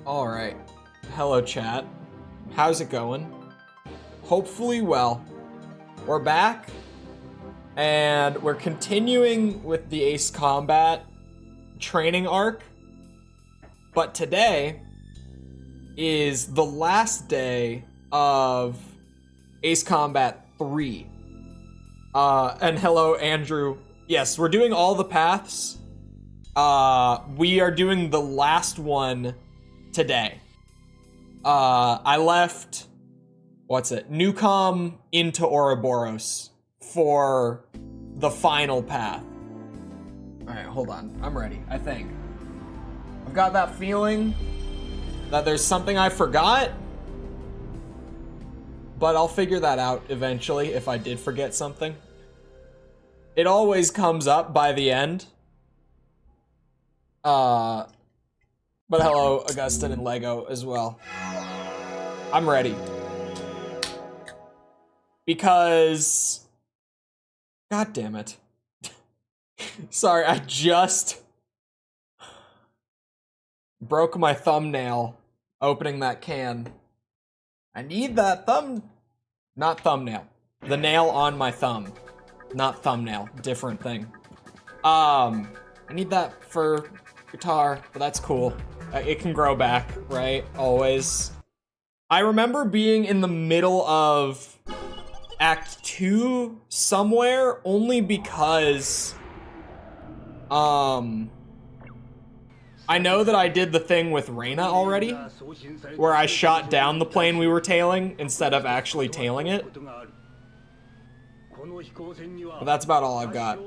Alright. Hello, chat. How's it going? Hopefully well. We're back, and we're continuing with the Ace Combat training arc. But today is the last day of Ace Combat 3. And hello, Andrew. Yes, we're doing all the paths. We are doing the last one today. I left, Newcom into Ouroboros for the final path. Alright, hold on. I'm ready, I think. I've got that feeling that there's something I forgot, but I'll figure that out eventually if I did forget something. It always comes up by the end. But hello, Augustin and Lego as well. I'm ready. Because... God damn it. Sorry, I just broke my thumbnail opening that can. I need that not thumbnail. The nail on my thumb. Not thumbnail, different thing. I need that for guitar, but that's cool. It can grow back, right? Always. I remember being in the middle of Act 2 somewhere, only because I know that I did the thing with Reyna already, where I shot down the plane we were tailing instead of actually tailing it. But that's about all I've got.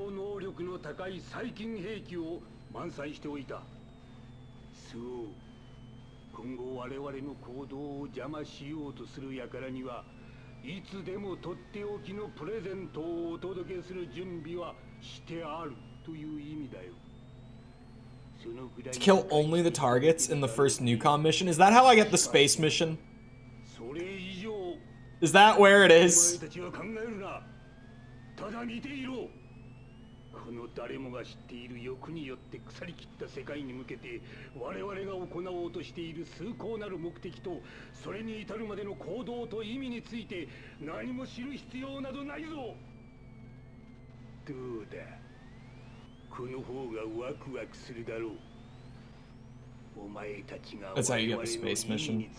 To kill only the targets in the first Newcom mission? Is that how I get the space mission? Is that where it is? That's how you get the space mission.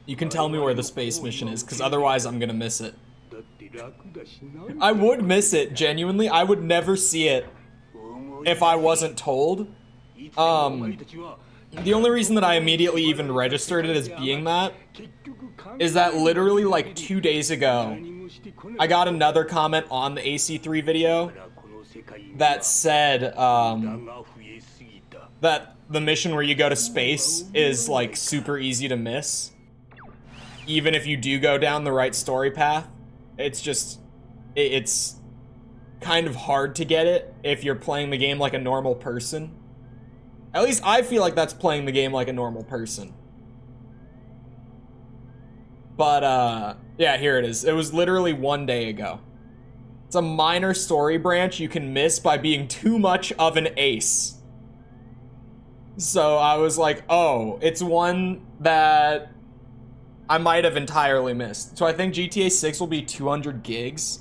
You can tell me where the space mission is, because otherwise I'm gonna miss it. I would miss it, genuinely. I would never see it if I wasn't told. The only reason that I immediately even registered it as being that is that literally like 2 days ago, I got another comment on the AC3 video that said that the mission where you go to space is like super easy to miss. Even if you do go down the right story path, it's just, it's kind of hard to get it if you're playing the game like a normal person. At least I feel like that's playing the game like a normal person. But, yeah, here it is. It was literally 1 day ago. It's a minor story branch you can miss by being too much of an ace. So I was like, oh, it's one that I might have entirely missed. So I think GTA 6 will be 200 gigs.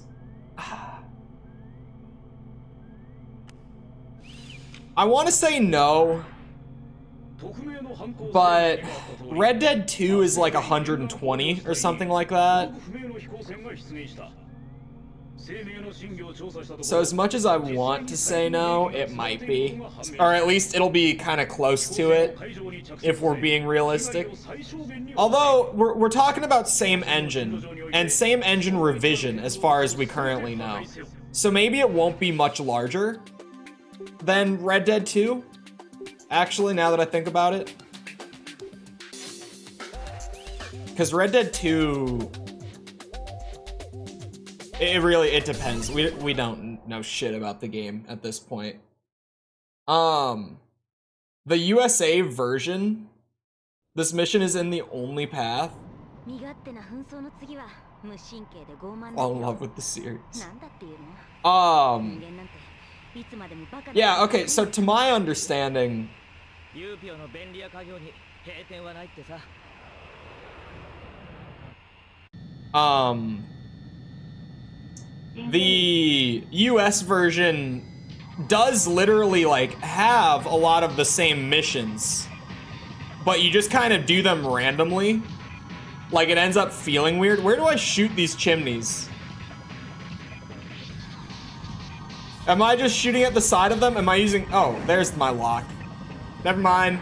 I want to say no, but Red Dead 2 is like 120 or something like that. So as much as I want to say no, it might be. Or at least it'll be kind of close to it, if we're being realistic. Although, we're talking about same engine, and same engine revision as far as we currently know. So maybe it won't be much larger than Red Dead 2, actually, now that I think about it. Because Red Dead 2, it depends. We don't know shit about the game at this point. The USA version, this mission is in the only path. Fall in love with the series. Yeah, okay, so to my understanding, the US version does literally like have a lot of the same missions, but you just kind of do them randomly. Like it ends up feeling weird. Where do I shoot these chimneys? Am I just shooting at the side of them? Am I using... Oh, there's my lock. Never mind.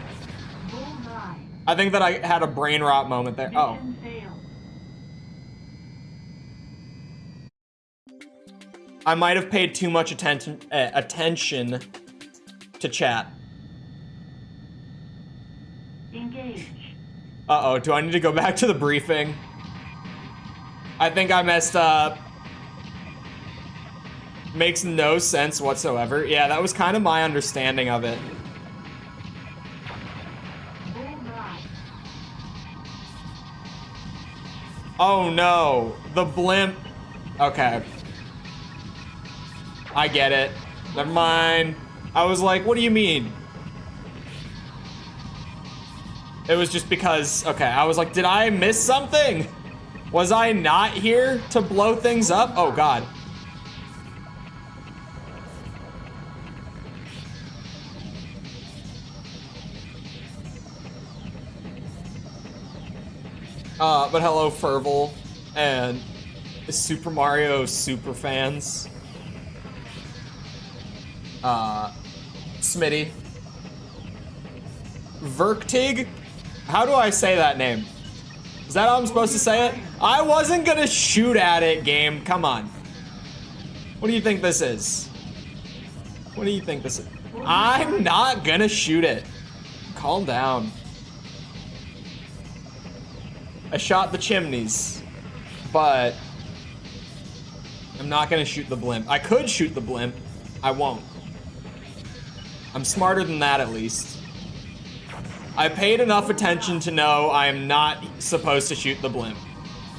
I think that I had a brain rot moment there. Oh. I might have paid too much attention to chat. Engage. Uh-oh, do I need to go back to the briefing? I think I messed up. Makes no sense whatsoever. Yeah, that was kind of my understanding of it. Oh no, the blimp. Okay. I get it. Never mind. I was like, what do you mean? It was just because, okay, I was like, did I miss something? Was I not here to blow things up? Oh God. But hello, Ferval and Super Mario super fans. Smitty. Verktig? How do I say that name? Is that how I'm supposed to say it? I wasn't gonna shoot at it, game. Come on. What do you think this is? What do you think this is? I'm not gonna shoot it. Calm down. I shot the chimneys, but I'm not gonna shoot the blimp. I could shoot the blimp. I won't. I'm smarter than that, at least. I paid enough attention to know I am not supposed to shoot the blimp.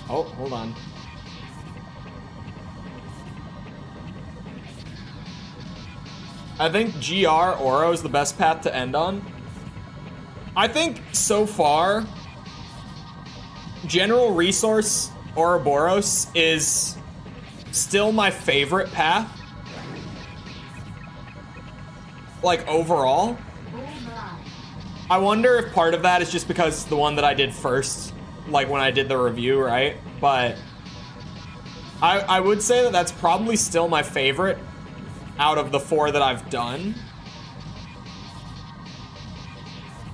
Oh, hold on. I think GR Oro is the best path to end on. I think so far, General Resource Ouroboros is still my favorite path. Like, overall. I wonder if part of that is just because it's the one that I did first, like when I did the review, right? But I would say that that's probably still my favorite out of the 4 that I've done.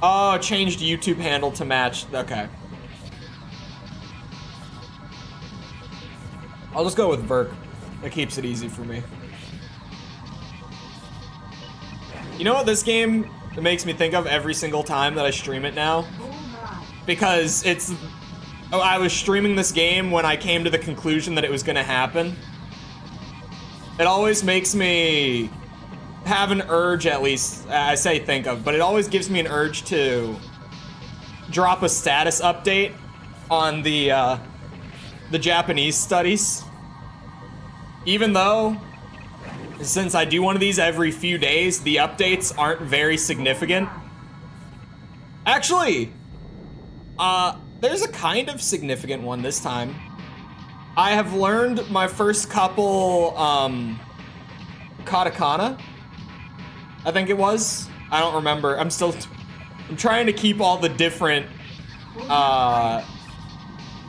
Oh, changed YouTube handle to match. Okay. I'll just go with Verk. That keeps it easy for me. You know what this game makes me think of every single time that I stream it now? Because it's... Oh, I was streaming this game when I came to the conclusion that it was gonna happen. It always makes me have an urge, at least, I say think of, but it always gives me an urge to drop a status update on the Japanese studies. Even though, since I do one of these every few days, the updates aren't very significant. Actually, there's a kind of significant one this time. I have learned my first couple, katakana, I think it was. I don't remember. I'm trying to keep all the different,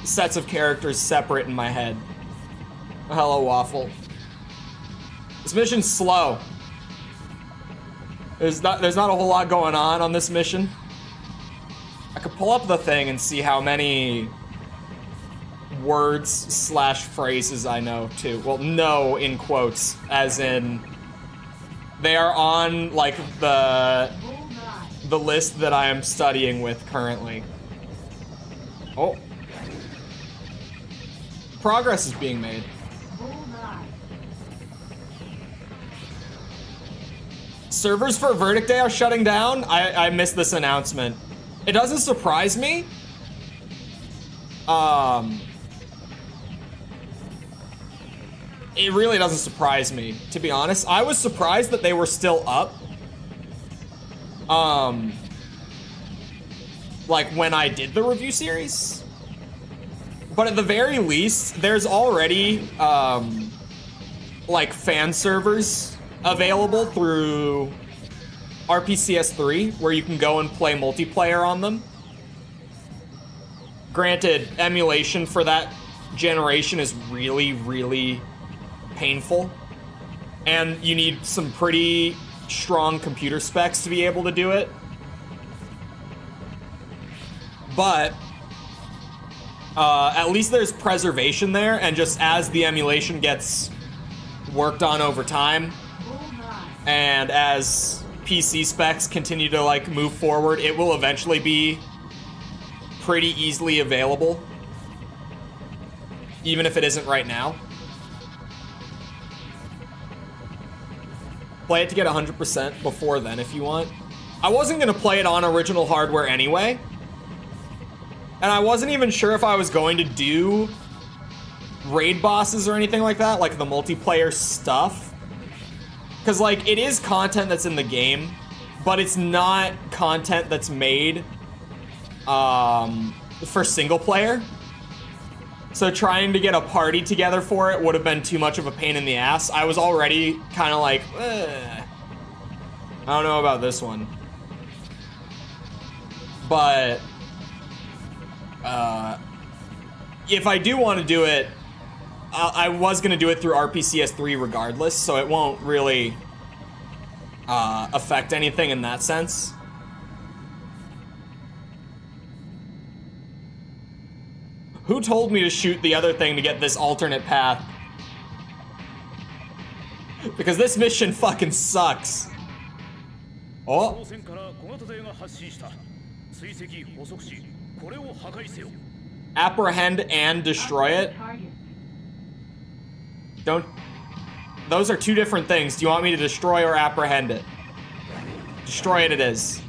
sets of characters separate in my head. Hello, Waffle. This mission's slow. There's not a whole lot going on this mission. I could pull up the thing and see how many words / phrases I know too. Well, no in quotes, as in they are on like the list that I am studying with currently. Oh. Progress is being made. Servers for Verdict Day are shutting down? I missed this announcement. It doesn't surprise me. It really doesn't surprise me, to be honest. I was surprised that they were still up. Like when I did the review series. But at the very least, there's already like fan servers available through RPCS3 where you can go and play multiplayer on them. Granted, emulation for that generation is really, really painful. And you need some pretty strong computer specs to be able to do it. But at least there's preservation there, and just as the emulation gets worked on over time, and as PC specs continue to like move forward, it will eventually be pretty easily available, even if it isn't right now. Play it to get 100% before then if you want. I wasn't gonna play it on original hardware anyway. And I wasn't even sure if I was going to do raid bosses or anything like that, like the multiplayer stuff. Because, like, it is content that's in the game, but it's not content that's made for single player. So trying to get a party together for it would have been too much of a pain in the ass. I was already kind of like, I don't know about this one. But if I do want to do it, I was going to do it through RPCS3 regardless, so it won't really affect anything in that sense. Who told me to shoot the other thing to get this alternate path? Because this mission fucking sucks. Oh. Apprehend and destroy it? Don't... Those are two different things. Do you want me to destroy or apprehend it? Destroy it is.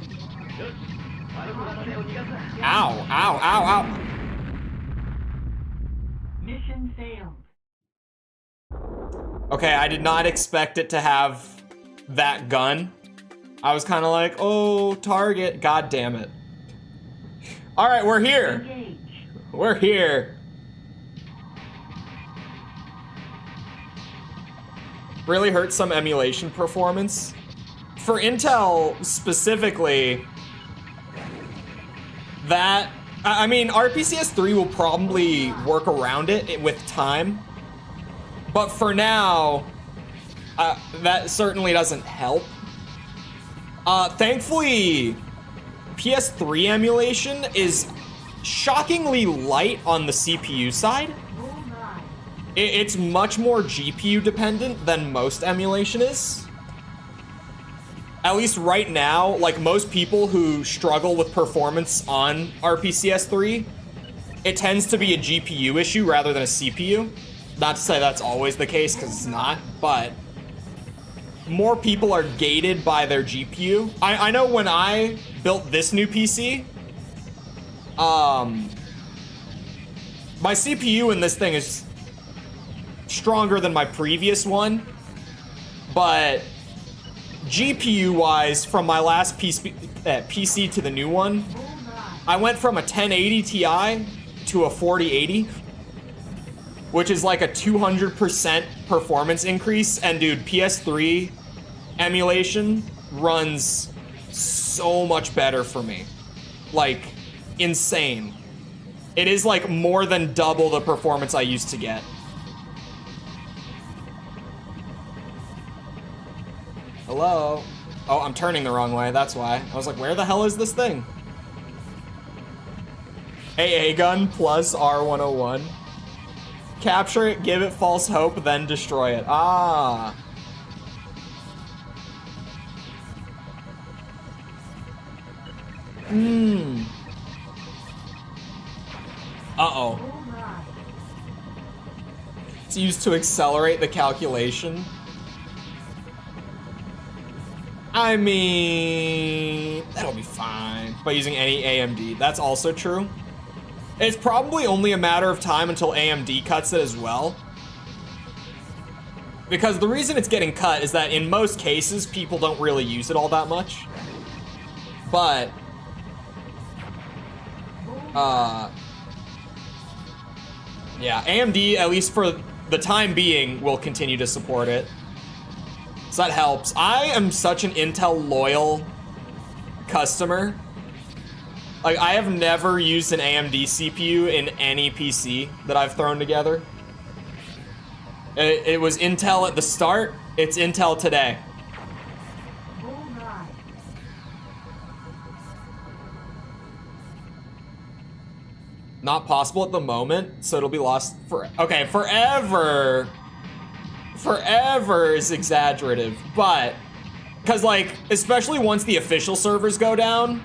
Ow, ow, ow, ow. Mission failed. Okay, I did not expect it to have that gun. I was kind of like, oh, target. God damn it. All right, we're here. Engage. We're here. Really hurt some emulation performance. For Intel specifically, that, I mean, RPCS3 will probably work around it with time. But for now, that certainly doesn't help. Thankfully, PS3 emulation is shockingly light on the CPU side. It's much more GPU dependent than most emulation is. At least right now, like most people who struggle with performance on RPCS3, it tends to be a GPU issue rather than a CPU. Not to say that's always the case, because it's not, but more people are gated by their GPU. I know when I built this new PC, my CPU in this thing is stronger than my previous one, but GPU-wise, from my last PC to the new one, I went from a 1080 Ti to a 4080, which is like a 200% performance increase. And dude, PS3 emulation runs so much better for me. Like, insane. It is like more than double the performance I used to get. Hello? Oh, I'm turning the wrong way, that's why. I was like, where the hell is this thing? AA gun plus R101. Capture it, give it false hope, then destroy it. Ah. Uh-oh. It's used to accelerate the calculation. I mean, that'll be fine. By using any AMD, that's also true. It's probably only a matter of time until AMD cuts it as well. Because the reason it's getting cut is that in most cases, people don't really use it all that much. But, yeah, AMD, at least for the time being, will continue to support it. So that helps. I am such an Intel loyal customer. Like, I have never used an AMD CPU in any PC that I've thrown together. It was Intel at the start, it's Intel today. Not possible at the moment, so it'll be lost for, okay, forever. Forever is exaggerative, but, cause like, especially once the official servers go down,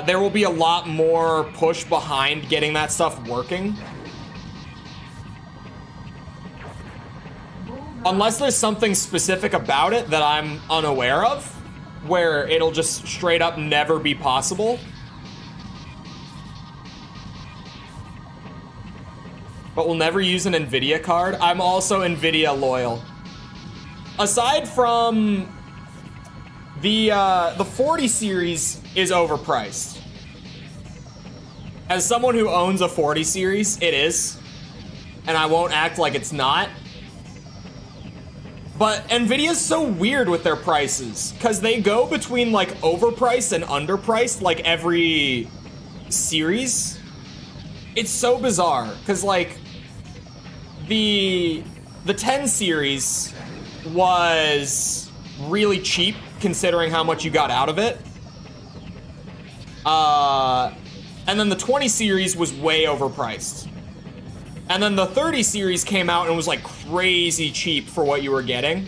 there will be a lot more push behind getting that stuff working. Unless there's something specific about it that I'm unaware of, where it'll just straight up never be possible. But we'll never use an NVIDIA card. I'm also NVIDIA loyal. Aside from the 40 series is overpriced. As someone who owns a 40 series, it is. And I won't act like it's not. But NVIDIA's so weird with their prices, because they go between like overpriced and underpriced like every series. It's so bizarre, because like the 10 series was really cheap considering how much you got out of it. And then the 20 series was way overpriced. And then the 30 series came out and was like crazy cheap for what you were getting.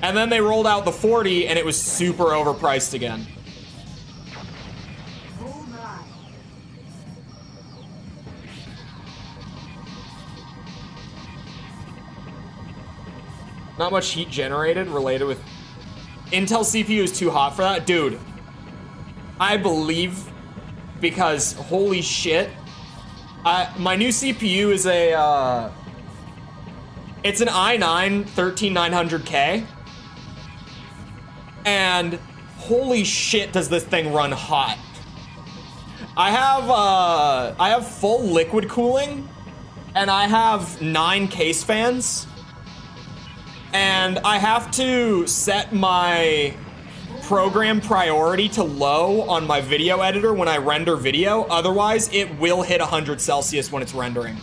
And then they rolled out the 40 and it was super overpriced again. Not much heat generated related with Intel CPU is too hot for that. Dude, I believe, because holy shit, my new CPU is a, it's an i9 13900K, and holy shit does this thing run hot. I have full liquid cooling, and I have 9 case fans, and I have to set my program priority to low on my video editor when I render video. Otherwise, it will hit 100 Celsius when it's rendering.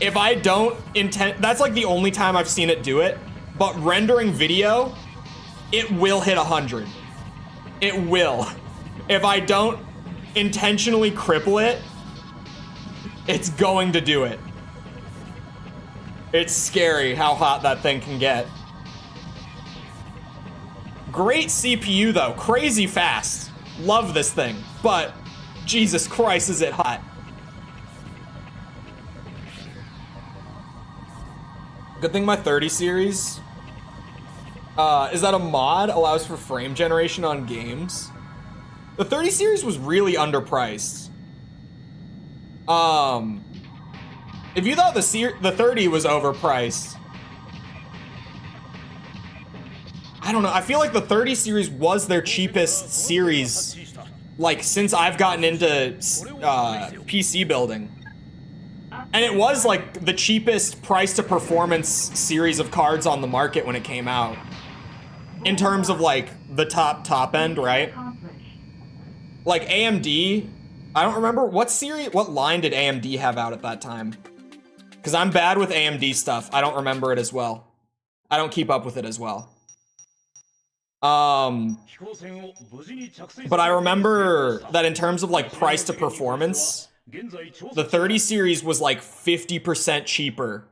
If I don't intend, that's like the only time I've seen it do it, but rendering video, it will hit 100. It will. If I don't intentionally cripple it, it's going to do it. It's scary how hot that thing can get. Great CPU though, crazy fast. Love this thing, but Jesus Christ, is it hot. Good thing my 30 series is that a mod allows for frame generation on games. The 30 series was really underpriced. If you thought the 30 was overpriced, I don't know. I feel like the 30 series was their cheapest series, like, since I've gotten into PC building. And it was, like, the cheapest price to performance series of cards on the market when it came out. In terms of, like, the top end, right? Like, AMD, I don't remember, what line did AMD have out at that time? Because I'm bad with AMD stuff. I don't remember it as well. I don't keep up with it as well. But I remember that in terms of like price to performance, the 30 series was like 50% cheaper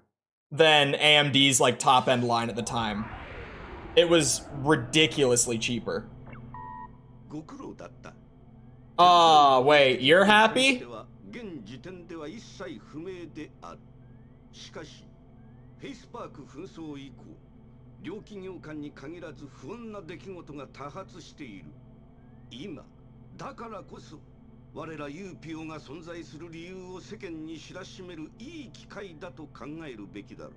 than AMD's like top end line at the time. It was ridiculously cheaper. Wait, you're happy? 我らユーピオが存在する理由を世間に知らしめるいい機会だと考えるべきだろう。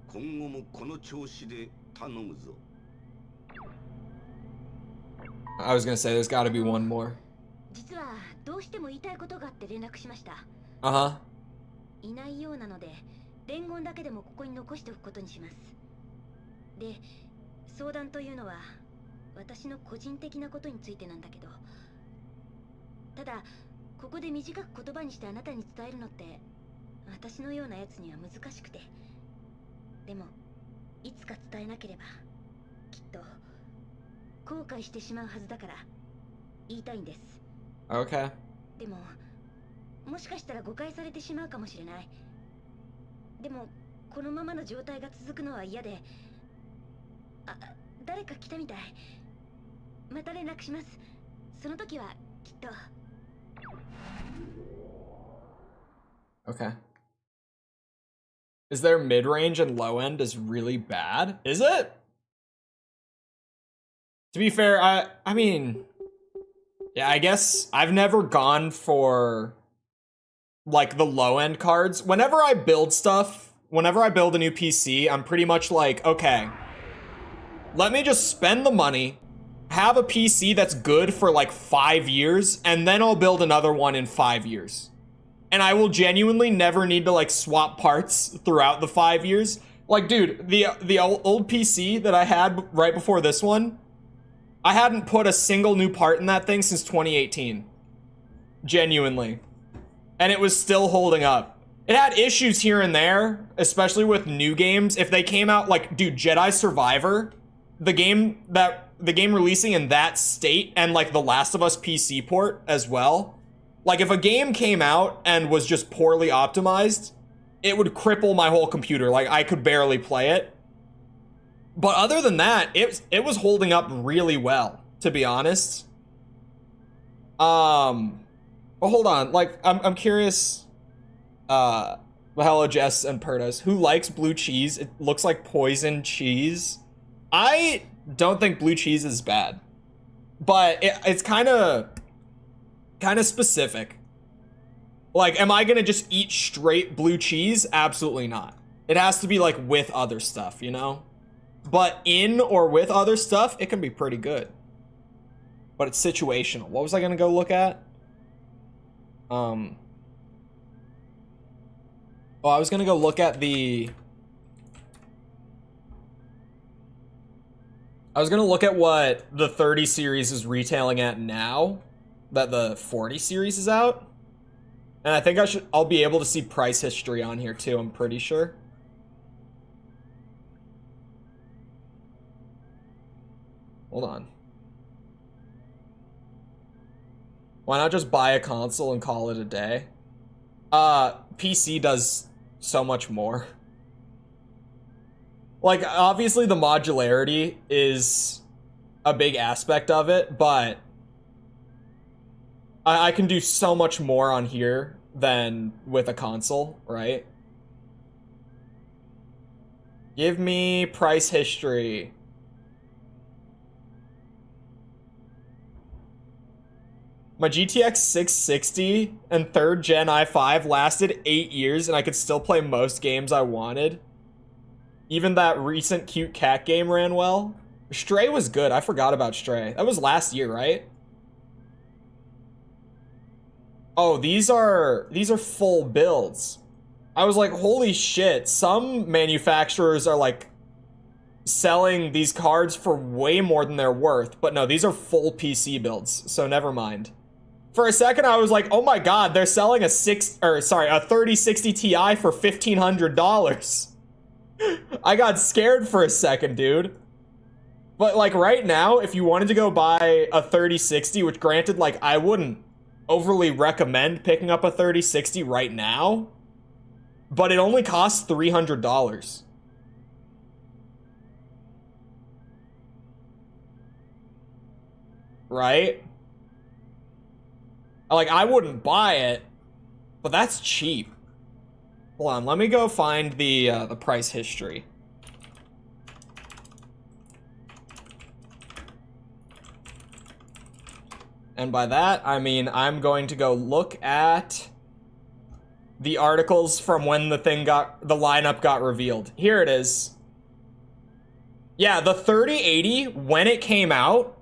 今後もこの調子で頼むぞ。I was gonna say there's gotta be one more. 実はどうしても言いたいことがあって連絡しました。Uh-huh. いないようなので伝言だけでもここに残しておくことにします。で、相談というのは私の個人的なことについてなんだけど、ただここで短く言葉にしてあなたに伝えるのって私のようなやつには難しくて、でもいつか伝えなければきっと後悔してしまうはずだから言いたいんです。 Okay. でももしかしたら誤解されてしまうかもしれない。でもこのままの状態が続くのは嫌で、誰か来たみたい。また連絡します。その時はきっと。 Okay. Is their mid-range and low-end is really bad? Is it? To be fair, I mean, yeah, I guess I've never gone for like the low-end cards. Whenever I build stuff, whenever I build a new PC, I'm pretty much like, okay, let me just spend the money, have a PC that's good for like 5 years, and then I'll build another one in 5 years. And I will genuinely never need to like swap parts throughout the 5 years. Like, dude, the old PC that I had right before this one, I hadn't put a single new part in that thing since 2018. Genuinely. And it was still holding up. It had issues here and there, especially with new games. If they came out like, dude, Jedi Survivor, the game releasing in that state, and like the Last of Us PC port as well. Like, if a game came out and was just poorly optimized, it would cripple my whole computer. Like, I could barely play it. But other than that, it was holding up really well, to be honest. But hold on. Like, I'm curious. Hello, Jess and Pertas. Who likes blue cheese? It looks like poison cheese. I don't think blue cheese is bad. But it's kind of specific. Like, am I gonna just eat straight blue cheese? Absolutely not. It has to be like with other stuff, you know? But in or with other stuff, it can be pretty good. But it's situational. What was I gonna go look at? Oh, I was gonna go look at the... I was gonna look at what the 30 series is retailing at now, that the 40 series is out. And I think I'll be able to see price history on here too, I'm pretty sure. Hold on. Why not just buy a console and call it a day? PC does so much more. Like, obviously the modularity is a big aspect of it, but I can do so much more on here than with a console, right? Give me price history. My GTX 660 and 3rd gen i5 lasted 8 years and I could still play most games I wanted. Even that recent cute cat game ran well. Stray was good. I forgot about Stray. That was last year, right? Oh, these are full builds. I was like, holy shit. Some manufacturers are like selling these cards for way more than they're worth. But no, these are full PC builds, so never mind. For a second, I was like, oh my god, they're selling a 3060 Ti for $1,500. I got scared for a second, dude. But like right now, if you wanted to go buy a 3060, which granted, like I wouldn't overly recommend picking up a 3060 right now, but it only costs $300. Right? Like, I wouldn't buy it, but that's cheap. Hold on, let me go find the price history. And by that, I mean I'm going to go look at the articles from when the lineup got revealed. Here it is. Yeah, the 3080, when it came out,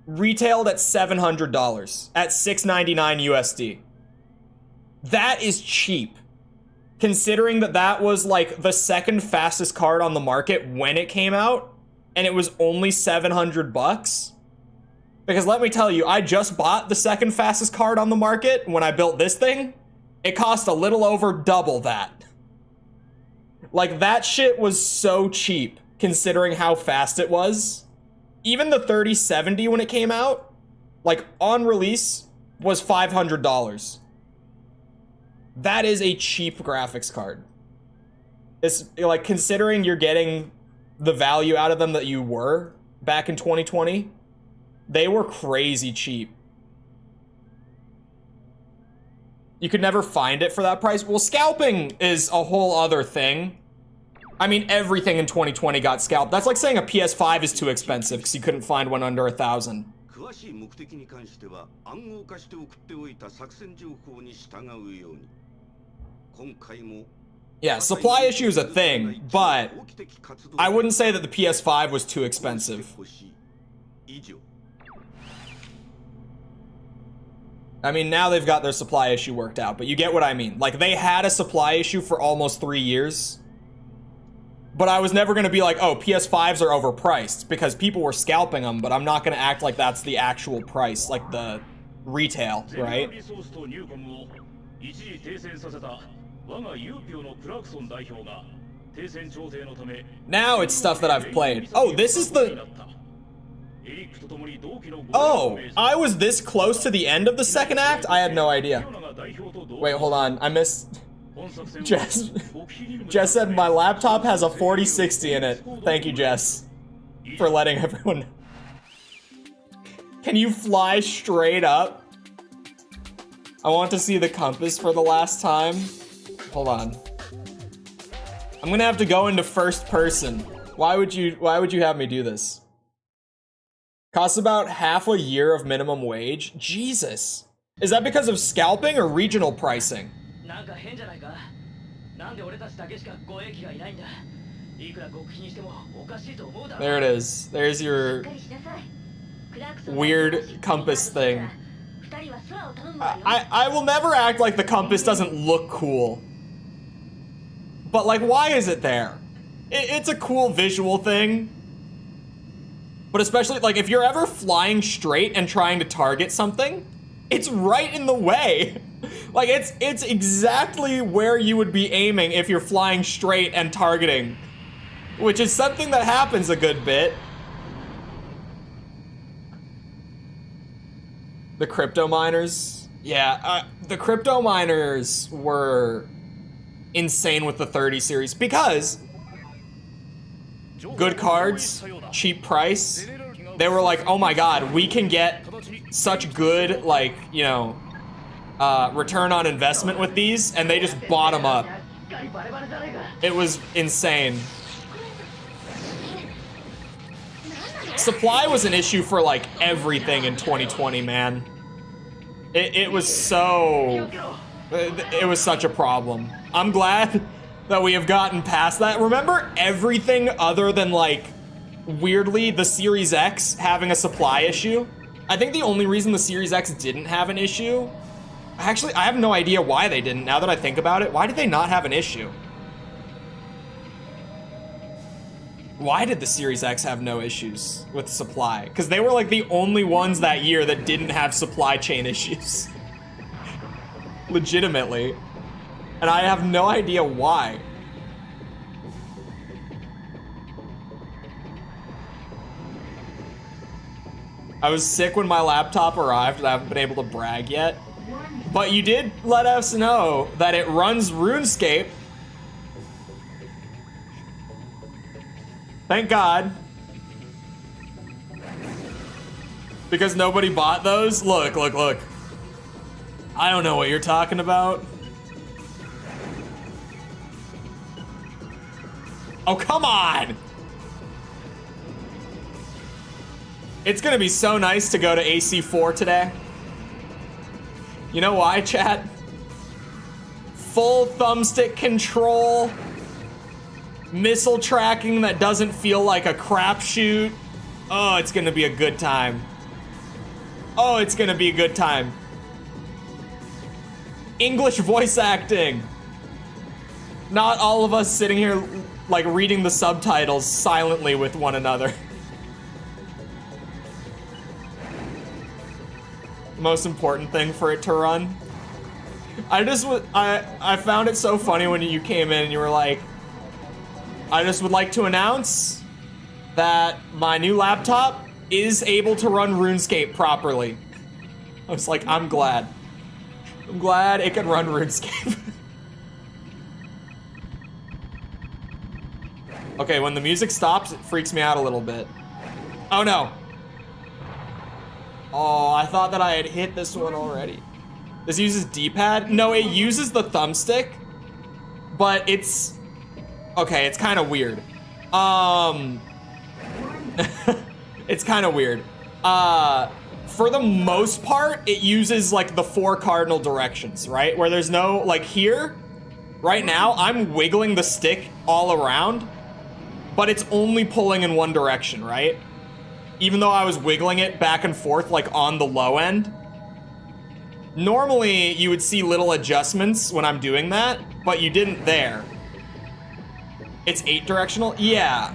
retailed at $700 at $699 USD. That is cheap, considering that that was like the second fastest card on the market when it came out, and it was only $700. Because let me tell you, I just bought the second fastest card on the market when I built this thing. It cost a little over double that. Like, that shit was so cheap, considering how fast it was. Even the 3070 when it came out, like, on release, was $500. That is a cheap graphics card. It's, like, considering you're getting the value out of them that you were back in 2020, they were crazy cheap. You could never find it for that price. Well, scalping is a whole other thing. I mean, everything in 2020 got scalped. That's like saying a PS5 is too expensive because you couldn't find one under $1,000. Yeah, supply issue is a thing, but I wouldn't say that the PS5 was too expensive. I mean, now they've got their supply issue worked out, but you get what I mean. Like, they had a supply issue for almost 3 years, but I was never going to be like, oh, PS5s are overpriced, because people were scalping them, but I'm not going to act like that's the actual price, like the retail, right? Now it's stuff that I've played. Oh, this is the... Oh, I was this close to the end of the second act? I had no idea. Wait, hold on. I missed... Jess said my laptop has a 4060 in it. Thank you, Jess, for letting everyone know. Can you fly straight up? I want to see the compass for the last time. Hold on. I'm gonna have to go into first person. Why would you have me do this? Costs about half a year of minimum wage? Jesus. Is that because of scalping or regional pricing? There it is. There's your weird compass thing. I will never act like the compass doesn't look cool. But, like, why is it there? It's a cool visual thing. But especially, like, if you're ever flying straight and trying to target something, it's right in the way. Like, it's exactly where you would be aiming if you're flying straight and targeting. Which is something that happens a good bit. The crypto miners. Yeah, the crypto miners were insane with the 30 series because good cards, cheap price. They were like, oh my god, we can get such good, like, you know, return on investment with these, and they just bought them up. It was insane. Supply was an issue for, like, everything in 2020, man. It was so... It was such a problem. I'm glad that we have gotten past that. Remember everything other than, like, weirdly, the Series X having a supply issue? I think the only reason the Series X didn't have an issue... Actually, I have no idea why they didn't, now that I think about it. Why did they not have an issue? Why did the Series X have no issues with supply? Because they were, like, the only ones that year that didn't have supply chain issues. Legitimately. And I have no idea why. I was sick when my laptop arrived and I haven't been able to brag yet. But you did let us know that it runs RuneScape. Thank God. Because nobody bought those? Look, look, look. I don't know what you're talking about. Oh, come on! It's gonna be so nice to go to AC4 today. You know why, chat? Full thumbstick control, missile tracking that doesn't feel like a crapshoot. Oh, it's gonna be a good time. Oh, it's gonna be a good time. English voice acting. Not all of us sitting here like reading the subtitles silently with one another. Most important thing for it to run. I found it so funny when you came in and you were like, I just would like to announce that my new laptop is able to run RuneScape properly. I was like, I'm glad. I'm glad it can run RuneScape. Okay, when the music stops, it freaks me out a little bit. Oh no. Oh, I thought that I had hit this one already. This uses D-pad? No, it uses the thumbstick, but it's... Okay, it's kind of weird. It's kind of weird. For the most part, it uses like the 4 cardinal directions, right? Where there's no, like here, right now, I'm wiggling the stick all around, but it's only pulling in one direction, right? Even though I was wiggling it back and forth like on the low end. Normally, you would see little adjustments when I'm doing that, but you didn't there. It's 8 directional? Yeah.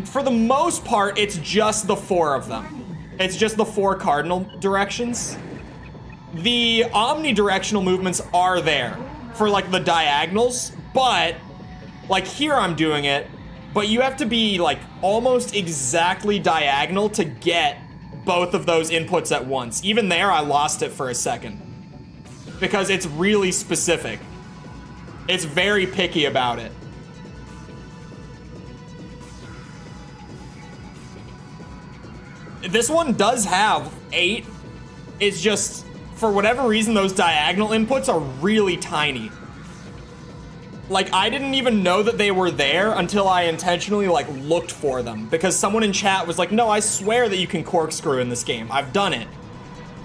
For the most part, it's just the 4 of them. It's just the 4 cardinal directions. The omnidirectional movements are there for like the diagonals, but like here I'm doing it, but you have to be like almost exactly diagonal to get both of those inputs at once. Even there, I lost it for a second because it's really specific. It's very picky about it. This one does have 8. It's just, for whatever reason, those diagonal inputs are really tiny. Like, I didn't even know that they were there until I intentionally, like, looked for them. Because someone in chat was like, no, I swear that you can corkscrew in this game. I've done it.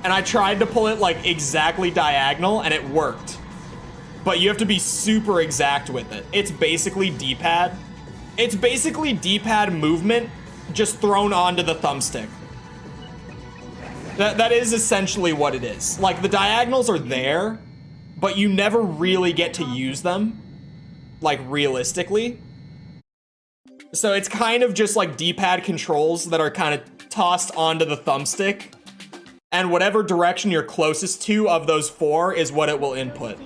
And I tried to pull it, like, exactly diagonal, and it worked. But you have to be super exact with it. It's basically D-pad. It's basically D-pad movement just thrown onto the thumbstick. That is essentially what it is. Like, the diagonals are there, but you never really get to use them, like, realistically. So it's kind of just like D-pad controls that are kind of tossed onto the thumbstick, and whatever direction you're closest to of those 4 is what it will input.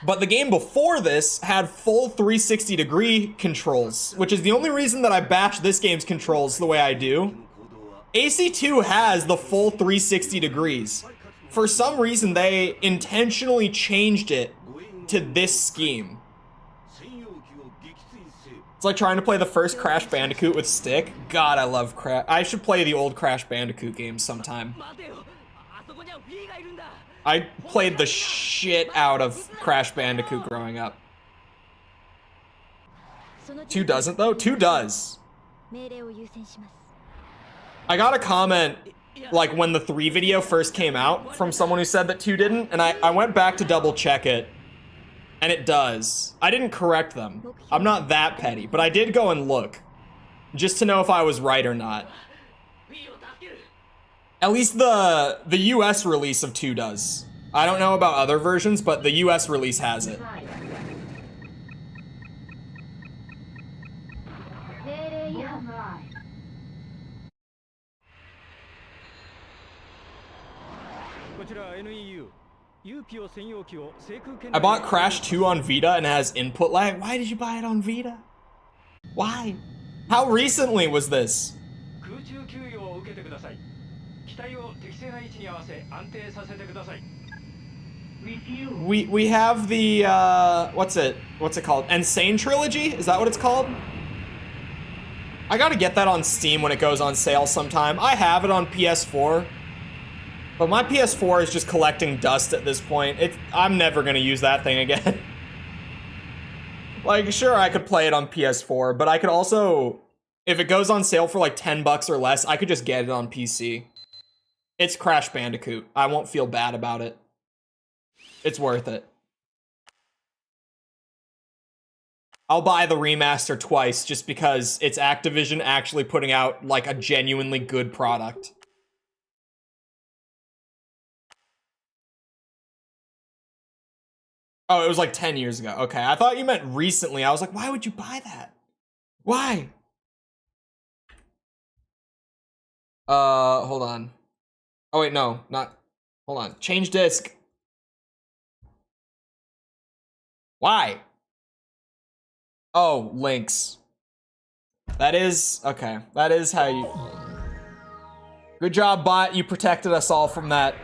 But the game before this had full 360-degree controls, which is the only reason that I bash this game's controls the way I do. AC2 has the full 360 degrees. For some reason, they intentionally changed it to this scheme. It's like trying to play the first Crash Bandicoot with stick. God, I love Crash. I should play the old Crash Bandicoot games sometime. I played the shit out of Crash Bandicoot growing up. 2 doesn't though? 2 does. I got a comment like when the 3 video first came out from someone who said that 2 didn't, and I went back to double check it, and it does. I didn't correct them. I'm not that petty, but I did go and look just to know if I was right or not. At least the US release of 2 does. I don't know about other versions, but the US release has it. I bought Crash 2 on Vita and it has input lag. Why did you buy it on Vita? Why? How recently was this? We have the what's it called? Insane Trilogy? Is that what it's called? I gotta get that on Steam when it goes on sale sometime. I have it on PS4, but my PS4 is just collecting dust at this point. I'm never gonna use that thing again. Like, sure, I could play it on PS4, but I could also, if it goes on sale for like 10 bucks or less, I could just get it on PC. It's Crash Bandicoot. I won't feel bad about it. It's worth it. I'll buy the remaster twice just because it's Activision actually putting out like a genuinely good product. Oh, it was like 10 years ago. Okay, I thought you meant recently. I was like, why would you buy that? Why? Hold on. Oh wait, no, not, hold on. Change disc. Why? Oh, links. That is, okay. That is how you... Good job, bot. You protected us all from that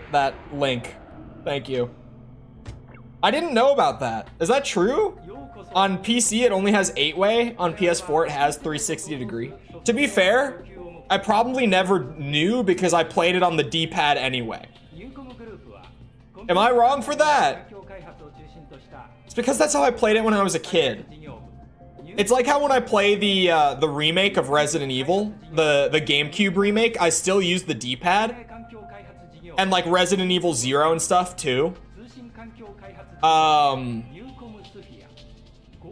link. Thank you. I didn't know about that. Is that true? On PC, it only has 8-way. On PS4, it has 360 degree. To be fair, I probably never knew because I played it on the D-pad anyway. Am I wrong for that? It's because that's how I played it when I was a kid. It's like how when I play the remake of Resident Evil, the GameCube remake, I still use the D-pad. And like Resident Evil 0 and stuff too.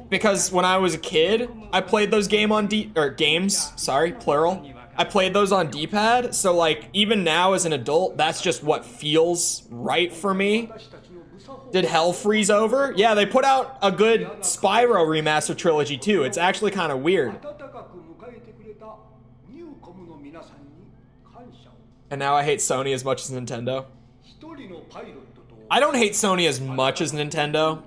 Because when I was a kid, I played those games, sorry, plural. I played those on D-pad, so like even now as an adult, that's just what feels right for me. Did hell freeze over? Yeah, they put out a good Spyro remaster trilogy too. It's actually kind of weird. And now I hate Sony as much as Nintendo. I don't hate Sony as much as Nintendo.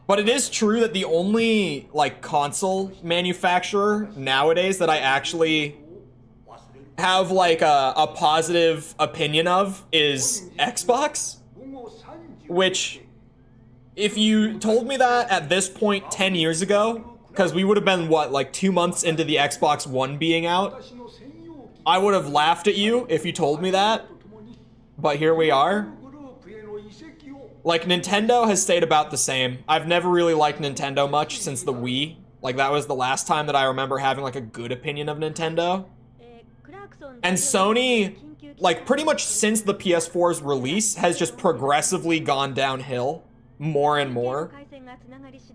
But it is true that the only like console manufacturer nowadays that I actually have like a positive opinion of is Xbox. Which, if you told me that at this point 10 years ago, because we would have been, what, like 2 months into the Xbox One being out, I would have laughed at you if you told me that. But here we are. Like, Nintendo has stayed about the same. I've never really liked Nintendo much since the Wii. Like, that was the last time that I remember having, like, a good opinion of Nintendo. And Sony, like, pretty much since the PS4's release, has just progressively gone downhill more and more.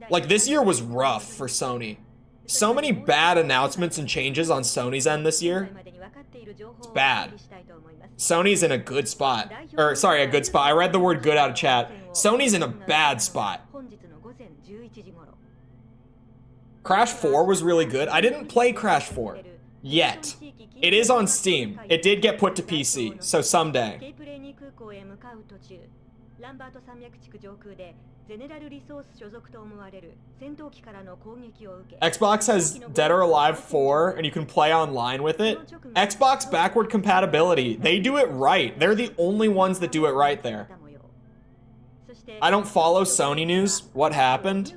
Like, this year was rough for Sony. So many bad announcements and changes on Sony's end this year. It's bad. Sony's in a good spot. Or, sorry, a good spot. I read the word good out of chat. Sony's in a bad spot. Crash 4 was really good. I didn't play Crash 4 yet. It is on Steam. It did get put to PC, so someday. Xbox has Dead or Alive 4, and you can play online with it. Xbox backward compatibility. They do it right. They're the only ones that do it right there. I don't follow Sony news. What happened?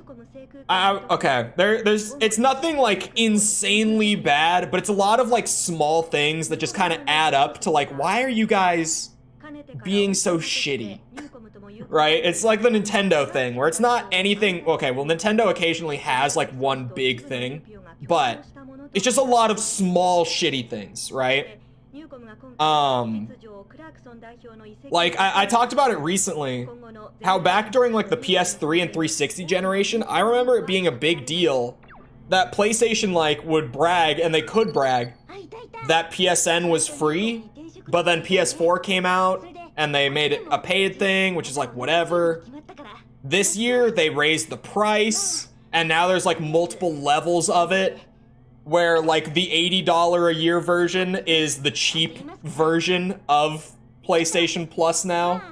Okay, it's nothing like insanely bad, but it's a lot of like small things that just kind of add up to like, why are you guys being so shitty? Right? It's like the Nintendo thing where it's not anything. Okay, well, Nintendo occasionally has like one big thing, but it's just a lot of small shitty things, right? Like I talked about it recently, how back during like the PS3 and 360 generation, I remember it being a big deal that PlayStation like would brag, and they could brag, that PSN was free, but then PS4 came out and they made it a paid thing, which is like whatever. This year they raised the price, and now there's like multiple levels of it, where like the $80 a year version is the cheap version of PlayStation Plus now.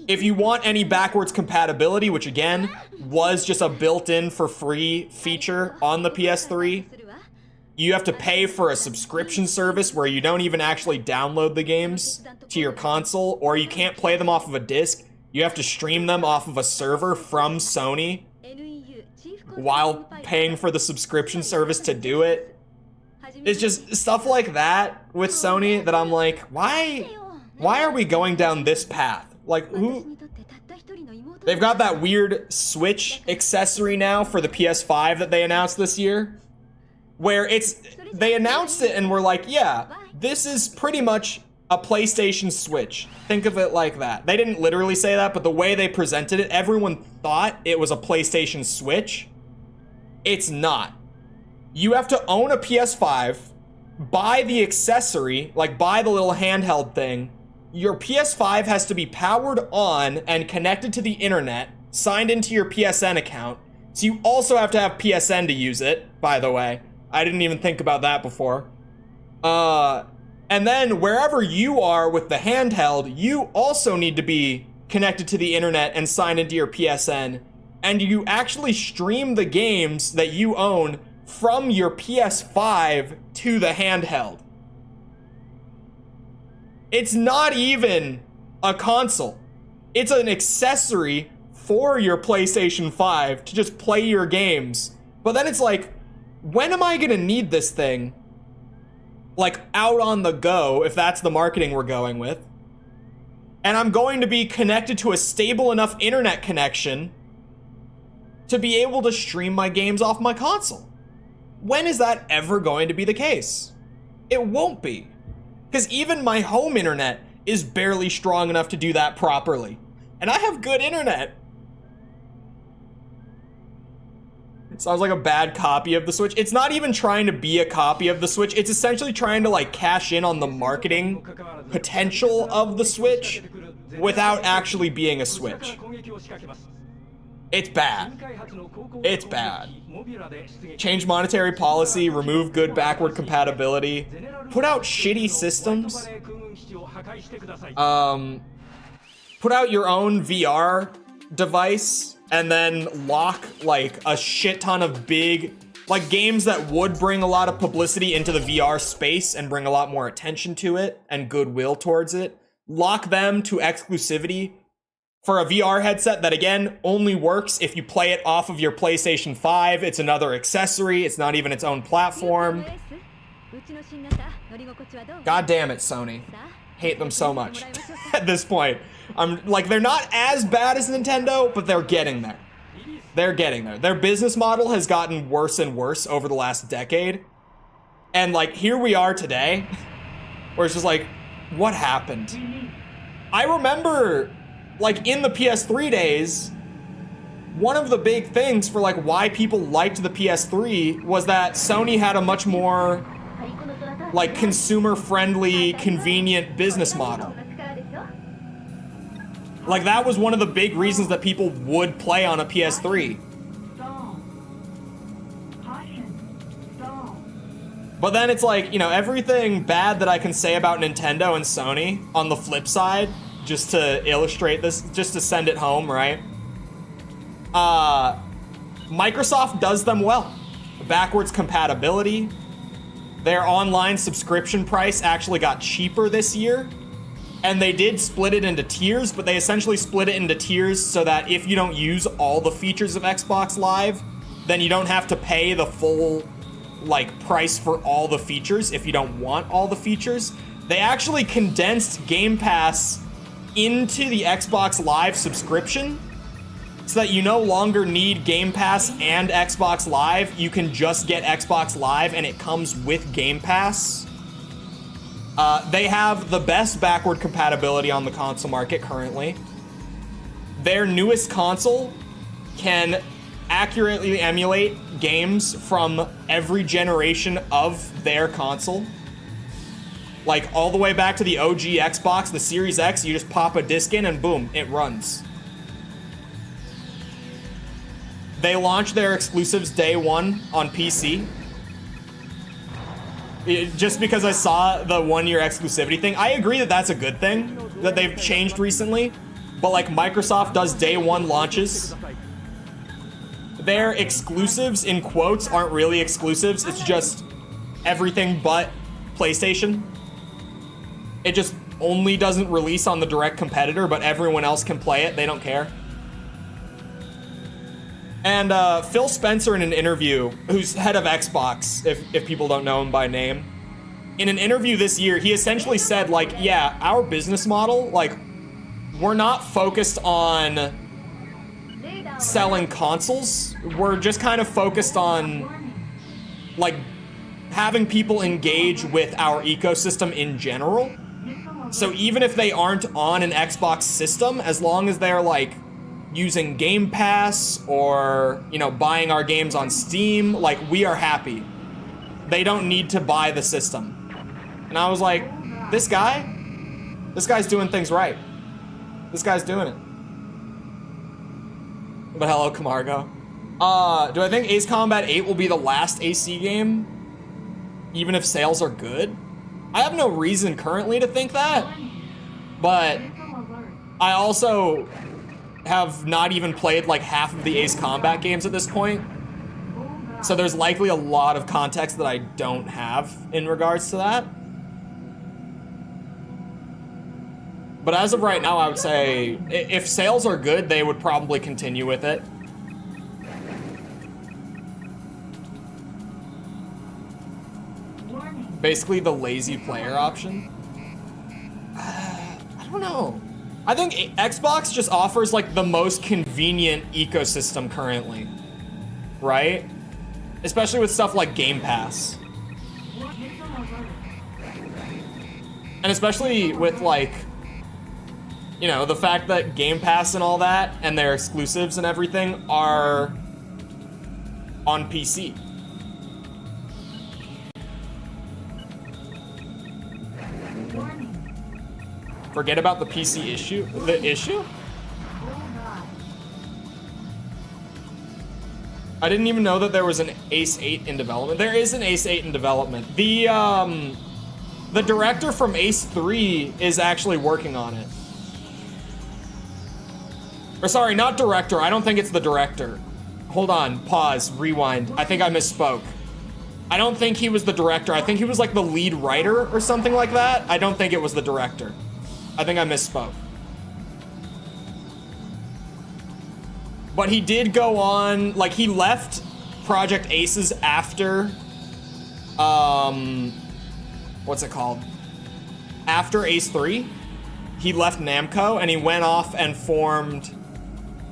If you want any backwards compatibility, which again was just a built-in for free feature on the PS3, you have to pay for a subscription service where you don't even actually download the games to your console, or you can't play them off of a disc. You have to stream them off of a server from Sony while paying for the subscription service to do it. It's just stuff like that with Sony that I'm like, why are we going down this path? Like, They've got that weird Switch accessory now for the PS5 that they announced this year, where they announced it and were like, yeah, this is pretty much a PlayStation Switch. Think of it like that. They didn't literally say that, but the way they presented it, everyone thought it was a PlayStation Switch. It's not. You have to own a PS5, buy the accessory, like buy the little handheld thing. Your PS5 has to be powered on and connected to the internet, signed into your PSN account. So you also have to have PSN to use it, by the way. I didn't even think about that before. And then wherever you are with the handheld, you also need to be connected to the internet and signed into your PSN. And you actually stream the games that you own from your PS5 to the handheld. It's not even a console. It's an accessory for your PlayStation 5 to just play your games. But then it's like, when am I gonna need this thing? Like, out on the go, if that's the marketing we're going with. And I'm going to be connected to a stable enough internet connection to be able to stream my games off my console. When is that ever going to be the case? It won't be. Because even my home internet is barely strong enough to do that properly. And I have good internet. It sounds like a bad copy of the Switch. It's not even trying to be a copy of the Switch. It's essentially trying to like cash in on the marketing potential of the Switch without actually being a Switch. It's bad. It's bad. Change monetary policy, remove good backward compatibility, put out shitty systems, put out your own VR device, and then lock like a shit ton of big, like games that would bring a lot of publicity into the VR space and bring a lot more attention to it and goodwill towards it. Lock them to exclusivity for a VR headset that, again, only works if you play it off of your PlayStation 5. It's another accessory. It's not even its own platform. God damn it, Sony. Hate them so much at this point. I'm like, they're not as bad as Nintendo, but they're getting there. They're getting there. Their business model has gotten worse and worse over the last decade. And like, here we are today, where it's just like, what happened? I remember, like, in the PS3 days, one of the big things for like why people liked the PS3 was that Sony had a much more like consumer-friendly, convenient business model. Like, that was one of the big reasons that people would play on a PS3. But then it's like, you know, everything bad that I can say about Nintendo and Sony on the flip side, just to illustrate this, just to send it home, right? Microsoft does them well. Backwards compatibility. Their online subscription price actually got cheaper this year. And they did split it into tiers, but they essentially split it into tiers so that if you don't use all the features of Xbox Live, then you don't have to pay the full, like, price for all the features if you don't want all the features. They actually condensed Game Pass into the Xbox Live subscription so that you no longer need Game Pass and Xbox Live. You can just get Xbox Live and it comes with Game Pass. They have the best backward compatibility on the console market currently. Their newest console can accurately emulate games from every generation of their console. Like, all the way back to the OG Xbox, the Series X, you just pop a disc in and boom, it runs. They launched their exclusives day one on PC. Just because I saw the 1-year exclusivity thing, I agree that that's a good thing that they've changed recently. But like, Microsoft does day one launches. Their exclusives, in quotes, aren't really exclusives. It's just everything but PlayStation. It just only doesn't release on the direct competitor, but everyone else can play it. They don't care. And Phil Spencer, in an interview, who's head of Xbox, if people don't know him by name, in an interview this year, he essentially said, like, yeah, our business model, like, we're not focused on selling consoles. We're just kind of focused on, like, having people engage with our ecosystem in general. So even if they aren't on an Xbox system, as long as they're, like, using Game Pass or, you know, buying our games on Steam, like, we are happy. They don't need to buy the system. And I was like, this guy's doing things right. This guy's doing it. But hello, Camargo. Do I think Ace Combat 8 will be the last AC game? Even if sales are good? I have no reason currently to think that. But I also have not even played like half of the Ace Combat games at this point. So there's likely a lot of context that I don't have in regards to that. But as of right now, I would say if sales are good, they would probably continue with it. Basically the lazy player option. I don't know. I think Xbox just offers like the most convenient ecosystem currently, right? Especially with stuff like Game Pass. And especially with like, you know, the fact that Game Pass and all that and their exclusives and everything are on PC. Forget about the PC issue? The issue? I didn't even know that there was an Ace 8 in development. There is an Ace 8 in development. The director from Ace 3 is actually working on it. Or sorry, not director. I don't think it's the director. Hold on, pause, rewind. I think I misspoke. I don't think he was the director. I think he was like the lead writer or something like that. I don't think it was the director. I think I misspoke. But he did go on, like he left Project Aces after, what's it called? After Ace 3, he left Namco and he went off and formed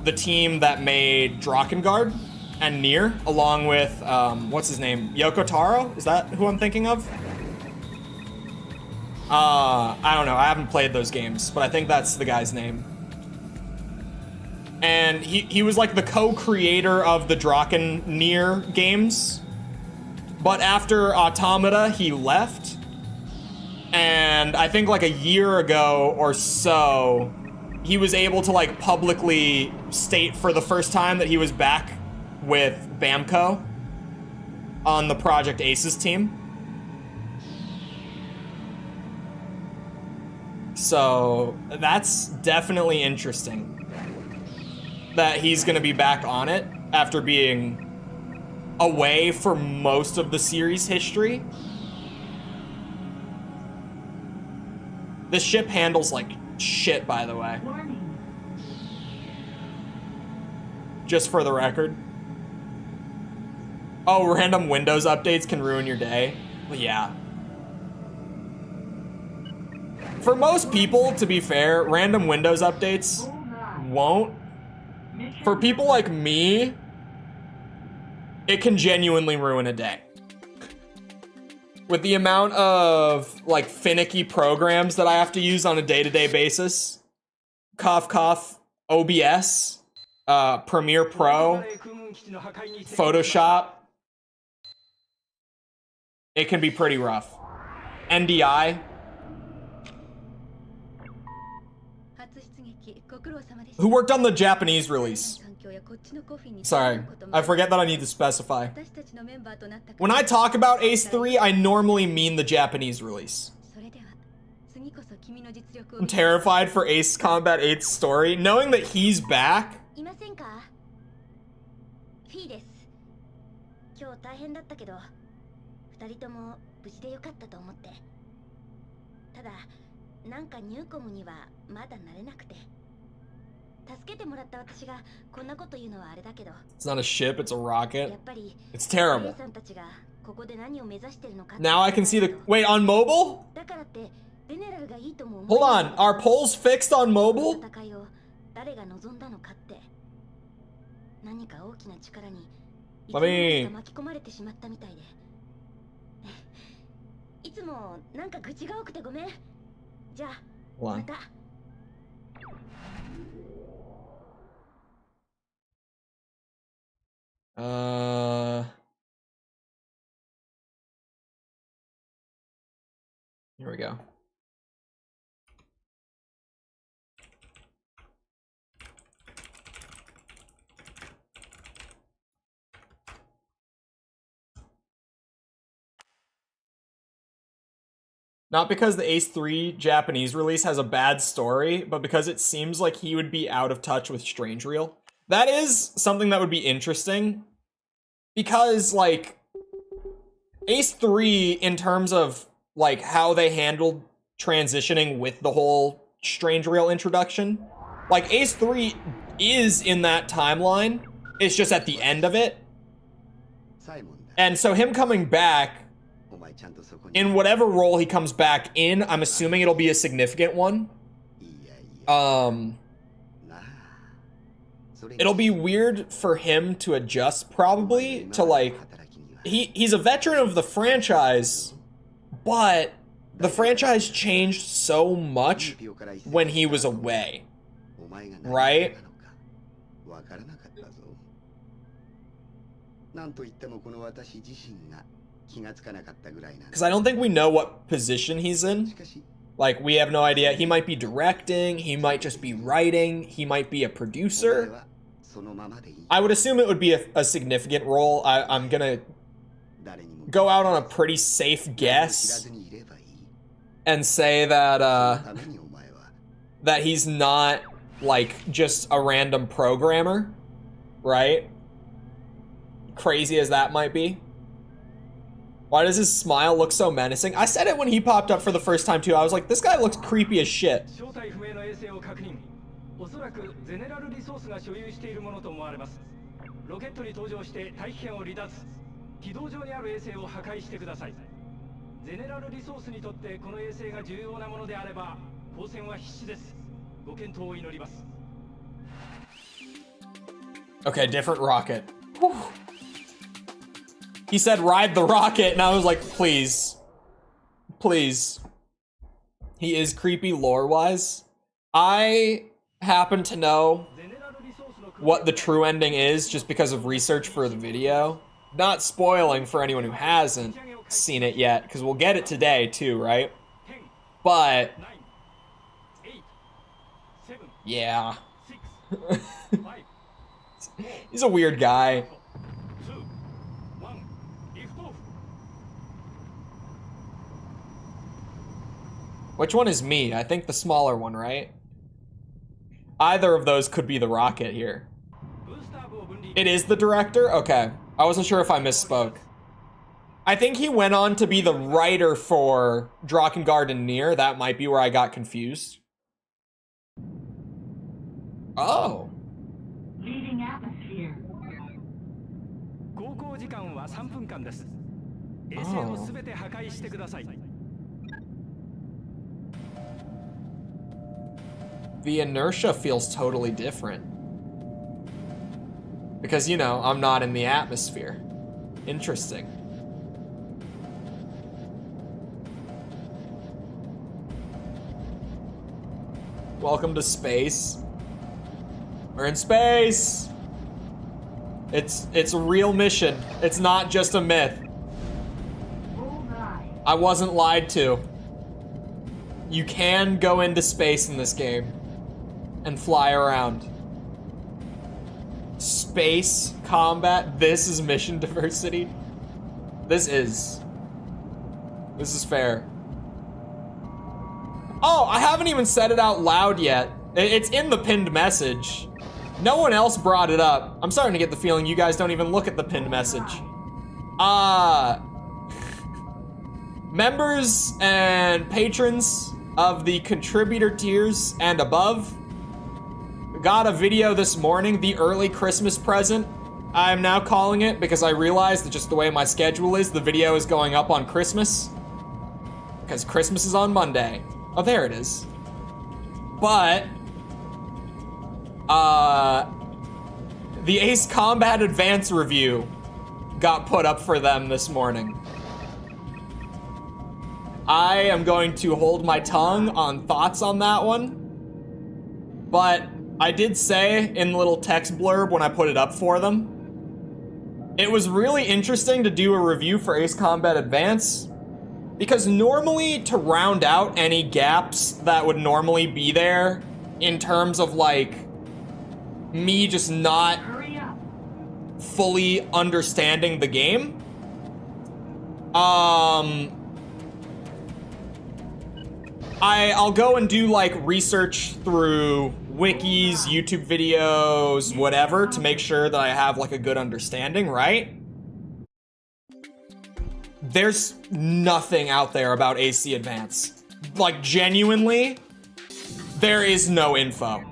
the team that made Drakengard and Nier, along with, what's his name? Yoko Taro? Is that who I'm thinking of? I don't know. I haven't played those games, but I think that's the guy's name. And he was like the co-creator of the Draken Nier games. But after Automata, he left. And I think like a year ago or so, he was able to like publicly state for the first time that he was back with Bamco on the Project Aces team. So that's definitely interesting that he's going to be back on it after being away for most of the series history. This ship handles like shit, by the way. Just for the record. Oh, random Windows updates can ruin your day. Well, yeah. For most people, to be fair, random Windows updates won't. For people like me, it can genuinely ruin a day. With the amount of like finicky programs that I have to use on a day-to-day basis, cough cough, OBS, Premiere Pro, Photoshop, it can be pretty rough. NDI. Who worked on the Japanese release? Sorry, I forget that I need to specify. When I talk about Ace 3, I normally mean the Japanese release. I'm terrified for Ace Combat 8's story. Knowing that he's back. It's not a ship, it's a rocket. It's terrible. Now I can see the... Wait, on mobile? Hold on, are polls fixed on mobile? 何か大きな力にいつ Let の間 me にか巻き込まれてしまったみたいで。いつもなんか愚痴が多くてごめん。じゃあ Hold ま on. た。Here we go. Not because the Ace 3 Japanese release has a bad story, but because it seems like he would be out of touch with Strange Reel. That is something that would be interesting. Because, like, Ace 3, in terms of, like, how they handled transitioning with the whole Strange Reel introduction, like, Ace 3 is in that timeline. It's just at the end of it. And so him coming back, in whatever role he comes back in, I'm assuming it'll be a significant one. It'll be weird for him to adjust, probably, to, like, he's a veteran of the franchise, but the franchise changed so much when he was away, right? Because I don't think we know what position he's in. Like, we have no idea. He might be directing, he might just be writing, he might be a producer. I would assume it would be a significant role. I'm gonna go out on a pretty safe guess and say that that he's not, like, just a random programmer, right? Crazy as that might be. Why does his smile look so menacing? I said it when he popped up for the first time too. I was like, this guy looks creepy as shit. Okay, different rocket. Whew. He said, ride the rocket, and I was like, please. Please. He is creepy lore-wise. I happen to know what the true ending is just because of research for the video. Not spoiling for anyone who hasn't seen it yet, because we'll get it today too, right? But yeah. He's a weird guy. Which one is me? I think the smaller one, right? Either of those could be the rocket here. It is the director? Okay. I wasn't sure if I misspoke. I think he went on to be the writer for Drakengard and Nier. That might be where I got confused. Oh. Leading atmosphere. The inertia feels totally different. Because, you know, I'm not in the atmosphere. Interesting. Welcome to space. We're in space! It's a real mission. It's not just a myth. I wasn't lied to. You can go into space in this game and fly around. Space combat. This is mission diversity. This is fair. Oh, I haven't even said it out loud yet. It's in the pinned message. No one else brought it up. I'm starting to get the feeling you guys don't even look at the pinned message. Members and patrons of the contributor tiers and above got a video this morning, the early Christmas present. I'm now calling it because I realized that just the way my schedule is, the video is going up on Christmas. Because Christmas is on Monday. Oh, there it is. But, The Ace Combat Advance review got put up for them this morning. I am going to hold my tongue on thoughts on that one. But I did say in the little text blurb when I put it up for them, it was really interesting to do a review for Ace Combat Advance, because normally to round out any gaps that would normally be there in terms of like me just not fully understanding the game, I'll go and do like research through wikis, YouTube videos, whatever, to make sure that I have like a good understanding, right? There's nothing out there about AC Advance. Like, genuinely, there is no info.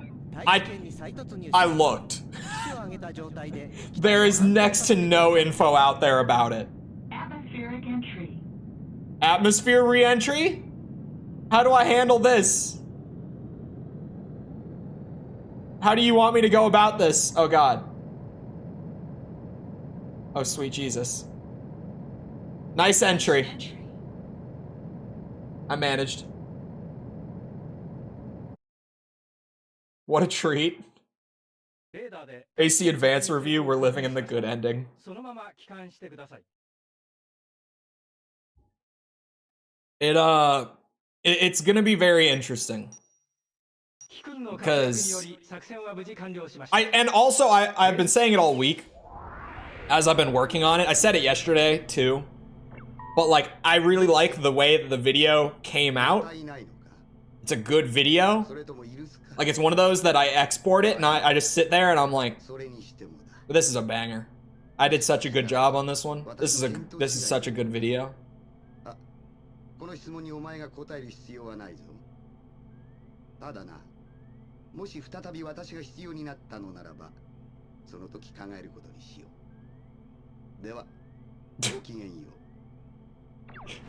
I looked. There is next to no info out there about it. Atmospheric entry. Atmosphere re-entry? How do I handle this? How do you want me to go about this? Oh god. Oh sweet Jesus. Nice entry. I managed. What a treat. AC Advance review, we're living in the good ending. It's gonna be very interesting. Because I've been saying it all week as I've been working on it. I said it yesterday too. But like, I really like the way that the video came out. It's a good video. Like, it's one of those that I export it and I just sit there and I'm like, this is a banger. I did such a good job on this one. This is such a good video.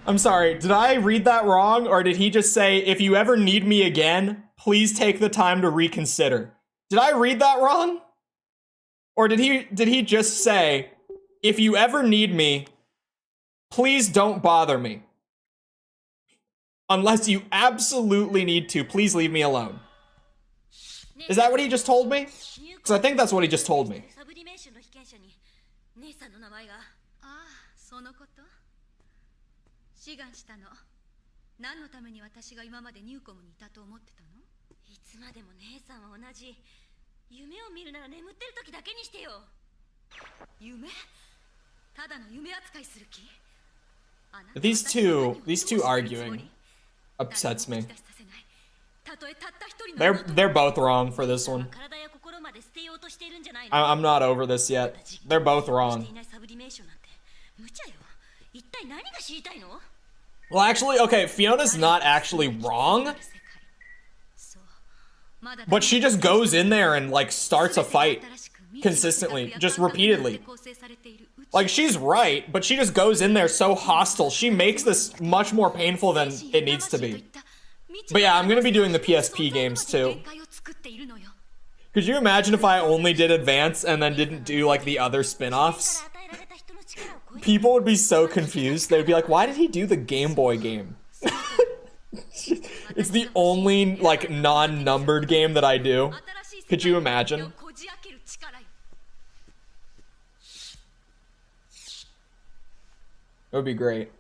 I'm sorry, did I read that wrong, or did he just say, if you ever need me again, please take the time to reconsider? Did I read that wrong? Or did he just say, if you ever need me, please don't bother me. Unless you absolutely need to, please leave me alone. Is that what he just told me? Because I think that's what he just told me. 志願したの。何のために私が今までニューコムにいたと思ってたの？いつまでも姉さんは同じ。夢を見るなら眠ってる時だけにしてよ。夢？ただの夢扱いする気？ These two arguing upsets me. They're both wrong for this one. I'm not over this yet. They're both wrong. Well, actually, okay, Fiona's not actually wrong. But she just goes in there and, like, starts a fight consistently, just repeatedly. Like, she's right, but she just goes in there so hostile. She makes this much more painful than it needs to be. But yeah, I'm gonna be doing the PSP games, too. Could you imagine if I only did Advance and then didn't do, like, the other spin-offs? People would be so confused. They'd be like, why did he do the Game Boy game? It's the only, like, non-numbered game that I do. Could you imagine? It would be great.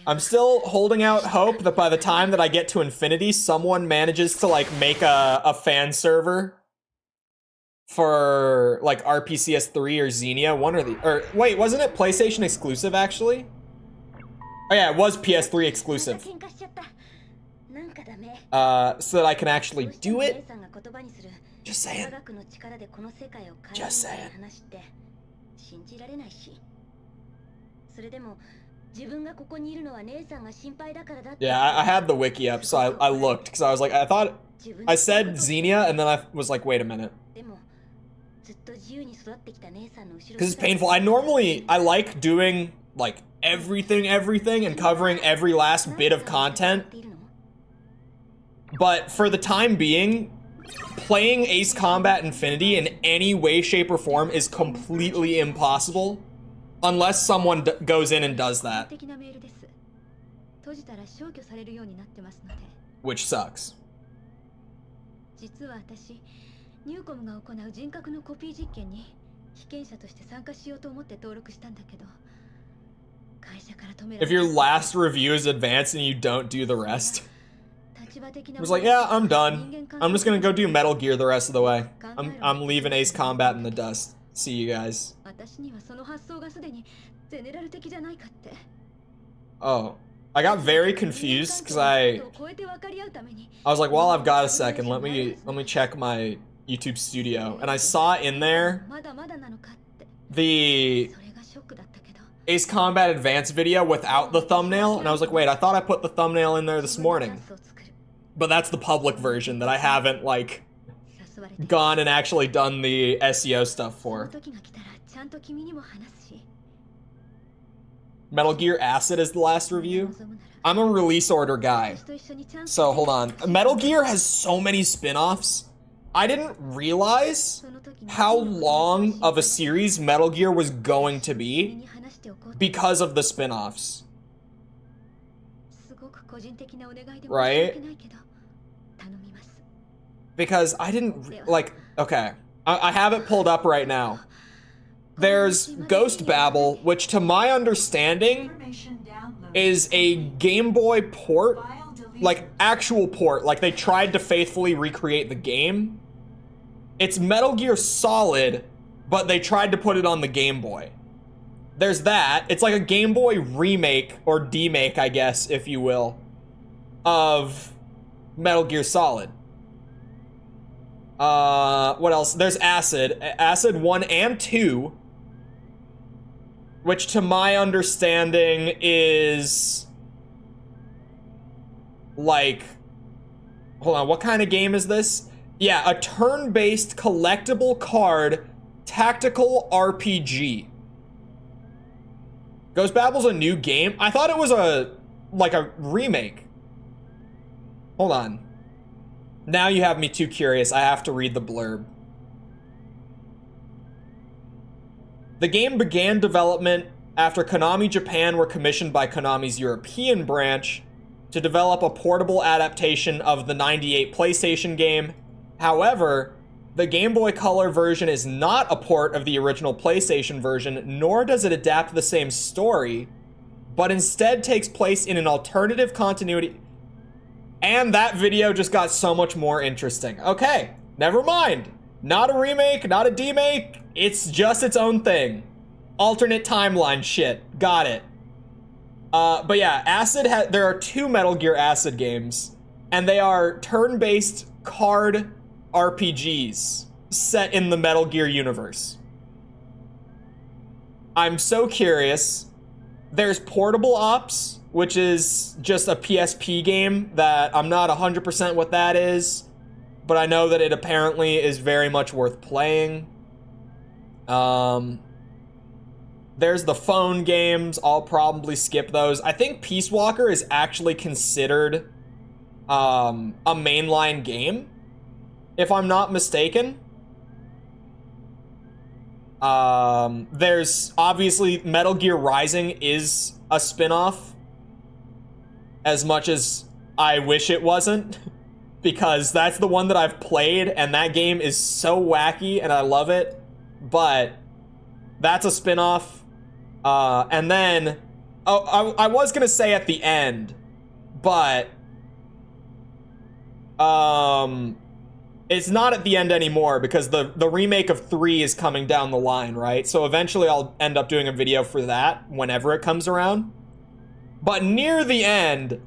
I'm still holding out hope that by the time that I get to Infinity, someone manages to, like, make a fan server for, like, RPCS3 or Xenia, one or the, or wait, wasn't it PlayStation exclusive, actually? Oh yeah, it was PS3 exclusive. So that I can actually do it. Just saying. Just saying. Yeah, I had the wiki up, so I looked, because I was like, I said Xenia, and then I was like, wait a minute. Because it's painful. I like doing, like, everything, and covering every last bit of content. But for the time being, playing Ace Combat Infinity in any way, shape, or form is completely impossible unless someone goes in and does that, 的なメールです。閉じたら消去されるようになってますので。 which sucks. 実は私、ニューコムが行う人格のコピー実験に被験者として参加しようと思って登録したんだけど、会社から止められ If your last review is advanced and you don't do the rest, I was like, yeah, I'm done. I'm just gonna go do Metal Gear the rest of the way. I'm leaving Ace Combat in the dust. See you guys. 私にはその発想がすでにゼネラル的じゃないかって。 Oh, I got very confused because I was like, well, I've got a second. Let me check my YouTube studio, and I saw in there the Ace Combat Advanced video without the thumbnail, and I was like, wait, I thought I put the thumbnail in there this morning. But that's the public version that I haven't, like, gone and actually done the SEO stuff for. Metal Gear Acid is the last review. I'm a release order guy. So, hold on. Metal Gear has so many spin-offs. I didn't realize how long of a series Metal Gear was going to be because of the spin-offs. Right? Because I didn't, like, okay. I have it pulled up right now. There's Ghost Babel, which to my understanding is a Game Boy port, like actual port, like they tried to faithfully recreate the game. It's Metal Gear Solid, but they tried to put it on the Game Boy. There's that. It's like a Game Boy remake, or demake, I guess, if you will, of Metal Gear Solid. What else? There's Acid. Acid 1 and 2, which to my understanding is like, hold on, what kind of game is this? Yeah, a turn-based collectible card tactical RPG. Ghost Babel's a new game? I thought it was like a remake. Hold on. Now you have me too curious. I have to read the blurb. The game began development after Konami Japan were commissioned by Konami's European branch to develop a portable adaptation of the '98 PlayStation game. However, the Game Boy Color version is not a port of the original PlayStation version, nor does it adapt the same story, but instead takes place in an alternative continuity. And that video just got so much more interesting. Okay, never mind. Not a remake, not a demake. It's just its own thing. Alternate timeline shit. Got it. But yeah, Acid there are 2 Metal Gear Acid games, and they are turn-based card RPGs set in the Metal Gear universe. I'm so curious. There's Portable Ops, which is just a PSP game that I'm not 100% what that is, but I know that it apparently is very much worth playing. There's the phone games. I'll probably skip those. I think Peace Walker is actually considered a mainline game, if I'm not mistaken. There's obviously Metal Gear Rising is a spin-off, as much as I wish it wasn't, because that's the one that I've played, and that game is so wacky, and I love it, but that's a spin-off. And then, I was gonna say at the end, but, it's not at the end anymore, because the remake of 3 is coming down the line, right? So eventually I'll end up doing a video for that, whenever it comes around. But near the end,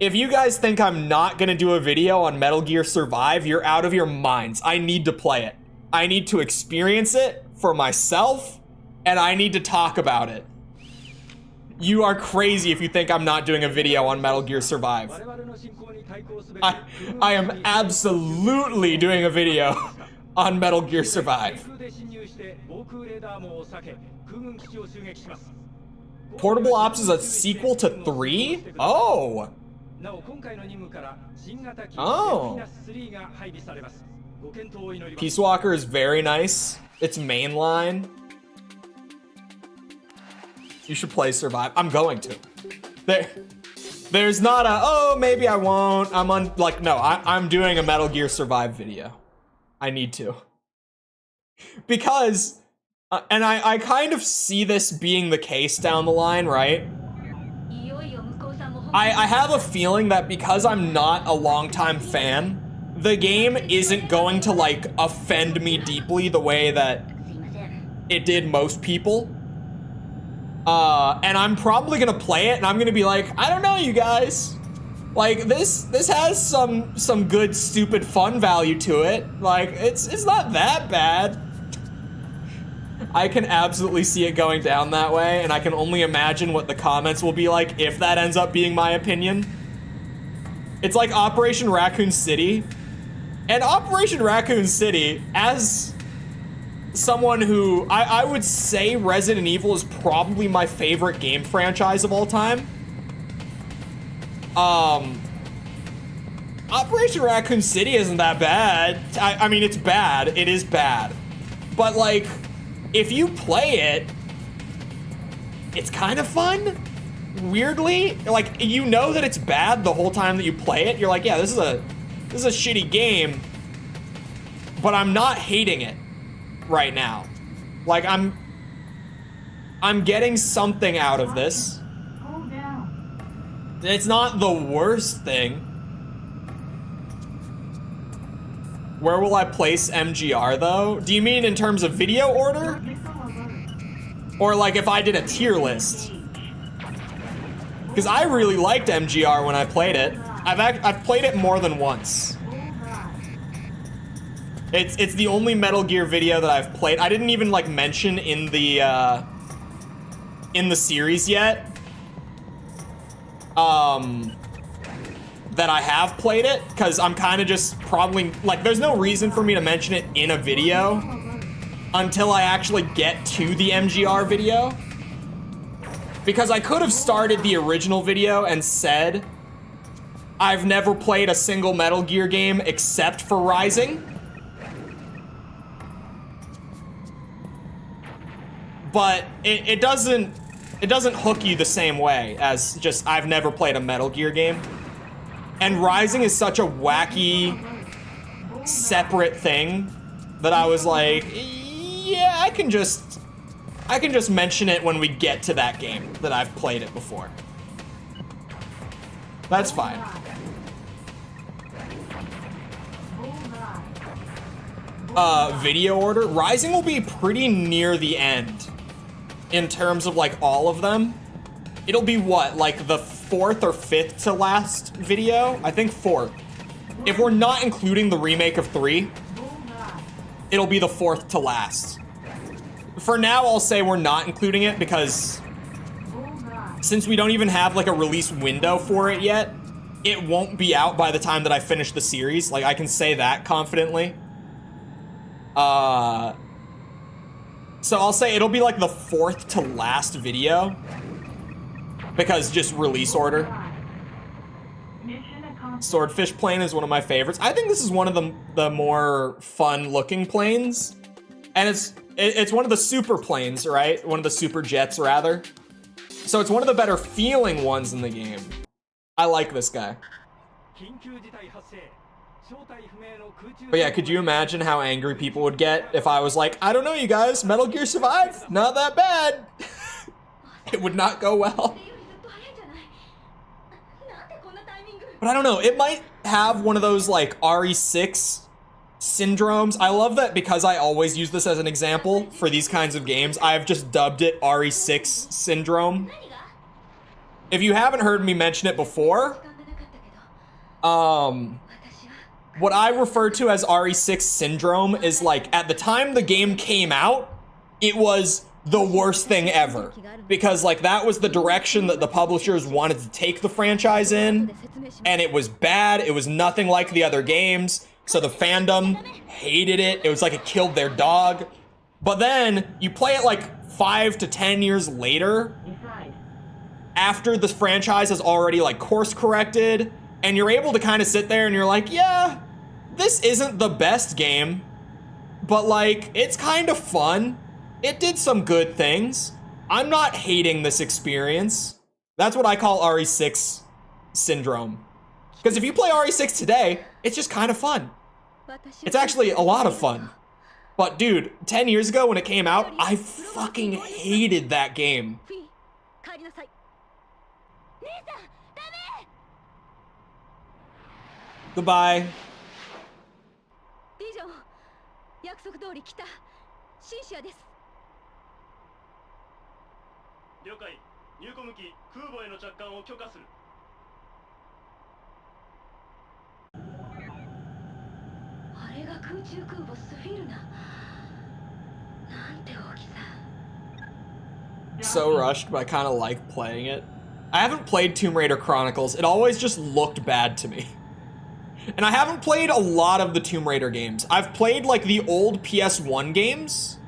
if you guys think I'm not gonna do a video on Metal Gear Survive, you're out of your minds. I need to play it. I need to experience it for myself, and I need to talk about it. You are crazy if you think I'm not doing a video on Metal Gear Survive. I am absolutely doing a video on Metal Gear Survive. Portable Ops is a sequel to 3? Oh! Oh. Peace Walker is very nice. It's mainline. You should play Survive. I'm going to. There's not a, oh, maybe I won't. I'm doing a Metal Gear Survive video. I need to. Because, and I kind of see this being the case down the line, right? I have a feeling that because I'm not a longtime fan, the game isn't going to, like, offend me deeply the way that it did most people. And I'm probably gonna play it and I'm gonna be like, I don't know, you guys. Like, this has some good, stupid fun value to it. Like, it's not that bad. I can absolutely see it going down that way, and I can only imagine what the comments will be like if that ends up being my opinion. It's like Operation Raccoon City. And Operation Raccoon City, as someone who, I would say Resident Evil is probably my favorite game franchise of all time. Operation Raccoon City isn't that bad. I mean, it's bad. It is bad. But, like, if you play it, it's kind of fun. Weirdly. Like, you know that it's bad the whole time that you play it. You're like, yeah, this is a shitty game. But I'm not hating it right now. Like, I'm getting something out of this. It's not the worst thing. Where will I place MGR though? Do you mean in terms of video order? Or like if I did a tier list? Because I really liked MGR when I played it. I've played it more than once. It's the only Metal Gear video that I've played. I didn't even like mention in the series yet that I have played it, because I'm kind of just probably like, there's no reason for me to mention it in a video until I actually get to the MGR video, because I could have started the original video and said I've never played a single Metal Gear game except for Rising. But it doesn't hook you the same way as just I've never played a Metal Gear game. And Rising is such a wacky, separate thing that I was like, yeah, I can just mention it when we get to that game that I've played it before. That's fine. Video order. Rising will be pretty near the end in terms of like all of them. It'll be what, like the 4th or 5th to last video? I think 4th. If we're not including the remake of 3, it'll be the 4th to last. For now, I'll say we're not including it because since we don't even have like a release window for it yet, it won't be out by the time that I finish the series. Like, I can say that confidently. So I'll say it'll be like the 4th to last video. Because just release order. Swordfish plane is one of my favorites. I think this is one of the more fun looking planes. And it's one of the super planes, right? One of the super jets, rather. So it's one of the better feeling ones in the game. I like this guy. But yeah, could you imagine how angry people would get if I was like, I don't know, you guys, Metal Gear Survive, not that bad. It would not go well. But I don't know, it might have one of those like RE6 syndromes. I love that because I always use this as an example for these kinds of games. I've just dubbed it RE6 syndrome. If you haven't heard me mention it before, what I refer to as RE6 syndrome is like, at the time the game came out, it was the worst thing ever. Because like that was the direction that the publishers wanted to take the franchise in, and it was bad. It was nothing like the other games, so the fandom hated it. It was like it killed their dog. But then you play it like 5 to 10 years later, after the franchise has already like course corrected, and you're able to kind of sit there and you're like, yeah, this isn't the best game, but like, it's kind of fun. It did some good things. I'm not hating this experience. That's what I call RE6 syndrome. Because if you play RE6 today, it's just kind of fun. It's actually a lot of fun. But dude, 10 years ago when it came out, I fucking hated that game. Goodbye. 約束通り来た。シンシアです。了解。入庫向き空母への着艦を許可する。あれが空中空母スフィルナ。なんて大きさ。So rushed, but I kind of like playing it. I haven't played Tomb Raider Chronicles. It always just looked bad to me. And I haven't played a lot of the Tomb Raider games. I've played like the old PS1 games.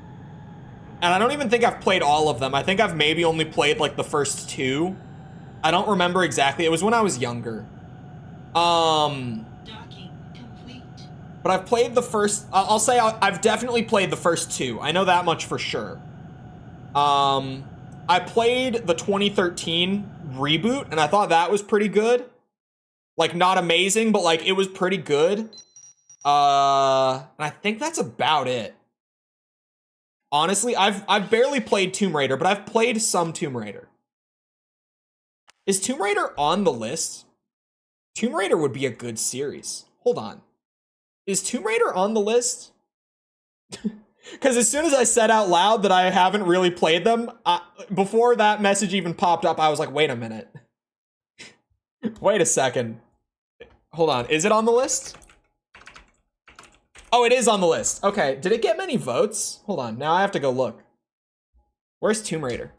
And I don't even think I've played all of them. I think I've maybe only played like the first two. I don't remember exactly. It was when I was younger. But I've played the first, I'll say I've definitely played the first two. I know that much for sure. I played the 2013 reboot and I thought that was pretty good. Like, not amazing, but like, it was pretty good. And I think that's about it. Honestly, I've barely played Tomb Raider, but I've played some Tomb Raider. Is Tomb Raider on the list? Tomb Raider would be a good series. Hold on. Is Tomb Raider on the list? Because as soon as I said out loud that I haven't really played them, before that message even popped up, I was like, wait a minute. Wait a second. Hold on. Is it on the list? Oh, it is on the list. Okay. Did it get many votes? Hold on. Now I have to go look. Where's Tomb Raider?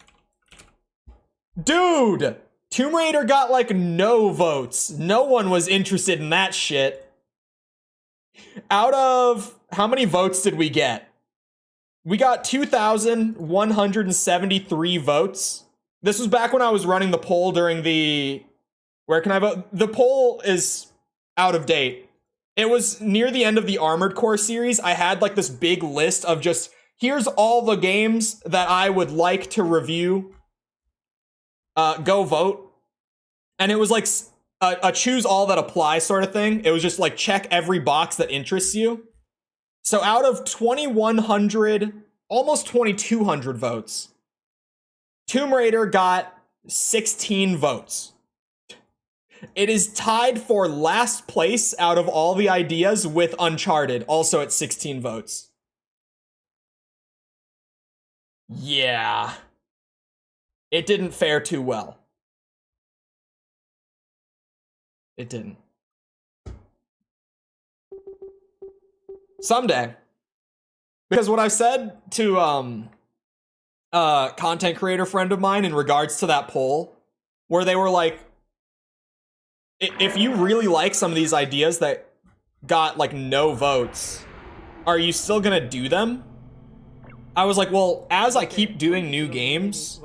Dude! Tomb Raider got like no votes. No one was interested in that shit. Out of how many votes did we get? We got 2,173 votes. This was back when I was running the poll during the... Where can I vote? The poll is out of date. It was near the end of the Armored Core series. I had like this big list of just, here's all the games that I would like to review. Go vote. And it was like a choose all that apply sort of thing. It was just like check every box that interests you. So out of 2,100, almost 2,200 votes, Tomb Raider got 16 votes. It is tied for last place out of all the ideas with Uncharted, also at 16 votes. Yeah. It didn't fare too well. It didn't. Someday. Because what I've said to content creator friend of mine in regards to that poll, where they were like, if you really like some of these ideas that got like no votes, are you still gonna do them? I was like, well, as I keep doing new games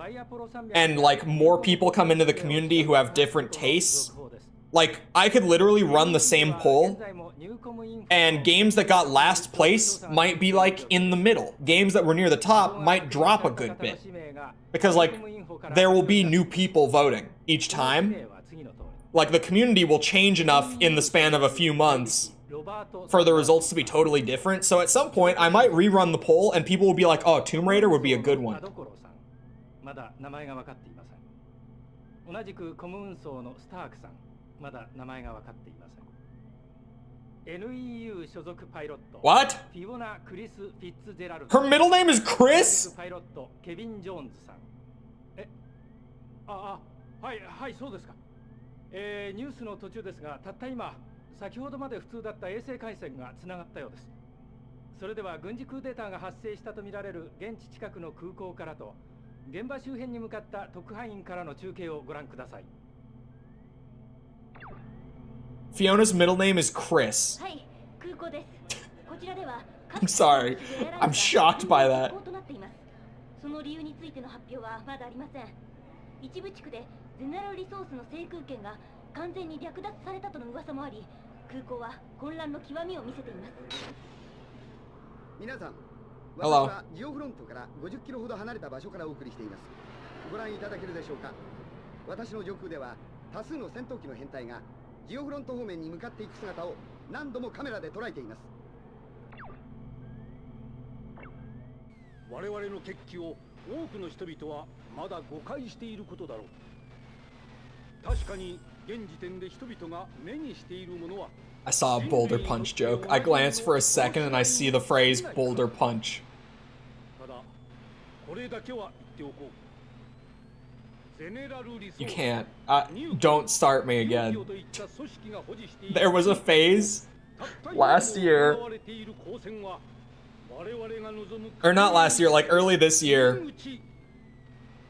and like more people come into the community who have different tastes, like I could literally run the same poll and games that got last place might be like in the middle. Games that were near the top might drop a good bit because like there will be new people voting each time. Like, the community will change enough in the span of a few months for the results to be totally different. So at some point, I might rerun the poll, and people will be like, oh, Tomb Raider would be a good one. What? Her middle name is Chris? ニュースの途中ですが、たった今、先ほどまで普通だった衛星回線がつながったようです。それでは軍事クーデターが発生したとみられる現地近くの空港からと、現場周辺に向かった特派員からの中継をご覧ください。Fiona's middle name is Chris. はい、空港です。こちらでは I'm sorry. I'm shocked by that. その理由についての発表はまだありません。一部地区でゼネラルリソースの制空権が完全に略奪されたとの噂もあり、空港は混乱の極みを見せています。皆さん、私 Hello. はジオフロントから50キロほど離れた場所からお送りしています。ご覧いただけるでしょうか。私の上空では多数の戦闘機の編隊がジオフロント方面に向かっていく姿を何度もカメラで捉えています。我々の決起を多くの人々はまだ誤解していることだろう。確かに現時点で人々が目にしているものは I saw a boulder punch joke. I glance for a second and I see the phrase boulder punch. ただこれだけは言っておこう。ゼネラルリソー You ス can't. Don't start me again. There was a phase last year, or not last year, like early this year,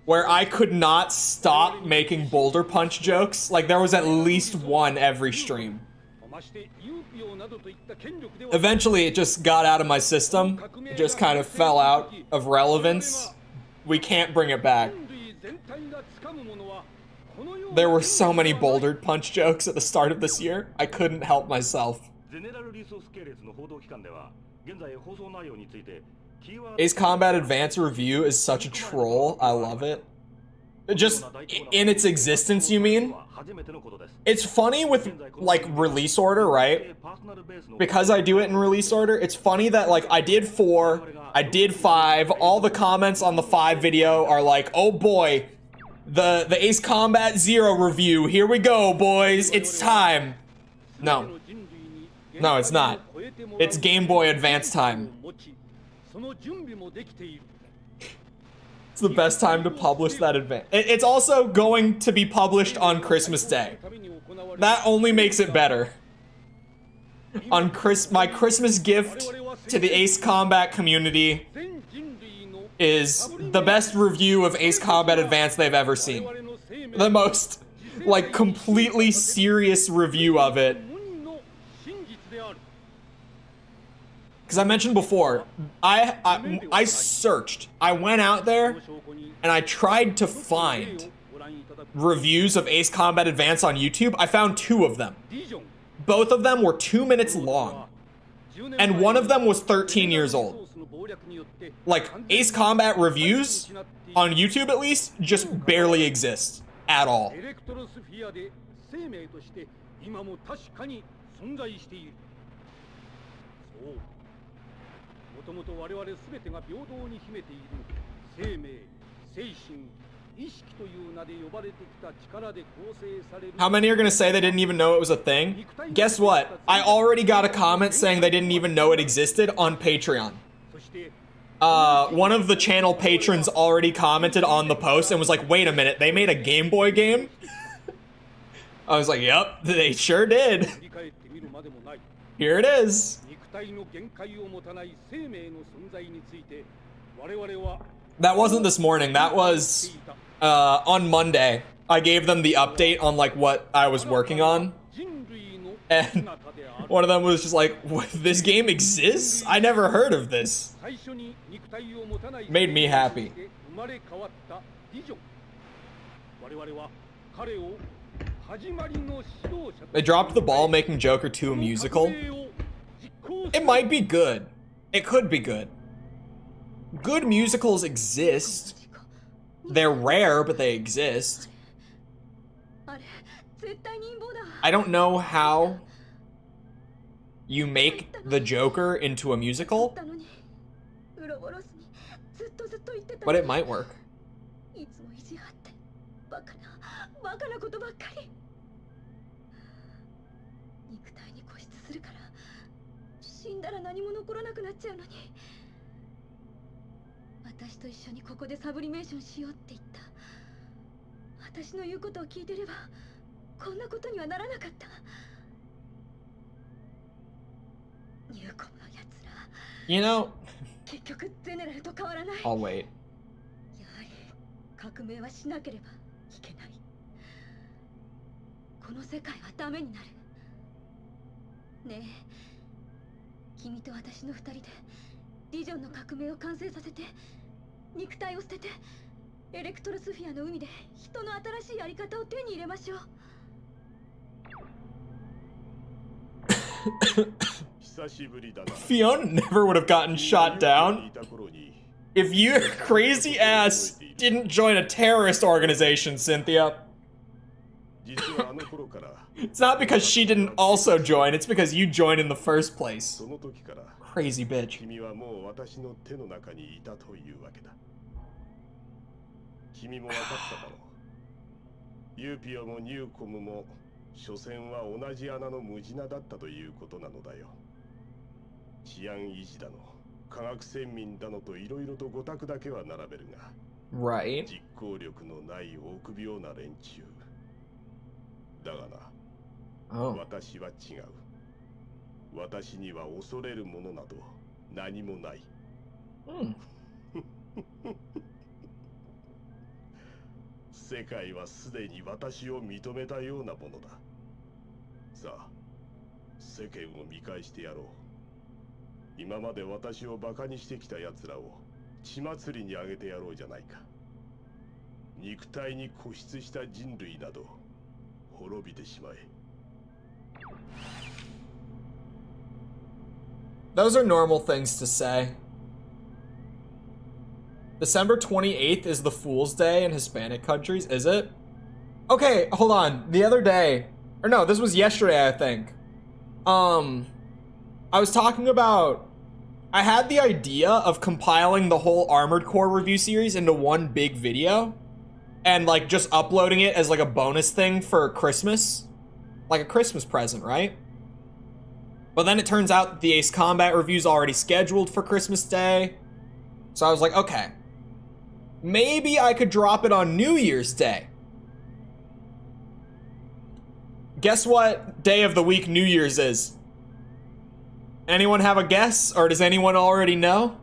where I could not stop making boulder punch jokes. Like there was at least one every stream. Eventually it just got out of my system. It just kind of fell out of relevance. We can't bring it back. There were so many boulder punch jokes at the start of this year. I couldn't help myself. Ace Combat Advance review is such a troll. I love it. Just in its existence, you mean? It's funny with like release order, right? Because I do it in release order, it's funny that like I did 4, I did 5, all the comments on the 5 video are like, oh boy, the Ace Combat 0 review, here we go boys, it's time. No, it's not. It's Game Boy Advance time. It's the best time to publish that advance. It's also going to be published on Christmas Day. That only makes it better. On my Christmas gift to the Ace Combat community is the best review of Ace Combat Advance they've ever seen. The most, like, completely serious review of it. Because I mentioned before, I searched. I went out there and I tried to find reviews of Ace Combat Advance on YouTube. I found 2 of them. Both of them were 2 minutes long. And one of them was 13 years old. Like, Ace Combat reviews, on YouTube at least, just barely exist. At all. How many are gonna say they didn't even know it was a thing? Guess what? I already got a comment saying they didn't even know it existed on Patreon. One of the channel patrons already commented on the post and was like, wait a minute, they made a Game Boy game? I was like, yep, they sure did. Here it is. That wasn't this morning, that was on Monday. I gave them the update on like what I was working on. And one of them was just like, this game exists? I never heard of this. Made me happy. They dropped the ball making Joker 2 a musical. It might be good. It could be good. Good musicals exist. They're rare, but they exist. I don't know how you make the Joker into a musical, but it might work. You know, I'll wait. エレクトロスフィアの海で人の新しいやり方を手に入れましょう。Fiona never would have gotten shot down if your crazy ass didn't join a terrorist organization, Cynthia. It's not because she didn't also join, it's because you joined in the first place. Crazy bitch. 君も分かっただろう。ユーピオもニューコムも所詮は同じ穴の無地なだったということなのだよ。治安維持だの、科学先民だのといろいろと五択だけは並べるが、Right. 実行力のない臆病な連中。だがな、私は違う。私には恐れるものなど何もない。世界はすでに私を認めたようなものだ。さあ、世間を見返してやろう。今まで私をバカにしてきた奴らを血祭りにあげてやろうじゃないか。肉体に固執した人類など滅びてしまえ。Those are normal things to say. December 28th is the Fool's Day in Hispanic countries, is it? Okay, hold on. The other day, or no, this was yesterday, I think. I was talking about, I had the idea of compiling the whole Armored Core review series into one big video and like just uploading it as like a bonus thing for Christmas, like a Christmas present, right? But then it turns out that the Ace Combat review is already scheduled for Christmas Day. So I was like, okay, maybe I could drop it on New Year's Day. Guess what day of the week New Year's is? Anyone have a guess, or does anyone already know?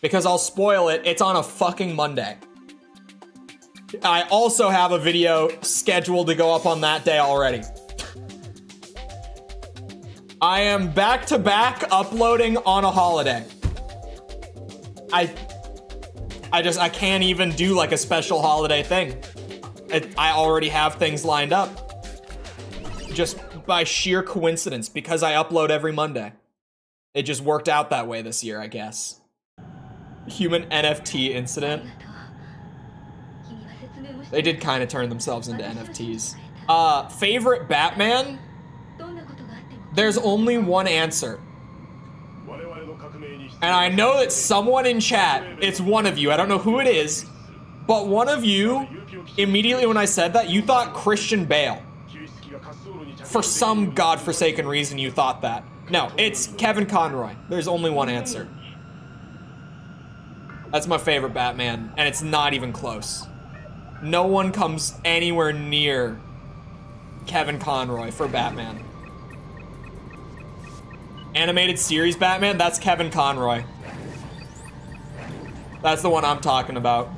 Because I'll spoil it, it's on a fucking Monday. I also have a video scheduled to go up on that day already. I am back-to-back uploading on a holiday. I can't even do like a special holiday thing. I already have things lined up. Just by sheer coincidence, because I upload every Monday. It just worked out that way this year, I guess. Human NFT incident. They did kind of turn themselves into NFTs. Favorite Batman? There's only one answer. And I know that someone in chat, it's one of you, I don't know who it is, but one of you, immediately when I said that, you thought Christian Bale. For some godforsaken reason, you thought that. No, it's Kevin Conroy. There's only one answer. That's my favorite Batman, and it's not even close. No one comes anywhere near Kevin Conroy for Batman. Animated series Batman, that's Kevin Conroy. That's the one I'm talking about.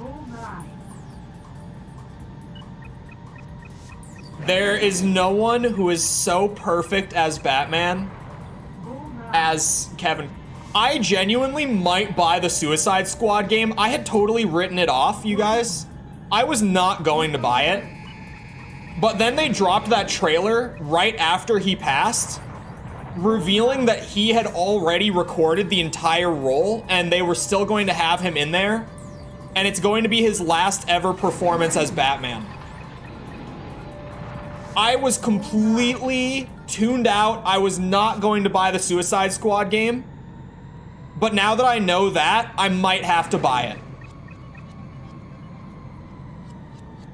There is no one who is so perfect as Batman as Kevin. I genuinely might buy the Suicide Squad game. I had totally written it off, you guys. I was not going to buy it. But then they dropped that trailer right after he passed, revealing that he had already recorded the entire role and they were still going to have him in there. And it's going to be his last ever performance as Batman. I was completely tuned out. I was not going to buy the Suicide Squad game. But now that I know that, I might have to buy it.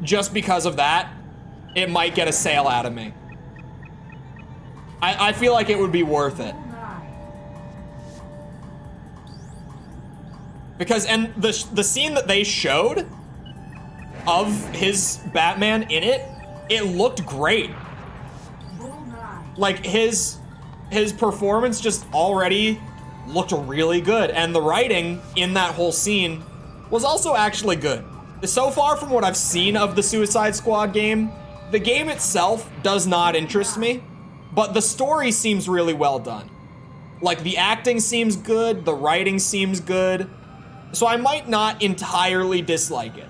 Just because of that, it might get a sale out of me. I feel like it would be worth it. Because, and the scene that they showed of his Batman in it, it looked great. Like, his performance just already looked really good. And the writing in that whole scene was also actually good. So far from what I've seen of the Suicide Squad game, the game itself does not interest me, but the story seems really well done. Like, the acting seems good, the writing seems good. So I might not entirely dislike it.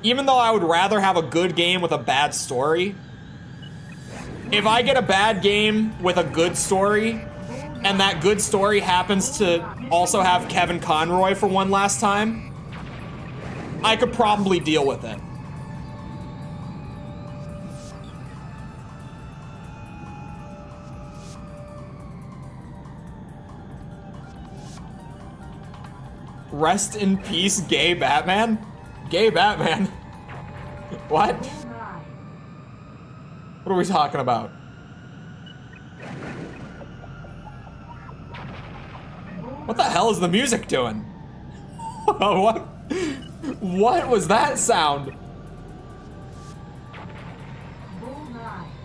Even though I would rather have a good game with a bad story, if I get a bad game with a good story, and that good story happens to also have Kevin Conroy for one last time, I could probably deal with it. Rest in peace, gay Batman? Gay Batman? What? What are we talking about? What the hell is the music doing? What was that sound?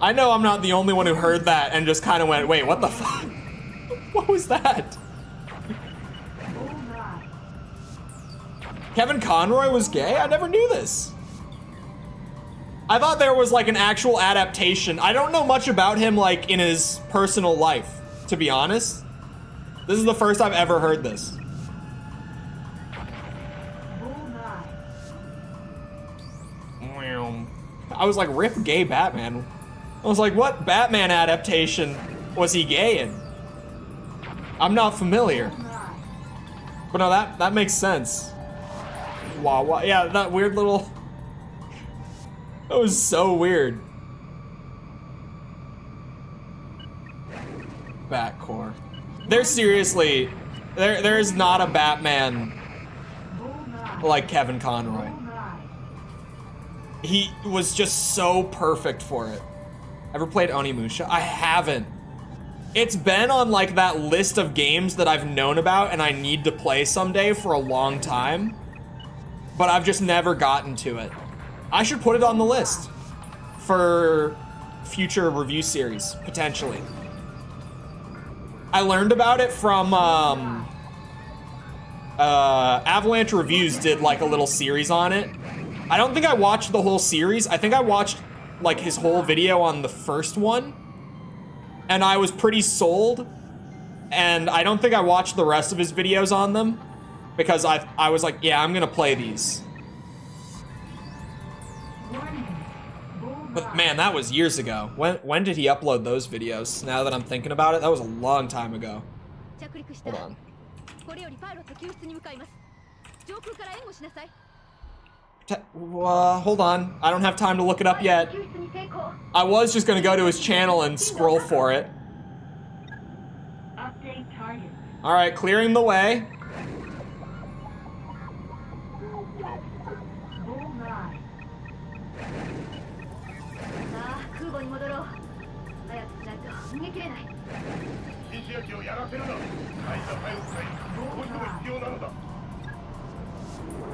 I know I'm not the only one who heard that and just kind of went, wait, what the fuck? What was that? Kevin Conroy was gay? I never knew this. I thought there was like an actual adaptation. I don't know much about him like in his personal life, to be honest. This is the first I've ever heard this. I was like, rip gay Batman. I was like, what Batman adaptation was he gay in? I'm not familiar. But no, that makes sense. Wow, yeah, that weird little... That was so weird. Batcore. There's seriously... There's not a Batman like Kevin Conroy. He was just so perfect for it. Ever played Onimusha? I haven't. It's been on like that list of games that I've known about and I need to play someday for a long time. But I've just never gotten to it. I should put it on the list for future review series, potentially. I learned about it from Avalanche Reviews did like a little series on it. I don't think I watched the whole series. I think I watched like his whole video on the first one. And I was pretty sold. And I don't think I watched the rest of his videos on them. Because I was like, yeah, I'm gonna play these. But man, that was years ago. When did he upload those videos? Now that I'm thinking about it, that was a long time ago. Hold on. Hold on. I don't have time to look it up yet. I was just gonna go to his channel and scroll for it. Alright, clearing the way.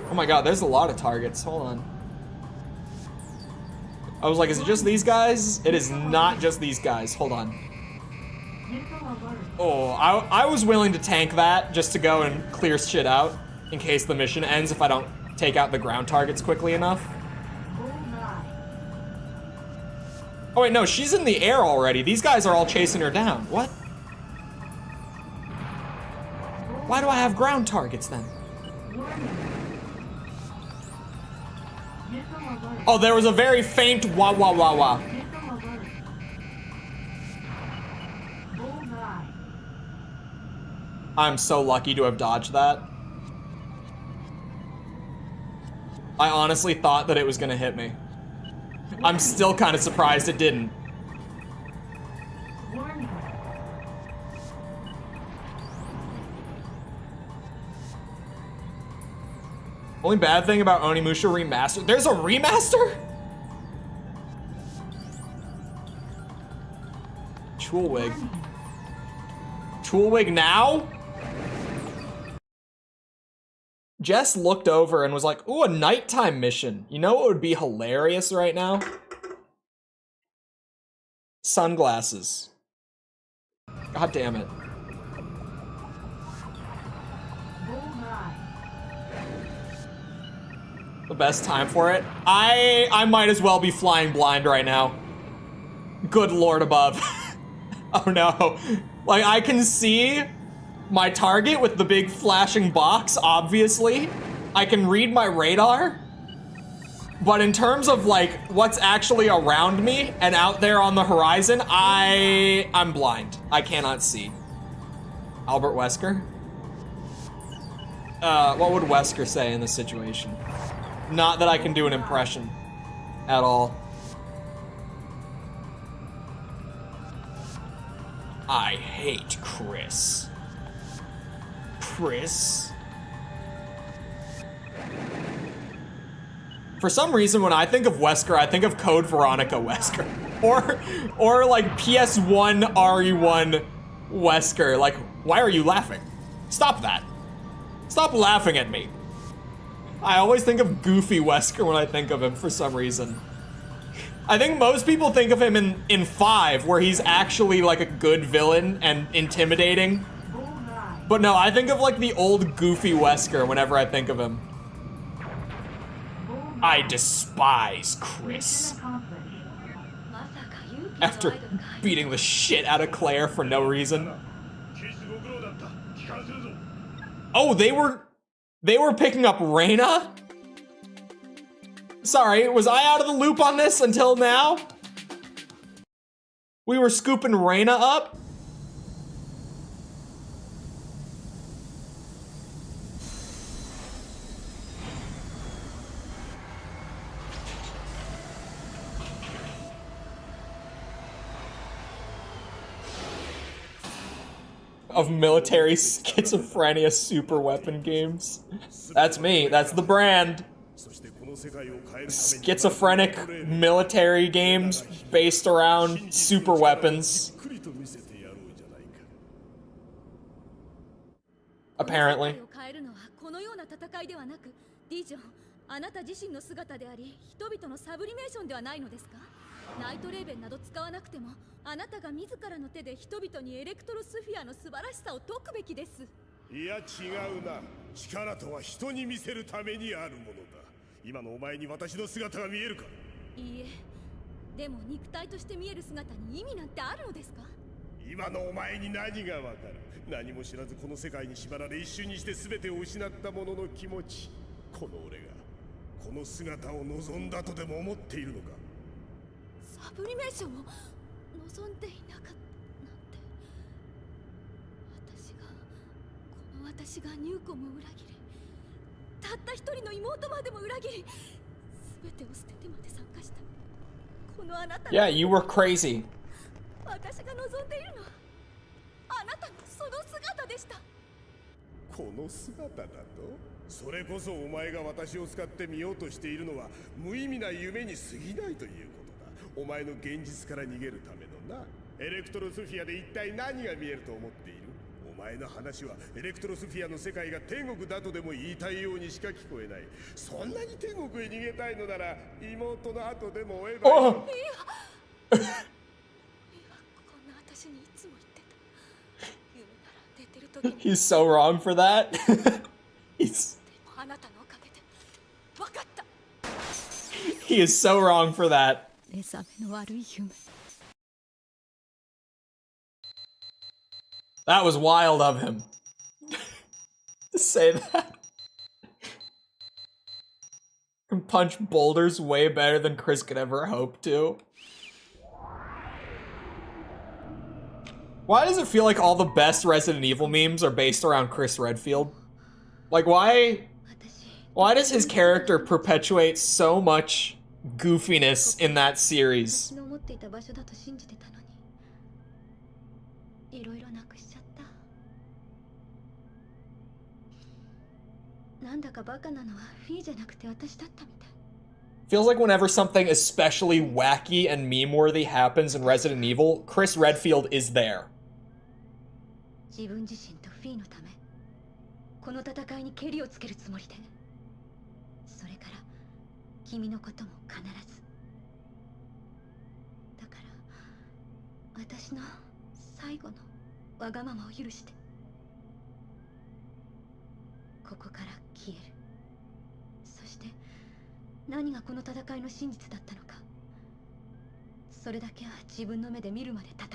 Oh my god, there's a lot of targets. Hold on. I was like, is it just these guys? It is not just these guys. Hold on. Oh, I was willing to tank that just to go and clear shit out in case the mission ends if I don't take out the ground targets quickly enough. Oh wait, no, she's in the air already. These guys are all chasing her down. What? Why do I have ground targets then? Oh, there was a very faint wah wah wah wah. I'm so lucky to have dodged that. I honestly thought that it was gonna hit me. I'm still kind of surprised it didn't. Only bad thing about Onimusha Remastered. There's a remaster? Chole. Chole now? Jess looked over and was like, ooh, a nighttime mission. You know what would be hilarious right now? Sunglasses. God damn it. The best time for it? I might as well be flying blind right now. Good lord above. Oh no. Like, I can see my target with the big flashing box, obviously. I can read my radar. But in terms of like what's actually around me and out there on the horizon, I'm blind. I cannot see. Albert Wesker? What would Wesker say in this situation? Not that I can do an impression at all. I hate Chris. Chris? For some reason, when I think of Wesker, I think of Code Veronica Wesker. Or like PS1 RE1 Wesker. Like, why are you laughing? Stop that. Stop laughing at me. I always think of Goofy Wesker when I think of him for some reason. I think most people think of him in 5, where he's actually like a good villain and intimidating. But no, I think of like the old Goofy Wesker whenever I think of him. I despise Chris. After beating the shit out of Claire for no reason. Oh, they were picking up Reyna? Sorry, was I out of the loop on this until now? We were scooping Reyna up? Of military schizophrenia super weapon games. That's me, that's the brand. Schizophrenic military games based around super weapons. Apparently. あなた自身の姿であり、人々のサブリメーションではないのですか？ナイトレーベンなど使わなくても、あなたが自らの手で人々にエレクトロスフィアの素晴らしさを説くべきです。いや違うな。力とは人に見せるためにあるものだ。今のお前に私の姿が見えるか？いいえ。でも肉体として見える姿に意味なんてあるのですか？今のお前に何がわかる？何も知らずこの世界に縛られ一瞬にして全てを失った者の気持ち。この俺がこの姿を望んだとでも思っているのか？サブリメーションを望んでいなかったなんて。私がニューコムを裏切り、たった一人の妹までも裏切り、全てを捨ててまで参加した。このあなた。Yeah, you were crazy. 私が望んでいるのはあなたのその姿でした。この姿だと？それこそお前が私を使ってみようとしているのは無意味な夢に過ぎないということだ。お前の現実から逃げるためのな。エレクトロスフィアで一体何が見えると思っている？お前の話はエレクトロスフィアの世界が天国だとでも言いたいようにしか聞こえない。そんなに天国へ逃げたいのなら妹の後でも追えばいい。いや、こんな私にいつも言ってた。夢なら寝てる時に。He's so wrong for that. He's. でもあなたのおかげで分かった。He is so wrong for that. 目覚めの悪い夢。That was wild of him. To say that. Can punch boulders way better than Chris could ever hope to. Why does it feel like all the best Resident Evil memes are based around Chris Redfield? Like, why does his character perpetuate so much goofiness in that series? なんだかバカなのはフィーじゃなくて私だったみたい。 Feels like whenever something especially wacky and meme-worthy happens in Resident Evil, Chris Redfield is there. 自分自身とフィーのため、この戦いにケリをつけるつもりで。それから君のことも必ず。だから私の最後のわがままを許して。ここから消える。そして何がこの戦いの真実だったのか、それだけは自分の目で見るまで戦う。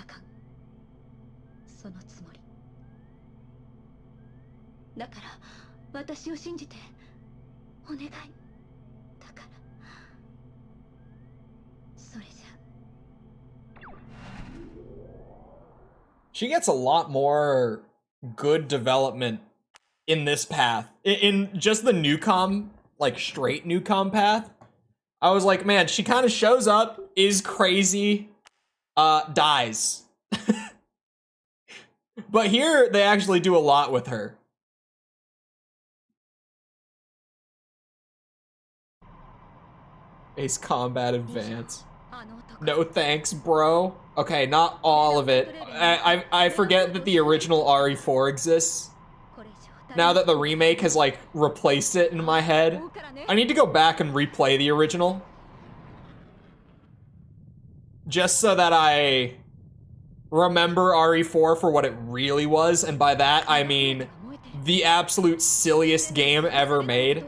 そのつもり。だから私を信じてお願いだから。それじゃ。 She gets a lot more good development in this path. In just the Newcom, like straight Newcom path, I was like, man, she kind of shows up, is crazy, dies. But here, they actually do a lot with her. Ace Combat Advance. No thanks, bro. Okay, not all of it. I forget that the original RE4 exists. Now that the remake has, like, replaced it in my head. I need to go back and replay the original. Just so that I remember RE4 for what it really was, and by that I mean the absolute silliest game ever made.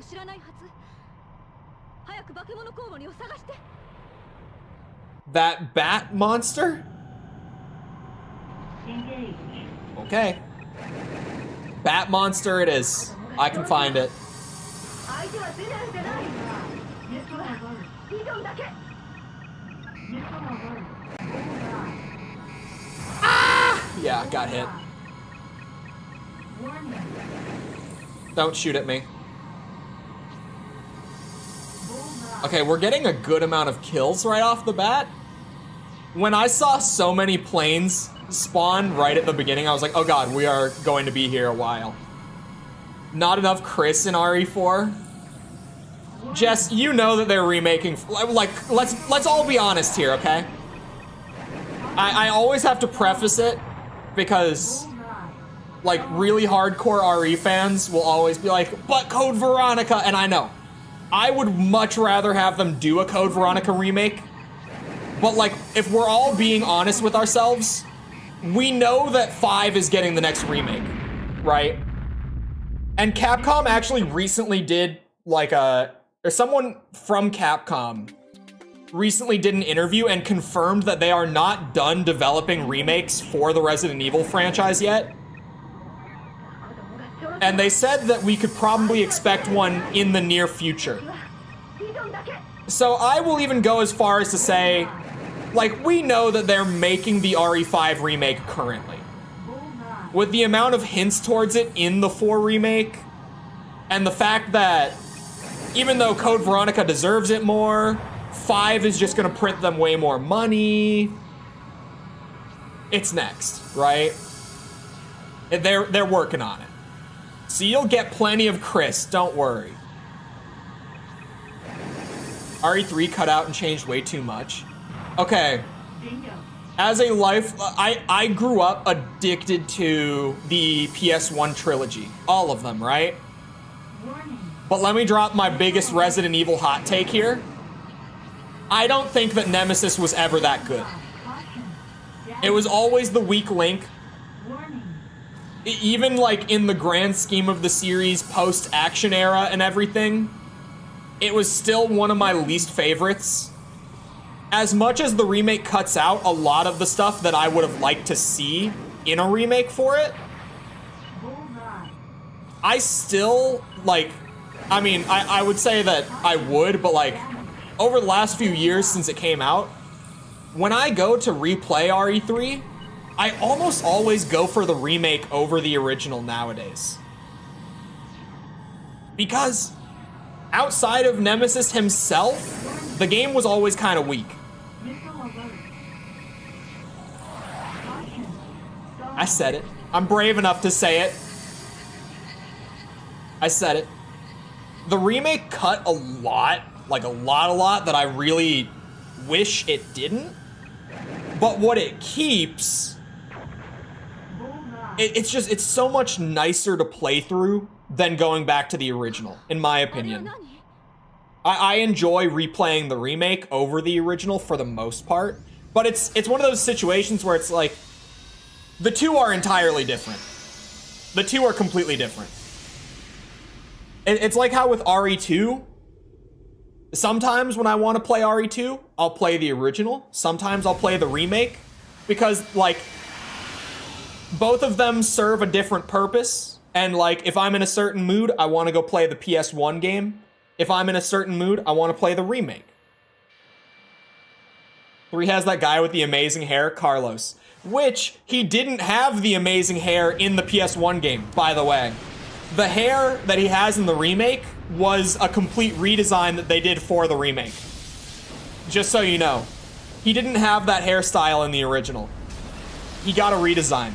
That bat monster? Engage. Okay. Bat monster it is. I can find it. Ah! Yeah, got hit. Don't shoot at me. Okay, we're getting a good amount of kills right off the bat. When I saw so many planes spawn right at the beginning, I was like, oh god, we are going to be here a while. Not enough Chris in RE4. Jess, you know that they're remaking, like, let's all be honest here, okay? I always have to preface it because, like, really hardcore RE fans will always be like, but Code Veronica, and I know. I would much rather have them do a Code Veronica remake. But, like, if we're all being honest with ourselves, we know that 5 is getting the next remake, right? And Capcom actually recently did, like, or someone from Capcom recently did an interview and confirmed that they are not done developing remakes for the Resident Evil franchise yet. And they said that we could probably expect one in the near future. So I will even go as far as to say, like, we know that they're making the RE5 remake currently. With the amount of hints towards it in the 4 remake, and the fact that even though Code Veronica deserves it more, 5 is just gonna print them way more money. It's next, right? They're working on it. So you'll get plenty of Chris, don't worry. RE3 cut out and changed way too much. Okay. As a life, I grew up addicted to the PS1 trilogy. All of them, right? But let me drop my biggest Resident Evil hot take here. I don't think that Nemesis was ever that good. It was always the weak link. Even, like, in the grand scheme of the series, post-action era and everything, it was still one of my least favorites. As much as the remake cuts out a lot of the stuff that I would have liked to see in a remake for it, I still, like, I mean, I would say that I would, but, like, over the last few years since it came out, when I go to replay RE3, I almost always go for the remake over the original nowadays. Because outside of Nemesis himself, the game was always kind of weak. I said it. I'm brave enough to say it. I said it. The remake cut a lot, like a lot that I really wish it didn't. But what it keeps, it's so much nicer to play through than going back to the original, in my opinion. I enjoy replaying the remake over the original for the most part, but it's one of those situations where it's like, the two are entirely different. The two are completely different. It's like how with RE2, sometimes when I want to play RE2, I'll play the original. Sometimes I'll play the remake, because, like, both of them serve a different purpose. And like, if I'm in a certain mood, I want to go play the PS1 game. If I'm in a certain mood, I want to play the remake. 3 has that guy with the amazing hair, Carlos. Which, he didn't have the amazing hair in the PS1 game, by the way. The hair that he has in the remake was a complete redesign that they did for the remake. Just so you know. He didn't have that hairstyle in the original. He got a redesign.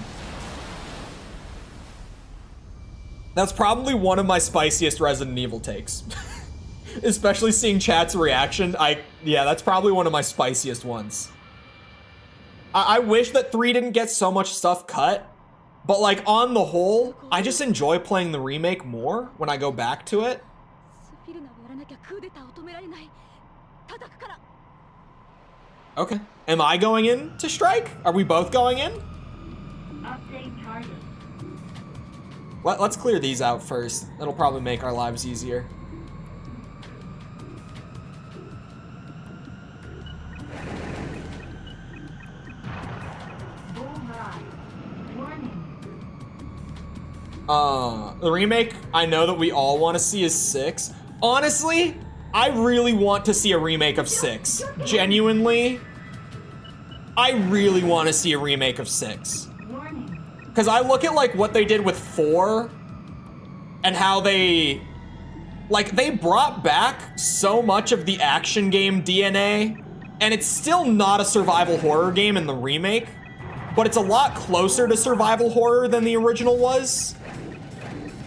That's probably one of my spiciest Resident Evil takes. Especially seeing chat's reaction. Yeah, that's probably one of my spiciest ones. I wish that 3 didn't get so much stuff cut. But like, on the whole, I just enjoy playing the remake more when I go back to it. Okay. Am I going in to strike? Are we both going in? Update target. Let's clear these out first. That'll probably make our lives easier. The remake, I know that we all want to see is 6. Honestly, I really want to see a remake of 6. Genuinely, I really want to see a remake of 6. Because I look at like what they did with 4 and how they brought back so much of the action game DNA, and it's still not a survival horror game in the remake, but it's a lot closer to survival horror than the original was.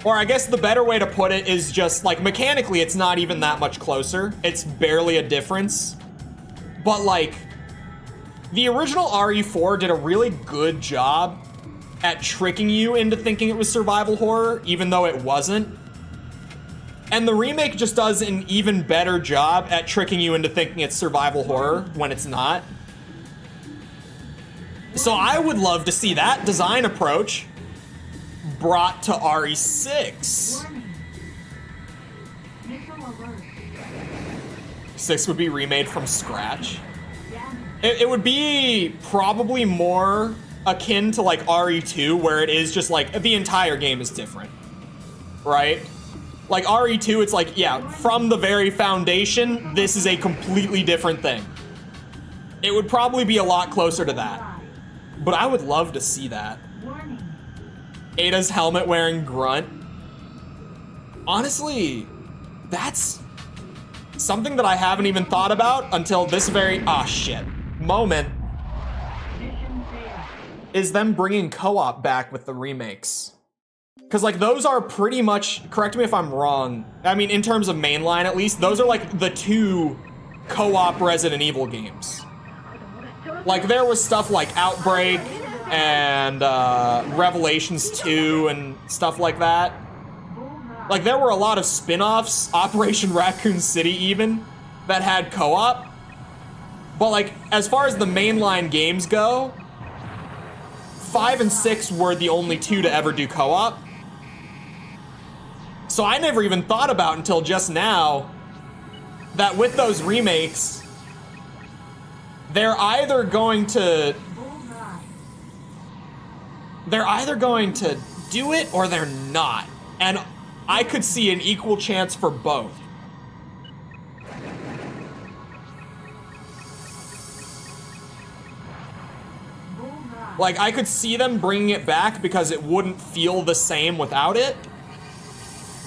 Or I guess the better way to put it is just like mechanically it's not even that much closer. It's barely a difference. But like, the original RE4 did a really good job at tricking you into thinking it was survival horror, even though it wasn't. And the remake just does an even better job at tricking you into thinking it's survival horror when it's not. So I would love to see that design approach brought to RE6. 6 would be remade from scratch. It would be probably more akin to like RE2, where it is just like the entire game is different, right? Like RE2, it's like, yeah, from the very foundation, this is a completely different thing. It would probably be a lot closer to that. But I would love to see that. Ada's helmet wearing grunt. Honestly, that's something that I haven't even thought about until this very, moment. Is them bringing co-op back with the remakes. Because like those are pretty much, correct me if I'm wrong, I mean in terms of mainline at least, those are like the 2 co-op Resident Evil games. Like there was stuff like Outbreak and Revelations 2 and stuff like that. Like there were a lot of spin-offs, Operation Raccoon City even, that had co-op. But like, as far as the mainline games go, 5 and 6 were the only 2 to ever do co-op. So I never even thought about until just now that with those remakes, they're either going to do it or they're not. And I could see an equal chance for both. Like, I could see them bringing it back because it wouldn't feel the same without it.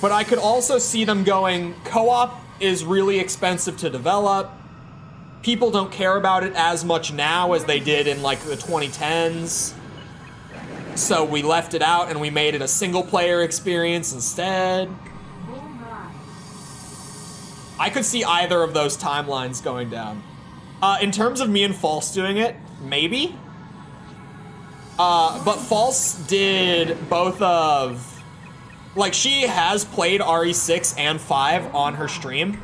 But I could also see them going, co-op is really expensive to develop. People don't care about it as much now as they did in, like, the 2010s. So we left it out and we made it a single-player experience instead. I could see either of those timelines going down. In terms of me and False doing it, maybe. But False did both of... Like, she has played RE6 and 5 on her stream.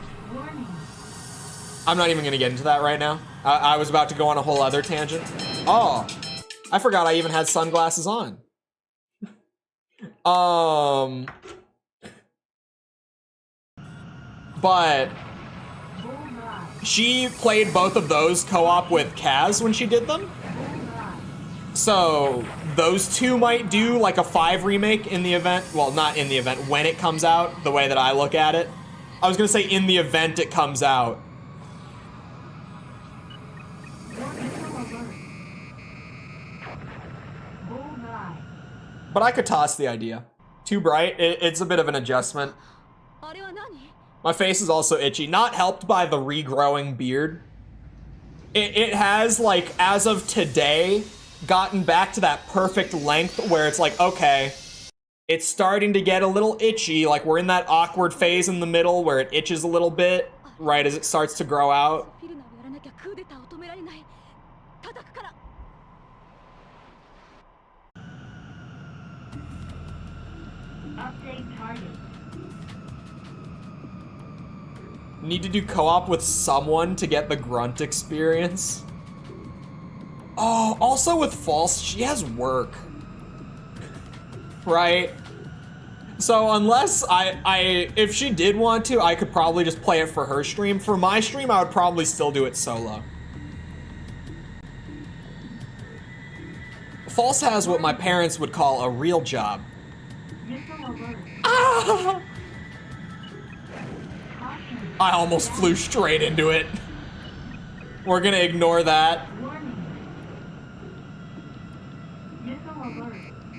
I'm not even gonna get into that right now. I was about to go on a whole other tangent. Oh, I forgot I even had sunglasses on. But she played both of those co-op with Kaz when she did them. So those two might do like a 5 remake in the event. Well, not in the event, when it comes out, the way that I look at it. I was gonna say in the event it comes out. But I could toss the idea. Too bright, it's a bit of an adjustment. My face is also itchy, not helped by the regrowing beard. It has, like, as of today, gotten back to that perfect length where it's like, okay, it's starting to get a little itchy, like we're in that awkward phase in the middle where it itches a little bit, right as it starts to grow out. Update target. Need to do co-op with someone to get the grunt experience. Oh, also with False, she has work. Right? So unless if she did want to, I could probably just play it for her stream. For my stream, I would probably still do it solo. False has what my parents would call a real job. Ah! I almost flew straight into it. We're gonna ignore that.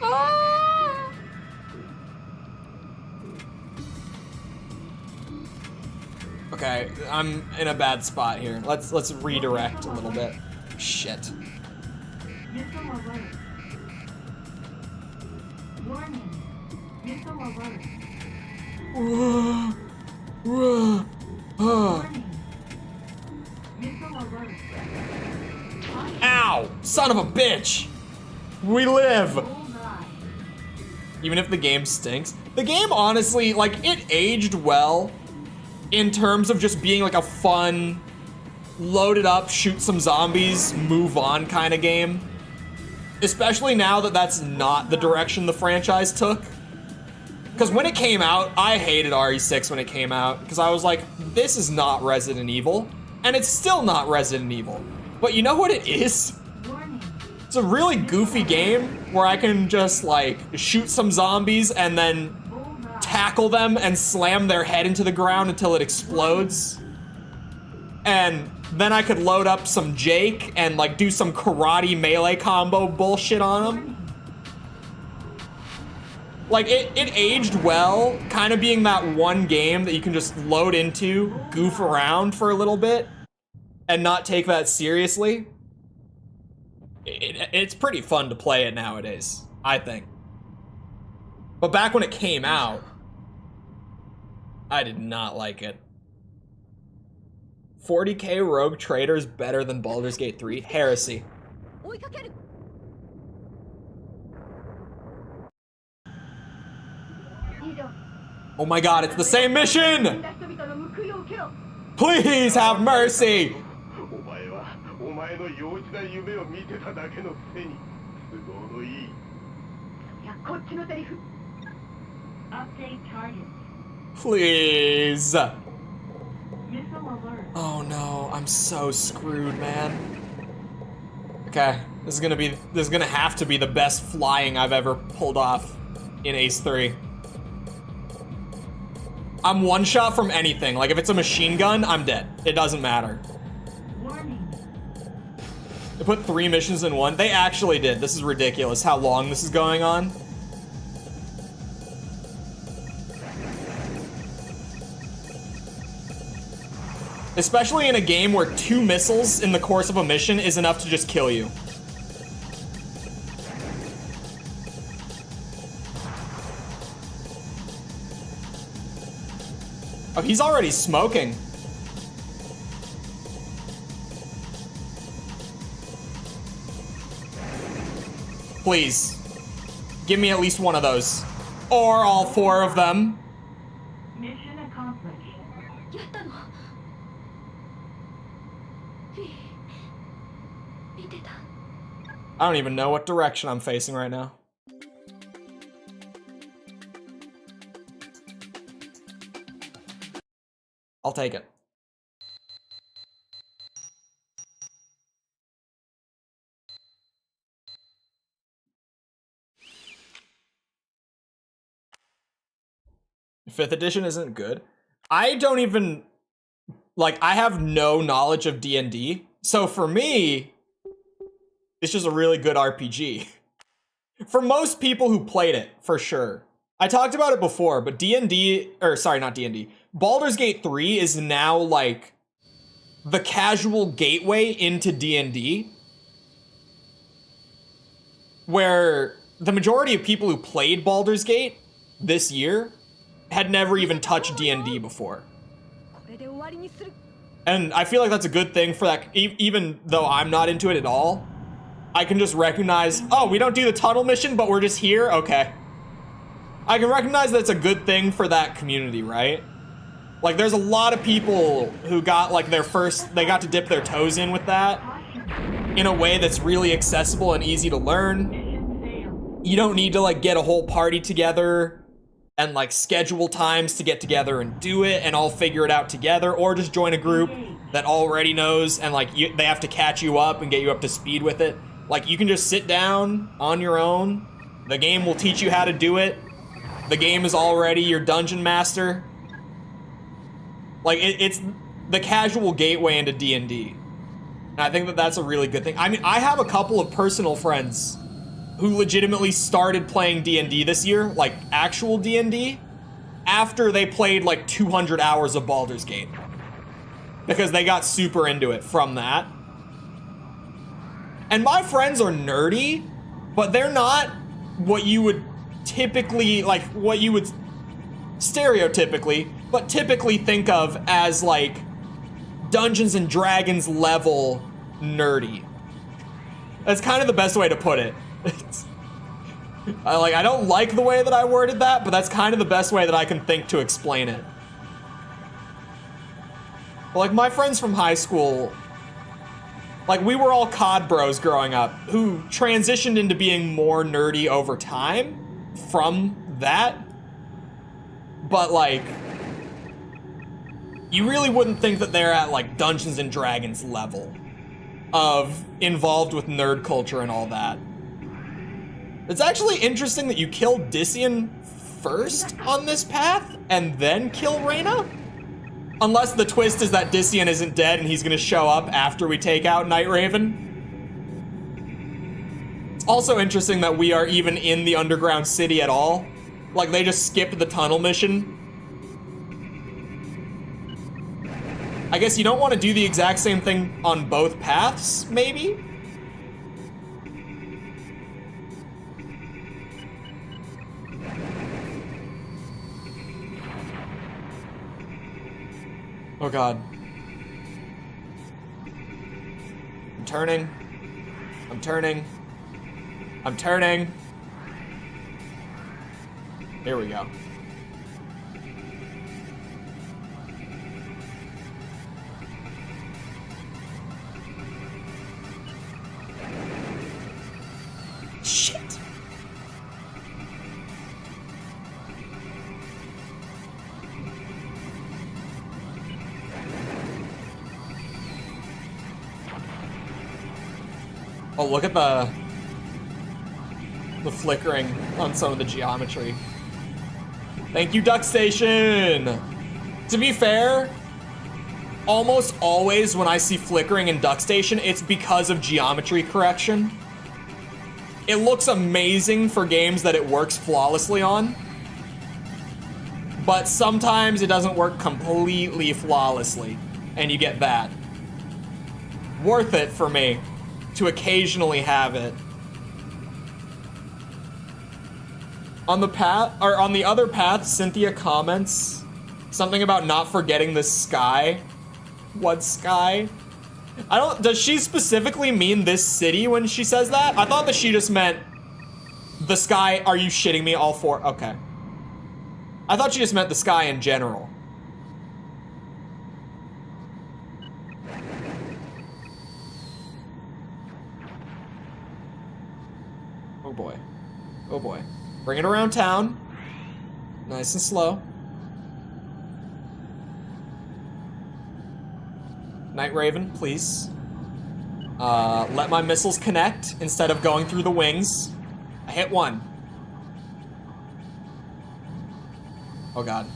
Ah! Okay, I'm in a bad spot here. Let's redirect a little bit. Shit. Ow! Son of a bitch! We live! Even if the game stinks. The game, honestly, like, it aged well in terms of just being like a fun, load it up, shoot some zombies, move on kind of game. Especially now that that's not the direction the franchise took. Because when it came out, I hated RE6 when it came out, because I was like, this is not Resident Evil, and it's still not Resident Evil. But you know what it is? It's a really goofy game where I can just like shoot some zombies and then tackle them and slam their head into the ground until it explodes. And then I could load up some Jake and like do some karate melee combo bullshit on him. Like, it aged well, kind of being that one game that you can just load into, goof around for a little bit, and not take that seriously. It's pretty fun to play it nowadays, I think. But back when it came out, I did not like it. 40k Rogue Trader's better than Baldur's Gate 3? Heresy. Oh my god, it's the same mission! Please have mercy! Update target. Please. Missile alert. Oh no, I'm so screwed, man. Okay, this is gonna have to be the best flying I've ever pulled off in Ace 3. I'm one shot from anything. Like, if it's a machine gun, I'm dead. It doesn't matter. Warning. They put 3 missions in one. They actually did. This is ridiculous how long this is going on. Especially in a game where 2 missiles in the course of a mission is enough to just kill you. Oh, he's already smoking. Please. Give me at least one of those. Or all 4 of them. Mission accomplished. I don't even know what direction I'm facing right now. I'll take it. 5th edition isn't good. I don't even, like, I have no knowledge of D&D. So for me, it's just a really good RPG. For most people who played it, for sure. I talked about it before, but D&D, or sorry, not D&D. Baldur's Gate 3 is now like the casual gateway into D&D, where the majority of people who played Baldur's Gate this year had never even touched D&D before. And I feel like that's a good thing for that, even though I'm not into it at all. I can just recognize, oh, we don't do the tunnel mission, but we're just here? Okay. I can recognize that's a good thing for that community, right? Like, there's a lot of people who got, like, they got to dip their toes in with that in a way that's really accessible and easy to learn. You don't need to, like, get a whole party together and, like, schedule times to get together and do it and all figure it out together, or just join a group that already knows and, like, they have to catch you up and get you up to speed with it. Like, you can just sit down on your own. The game will teach you how to do it. The game is already your dungeon master. Like, it's the casual gateway into D&D. And I think that that's a really good thing. I mean, I have a couple of personal friends who legitimately started playing D&D this year, like actual D&D, after they played like 200 hours of Baldur's Gate. Because they got super into it from that. And my friends are nerdy, but they're not what you would typically, like, what you would stereotypically, but typically think of as, like, Dungeons and Dragons level nerdy. That's kind of the best way to put it. I don't like the way that I worded that, but that's kind of the best way that I can think to explain it. But, like, my friends from high school, like, we were all COD bros growing up who transitioned into being more nerdy over time from that. But, like, you really wouldn't think that they're at, like, Dungeons and Dragons level of involved with nerd culture and all that. It's actually interesting that you kill Dician first on this path and then kill Reyna. Unless the twist is that Dician isn't dead and he's gonna show up after we take out Night Raven. It's also interesting that we are even in the underground city at all. Like, they just skipped the tunnel mission. I guess you don't want to do the exact same thing on both paths, maybe? Oh god. I'm turning. I'm turning. I'm turning. Here we go. Shit. Oh, look at the flickering on some of the geometry. Thank you, Duck Station! To be fair, almost always when I see flickering in Duck Station, it's because of geometry correction. It looks amazing for games that it works flawlessly on, but sometimes it doesn't work completely flawlessly, and you get that. Worth it for me to occasionally have it. On the path, or on the other path, Cynthia comments something about not forgetting the sky. What sky? Does she specifically mean this city when she says that? I thought that she just meant the sky. Are you shitting me? All four? Okay. I thought she just meant the sky in general. Oh boy. Oh boy. Bring it around town. Nice and slow. Night Raven, please. Let my missiles connect instead of going through the wings. I hit one. Oh god.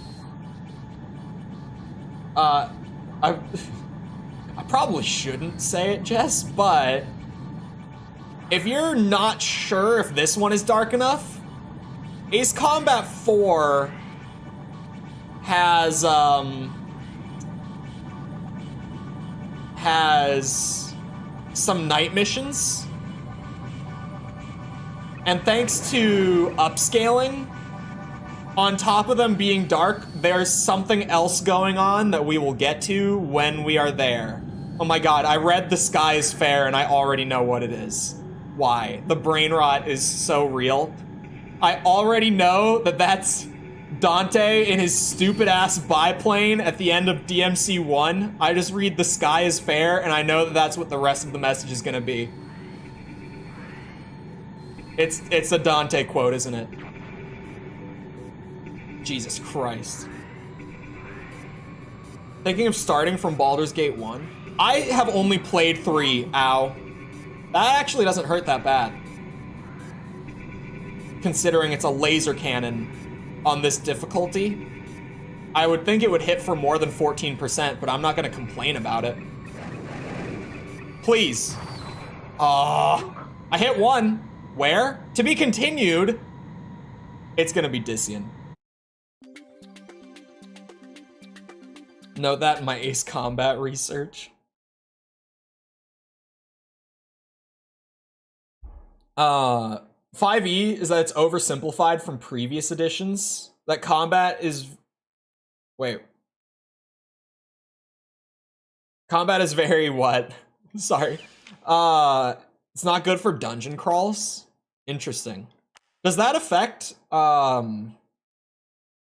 I probably shouldn't say it, Jess, but if you're not sure if this one is dark enough, Ace Combat 4 has some night missions. And thanks to upscaling, on top of them being dark, there's something else going on that we will get to when we are there. Oh my god, I read The Sky is Fair and I already know what it is. Why? The brain rot is so real. I already know that that's Dante in his stupid ass biplane at the end of DMC 1. I just read The Sky is Fair and I know that that's what the rest of the message is gonna be. It's a Dante quote, isn't it? Jesus Christ. Thinking of starting from Baldur's Gate 1? I have only played 3, ow. That actually doesn't hurt that bad. Considering it's a laser cannon on this difficulty. I would think it would hit for more than 14%, but I'm not gonna complain about it. Please. I hit 1. Where? To be continued. It's gonna be Dissian. Note that in my Ace Combat research. 5e is that it's oversimplified from previous editions. That combat is... Wait. Combat is very what? Sorry. It's not good for dungeon crawls? Interesting. Does that affect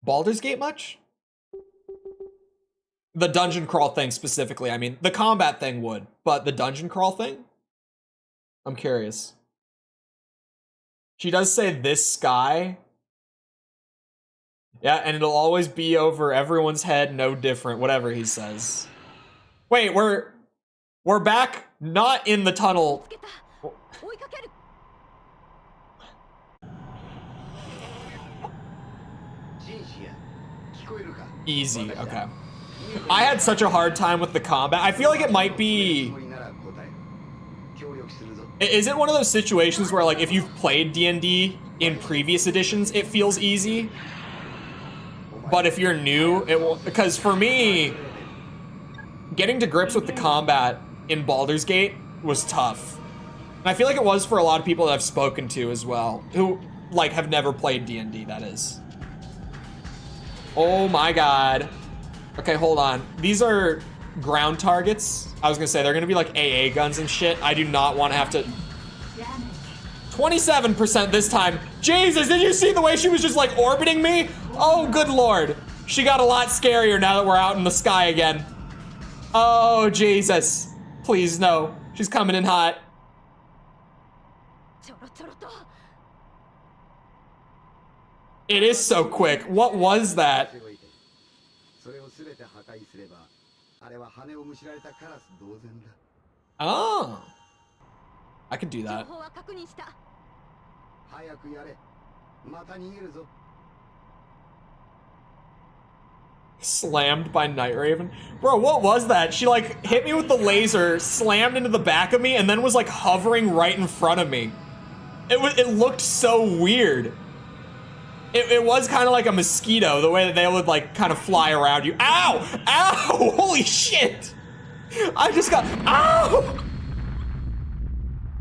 Baldur's Gate much? The dungeon crawl thing specifically. I mean, the combat thing would, but the dungeon crawl thing? I'm curious. She does say this sky. Yeah, and it'll always be over everyone's head, no different, whatever he says. Wait, we're back, not in the tunnel. Easy, okay. I had such a hard time with the combat. I feel like it might be... Is it one of those situations where, like, if you've played D&D in previous editions, it feels easy? But if you're new, it will... Because for me, getting to grips with the combat in Baldur's Gate was tough. And I feel like it was for a lot of people that I've spoken to as well, who, like, have never played D&D, that is. Oh my god. Okay, hold on. These are ground targets. I was gonna say, they're gonna be like AA guns and shit. I do not want to have to... 27% this time. Jesus, did you see the way she was just like orbiting me? Oh, good lord. She got a lot scarier now that we're out in the sky again. Oh, Jesus. Please, no. She's coming in hot. It is so quick. What was that? Oh. I could do that. Slammed by Night Raven. Bro, what was that? She like hit me with the laser, slammed into the back of me, and then was like hovering right in front of me. It looked so weird. It was kind of like a mosquito, the way that they would like kind of fly around you. Ow! Ow! Holy shit! I just got... Ow!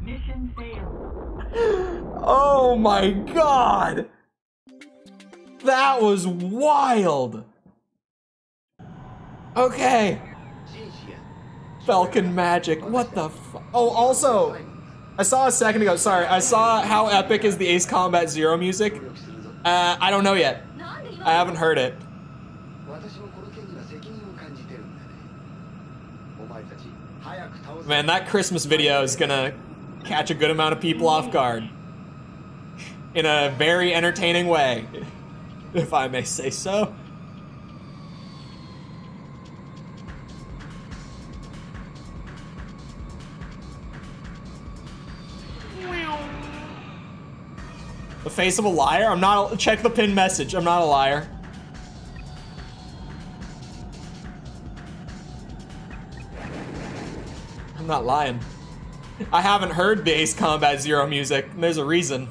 Mission failed. Oh my god! That was wild! Okay. Falcon magic, what the fu- Oh, also, I saw a second ago, sorry, I saw how epic is the Ace Combat Zero music. I don't know yet. I haven't heard it. Man, that Christmas video is gonna catch a good amount of people off guard. In a very entertaining way, if I may say so. The face of a liar? I'm not, check the pinned message. I'm not a liar. I'm not lying. I haven't heard the Ace Combat Zero music, and there's a reason.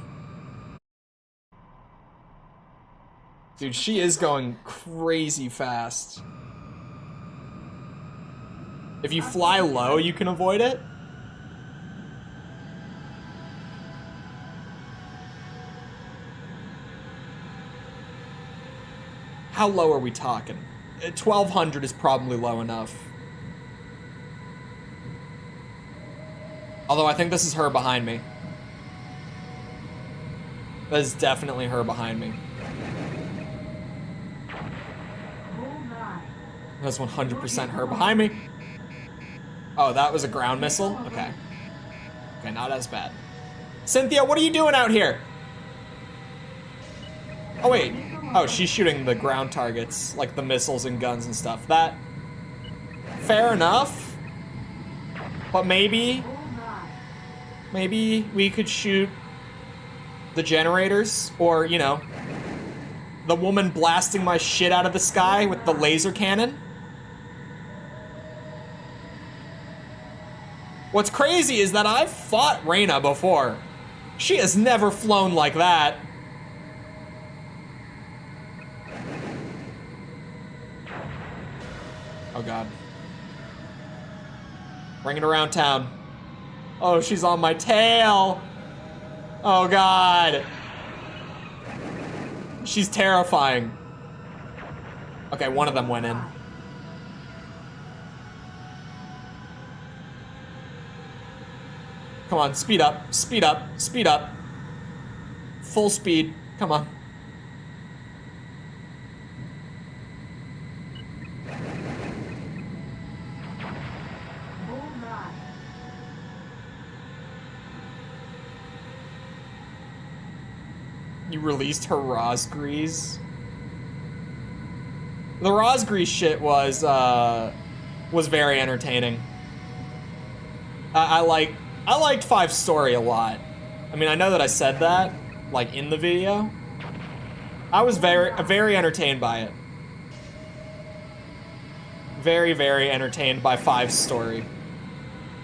Dude, she is going crazy fast. If you fly low, you can avoid it. How low are we talking? 1200 is probably low enough. Although I think this is her behind me. That is definitely her behind me. That's 100% her behind me. Oh, that was a ground missile? Okay. Okay, not as bad. Cynthia, what are you doing out here? Oh, wait. Oh, she's shooting the ground targets, like the missiles and guns and stuff. That... fair enough. But maybe we could shoot the generators, or, you know, the woman blasting my shit out of the sky with the laser cannon. What's crazy is that I've fought Reyna before. She has never flown like that. Oh god. Bring it around town. Oh, she's on my tail. Oh god. She's terrifying. Okay, one of them went in. Come on, speed up, speed up, speed up. Full speed, come on. You released her Rosgrease. The Rosgrease shit was very entertaining. I liked 5 Story a lot. I mean, I know that I said that, like, in the video. I was very entertained by it. Very, very entertained by 5 Story.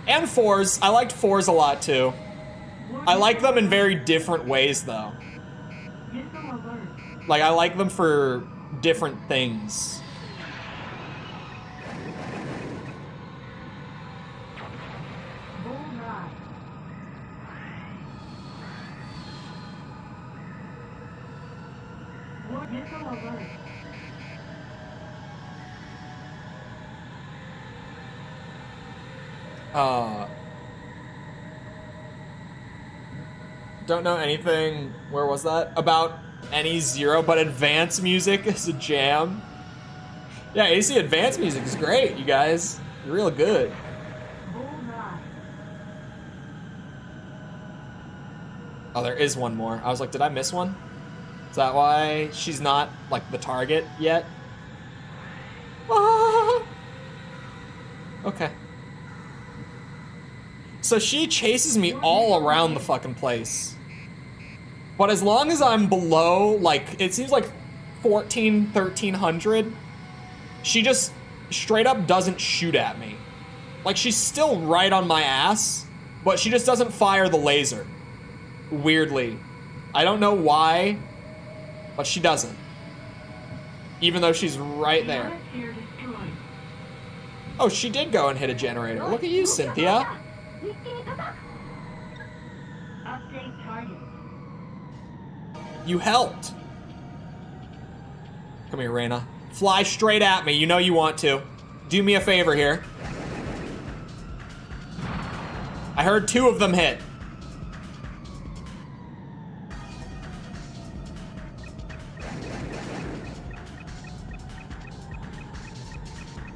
And 4s. I liked 4s a lot, too. I like them in very different ways, though. Like, I like them for different things. Don't know anything, where was that? About any Zero, but advanced music is a jam. Yeah, AC advanced music is great, you guys. You're real good. Oh, there is one more. I was like, did I miss one? Is that why she's not, like, the target yet? Ah! Okay. So she chases me all around the fucking place. But as long as I'm below, like, it seems like 1300, she just straight up doesn't shoot at me. Like, she's still right on my ass, but she just doesn't fire the laser. Weirdly. I don't know why, but she doesn't. Even though she's right there. Oh, she did go and hit a generator. Look at you, Cynthia. Update target. You helped. Come here, Reyna. Fly straight at me. You know you want to. Do me a favor here. I heard 2 of them hit.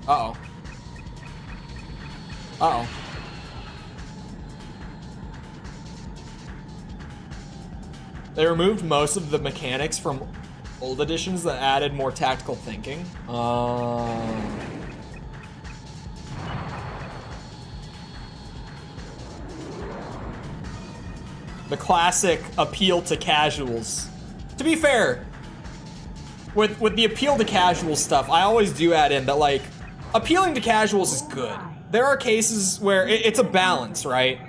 Uh-oh. Uh-oh. They removed most of the mechanics from old editions that added more tactical thinking. The classic appeal to casuals. To be fair, with the appeal to casual stuff, I always do add in that, like, appealing to casuals is good. there are cases where it's a balance, right?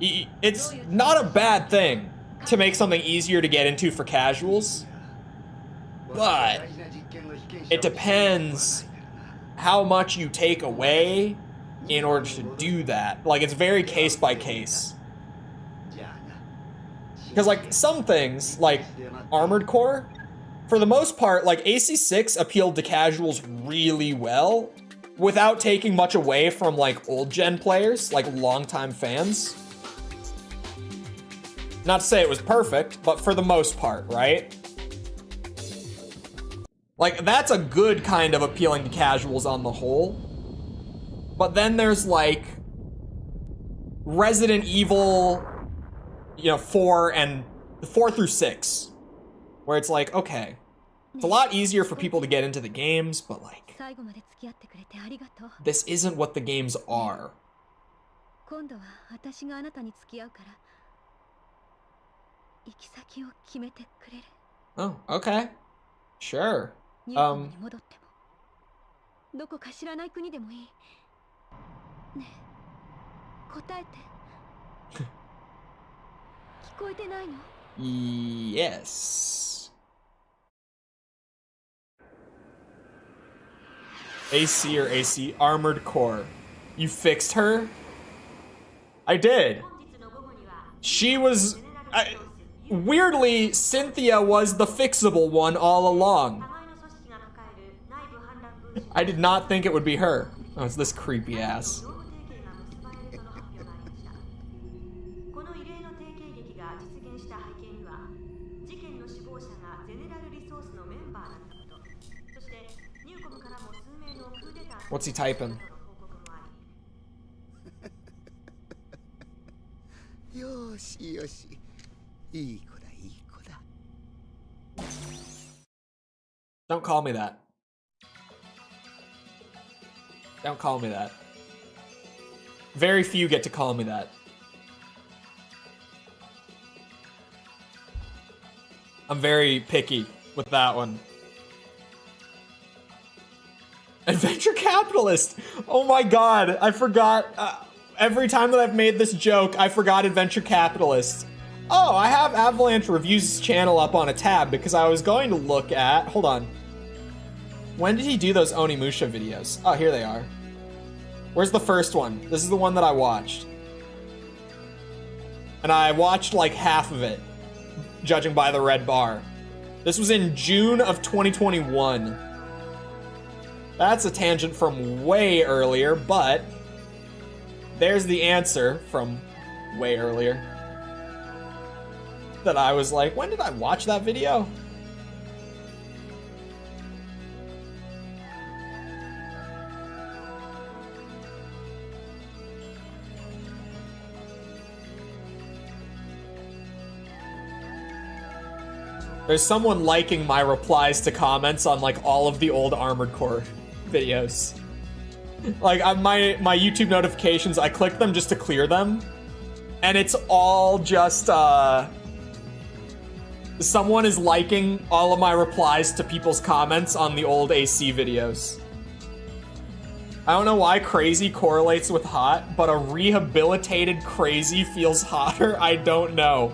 It's not a bad thing to make something easier to get into for casuals, but it depends how much you take away in order to do that. Like, it's very case by case. Because, like, some things, like Armored Core, for the most part, like, AC6 appealed to casuals really well without taking much away from, like, old-gen players, like, longtime fans. Not to say it was perfect, but for the most part, right? Like, that's a good kind of appealing to casuals on the whole. But then there's, like, Resident Evil, you know, 4 through 6, where it's like, okay, it's a lot easier for people to get into the games, but, like, this isn't what the games are. Oh, okay. Sure. どこか知らない国でもいい。ねえ、答えて。聞こえてないの？ Yes. AC or AC? Armored Core. You fixed her? I did. She was... weirdly, Cynthia was the fixable one all along. I did not think it would be her. Oh, it's this creepy ass. What's he typing? Don't call me that. Don't call me that. Very few get to call me that. I'm very picky with that one. Adventure capitalist! Oh my god, I forgot. Every time that I've made this joke, I forgot adventure capitalist. Oh, I have Avalanche Reviews' channel up on a tab because I was going to look at... Hold on. When did he do those Onimusha videos? Oh, here they are. Where's the first one? This is the one that I watched. And I watched like half of it, judging by the red bar. This was in June of 2021. That's a tangent from way earlier, but there's the answer from way earlier. That I was like, when did I watch that video? There's someone liking my replies to comments on like all of the old Armored Core videos. Like my YouTube notifications, I click them just to clear them. And it's all just someone is liking all of my replies to people's comments on the old AC videos. I don't know why crazy correlates with hot, but a rehabilitated crazy feels hotter. I don't know.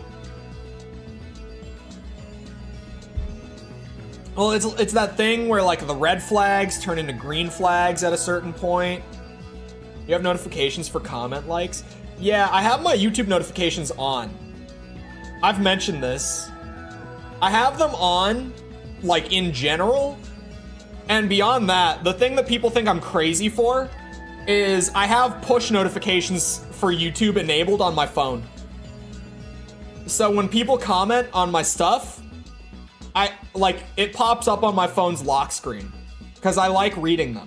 Well, it's that thing where like the red flags turn into green flags at a certain point. You have notifications for comment likes. Yeah, I have my YouTube notifications on. I've mentioned this. I have them on, like, in general. And beyond that, the thing that people think I'm crazy for is I have push notifications for YouTube enabled on my phone. So when people comment on my stuff, it pops up on my phone's lock screen because I like reading them.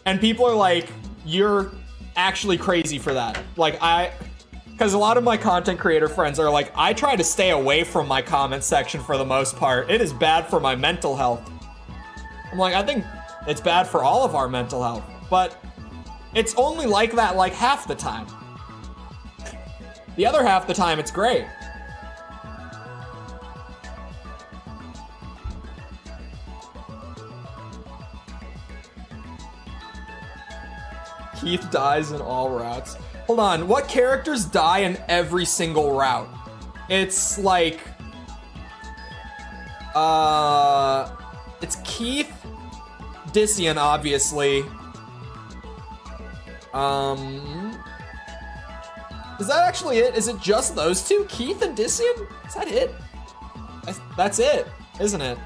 And people are like, you're actually crazy for that. Because a lot of my content creator friends are like, I try to stay away from my comment section for the most part. It is bad for my mental health. I'm like, I think it's bad for all of our mental health, but it's only like that like half the time. The other half the time, it's great. Keith dies in all routes. Hold on, what characters die in every single route? It's like... It's Keith, Dician, obviously. Is that actually it? Is it just those two? Keith and Dician? Is that it? That's it, isn't it?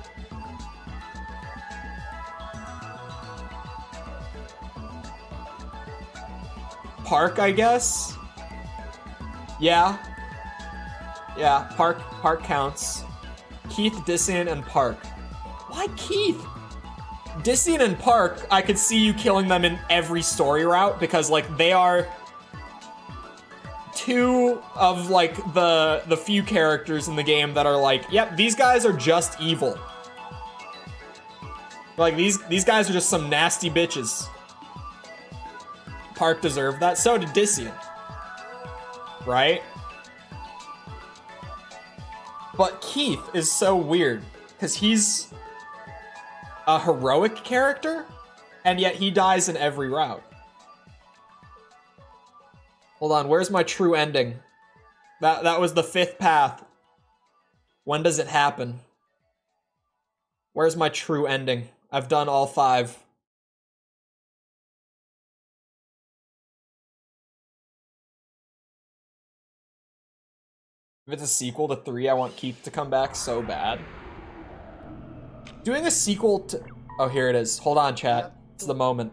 Park, I guess? Yeah. Yeah, Park counts. Keith, Dician, and Park. Why Keith? Dician and Park, I could see you killing them in every story route because, like, they are two of, like, the few characters in the game that are like, yep, these guys are just evil. Like, these guys are just some nasty bitches. Park deserved that. So did Dician. Right? But Keith is so weird because he's a heroic character and yet he dies in every route. Hold on, where's my true ending? That was the 5th path. When does it happen? Where's my true ending? I've done all 5. If it's a sequel to 3, I want Keith to come back so bad. Doing a sequel to... Oh, here it is. Hold on, chat. It's the moment.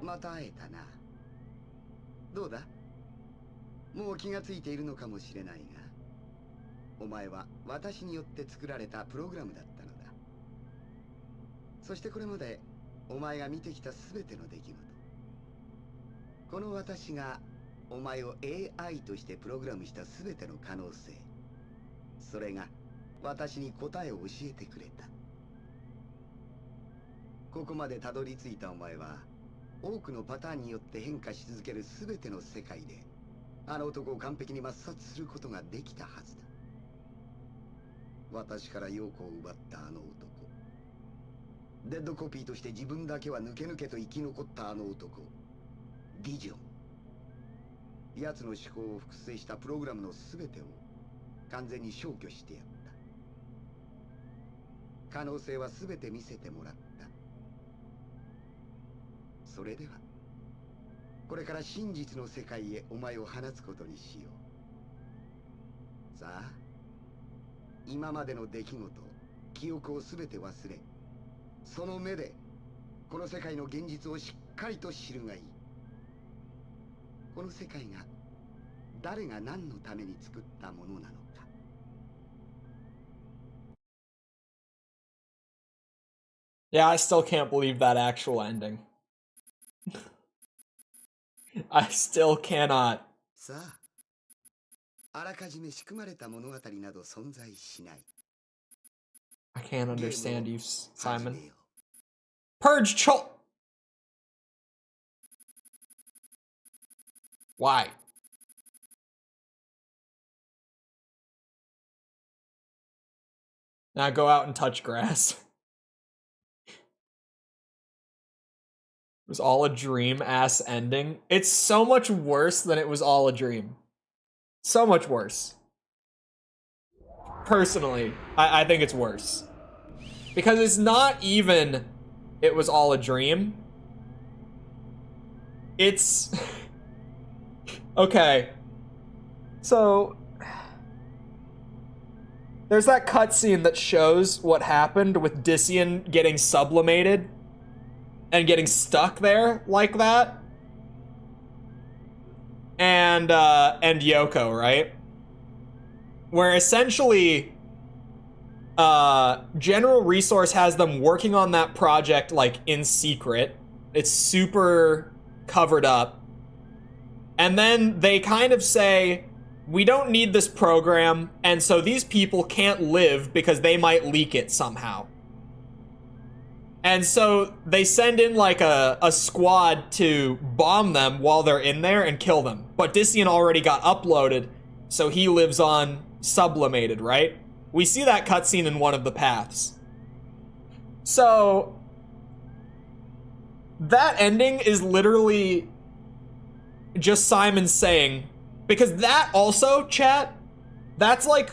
どうだ? もう気がついているのかもしれないが、お前は私によって作られたプログラムだったのだ。そしてこれまでお前が見てきたすべての出来事、この私がお前を AI としてプログラムしたすべての可能性、それが私に答えを教えてくれた。ここまでたどり着いたお前は、多くのパターンによって変化し続けるすべての世界で、あの男を完璧に抹殺することができたはずだ。私から陽子を奪ったあの男、デッドコピーとして自分だけは抜け抜けと生き残ったあの男、ビジョン。奴の思考を複製したプログラムのすべてを完全に消去してやった。可能性はすべて見せてもらった。それではこれから真実の世界へお前を放つことにしよう。さあ、今までの出来事、記憶をすべて忘れ、その目でこの世界の現実をしっかりと知るがいい。この世界が誰が何のために作ったものなのか。Yeah, I still can't believe that actual ending. I still cannot. さあ、あらかじめ仕組まれた物語など存在しない。I can't understand you, Simon. Purge Chole! Why? Now go out and touch grass. It was all a dream ass ending. It's so much worse than it was all a dream. So much worse. Personally, I think it's worse. Because it's not even it was all a dream. It's... Okay. So... There's that cutscene that shows what happened with Dician getting sublimated and getting stuck there like that. And Yoko, right? Where essentially General Resource has them working on that project like in secret. It's super covered up. And then they kind of say, we don't need this program, and so these people can't live because they might leak it somehow. And so they send in like a squad to bomb them while they're in there and kill them. But Dician already got uploaded, so he lives on sublimated, right? We see that cutscene in one of the paths. So that ending is literally just Simon saying, because that also, chat, that's like,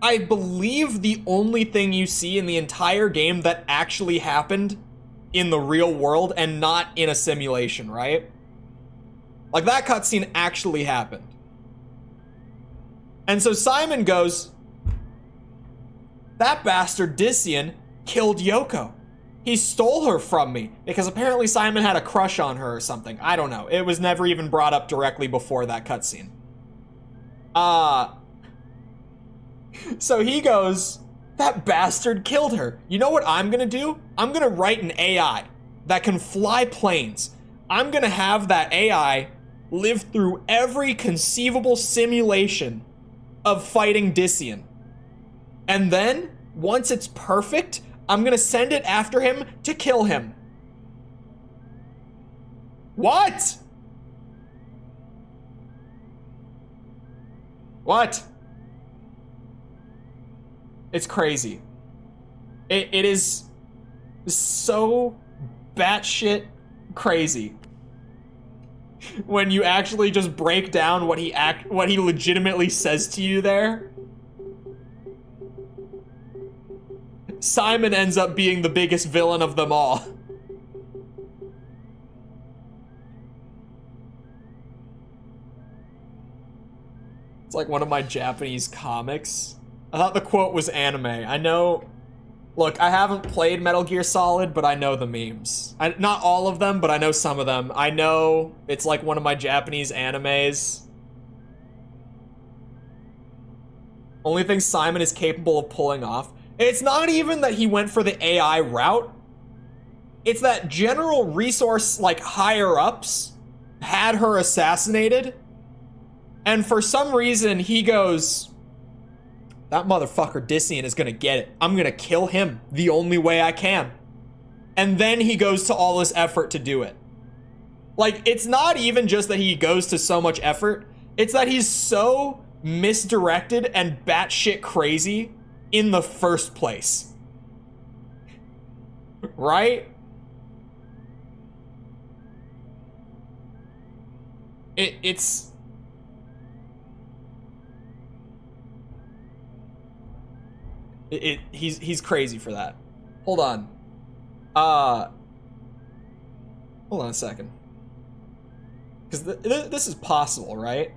I believe the only thing you see in the entire game that actually happened in the real world and not in a simulation, right? Like, that cutscene actually happened. And so Simon goes, that bastard Dician killed Yoko. He stole her from me, because apparently Simon had a crush on her or something. I don't know. It was never even brought up directly before that cutscene. So he goes, that bastard killed her. You know what I'm gonna do? I'm gonna write an AI that can fly planes. I'm gonna have that AI live through every conceivable simulation of fighting Dician. And then, once it's perfect, I'm gonna send it after him to kill him. What? What? It's crazy. It is so batshit crazy when you actually just break down what he legitimately says to you there. Simon ends up being the biggest villain of them all. It's like one of my Japanese comics. I thought the quote was anime. I know... Look, I haven't played Metal Gear Solid, but I know the memes. Not all of them, but I know some of them. I know it's like one of my Japanese animes. Only thing Simon is capable of pulling off. It's not even that he went for the AI route. It's that general resource, like, higher-ups had her assassinated. And for some reason, he goes, that motherfucker Dician is gonna get it. I'm gonna kill him the only way I can. And then he goes to all this effort to do it. Like, it's not even just that he goes to so much effort. It's that he's so misdirected and batshit crazy in the first place. Right? It's... He's crazy for that. Hold on. Hold on a second. Because this is possible, right?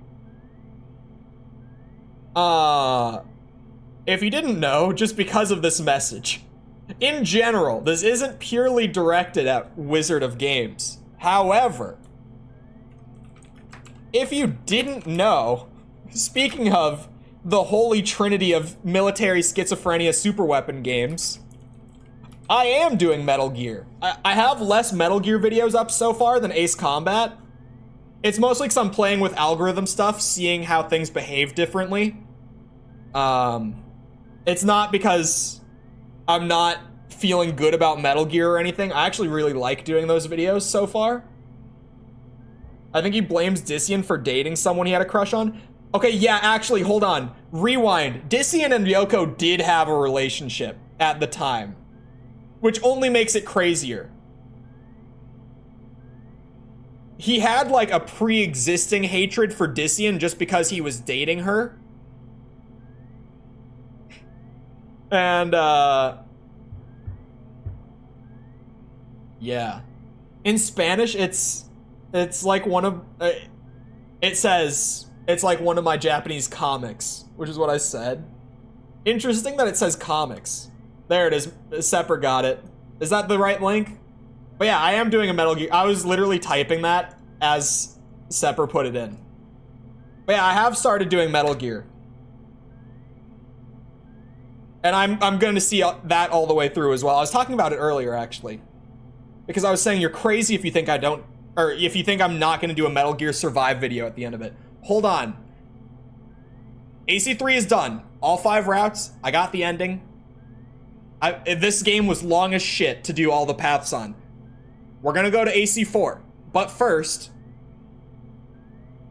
If you didn't know, just because of this message. In general, this isn't purely directed at Wizard of Games. However, if you didn't know, speaking of the holy trinity of military schizophrenia superweapon games, I am doing Metal Gear. I have less Metal Gear videos up so far than Ace Combat. It's mostly because I'm playing with algorithm stuff, seeing how things behave differently. It's not because I'm not feeling good about Metal Gear or anything. I actually really like doing those videos so far. I think he blames Dician for dating someone he had a crush on. Okay, yeah, actually, hold on. Rewind. Dician and Yoko did have a relationship at the time, which only makes it crazier. He had, like, a pre-existing hatred for Dician just because he was dating her. And, yeah. In Spanish, it's like one of... it says... It's like one of my Japanese comics, which is what I said. Interesting that it says comics. There it is. Sepper got it. Is that the right link? But yeah, I am doing a Metal Gear. I was literally typing that as Sepper put it in. But yeah, I have started doing Metal Gear. And I'm going to see that all the way through as well. I was talking about it earlier, actually. Because I was saying you're crazy if you think I don't... Or if you think I'm not going to do a Metal Gear Survive video at the end of it. Hold on. AC3 is done. All 5 routes. I got the ending. This game was long as shit to do all the paths on. We're gonna go to AC4. But first...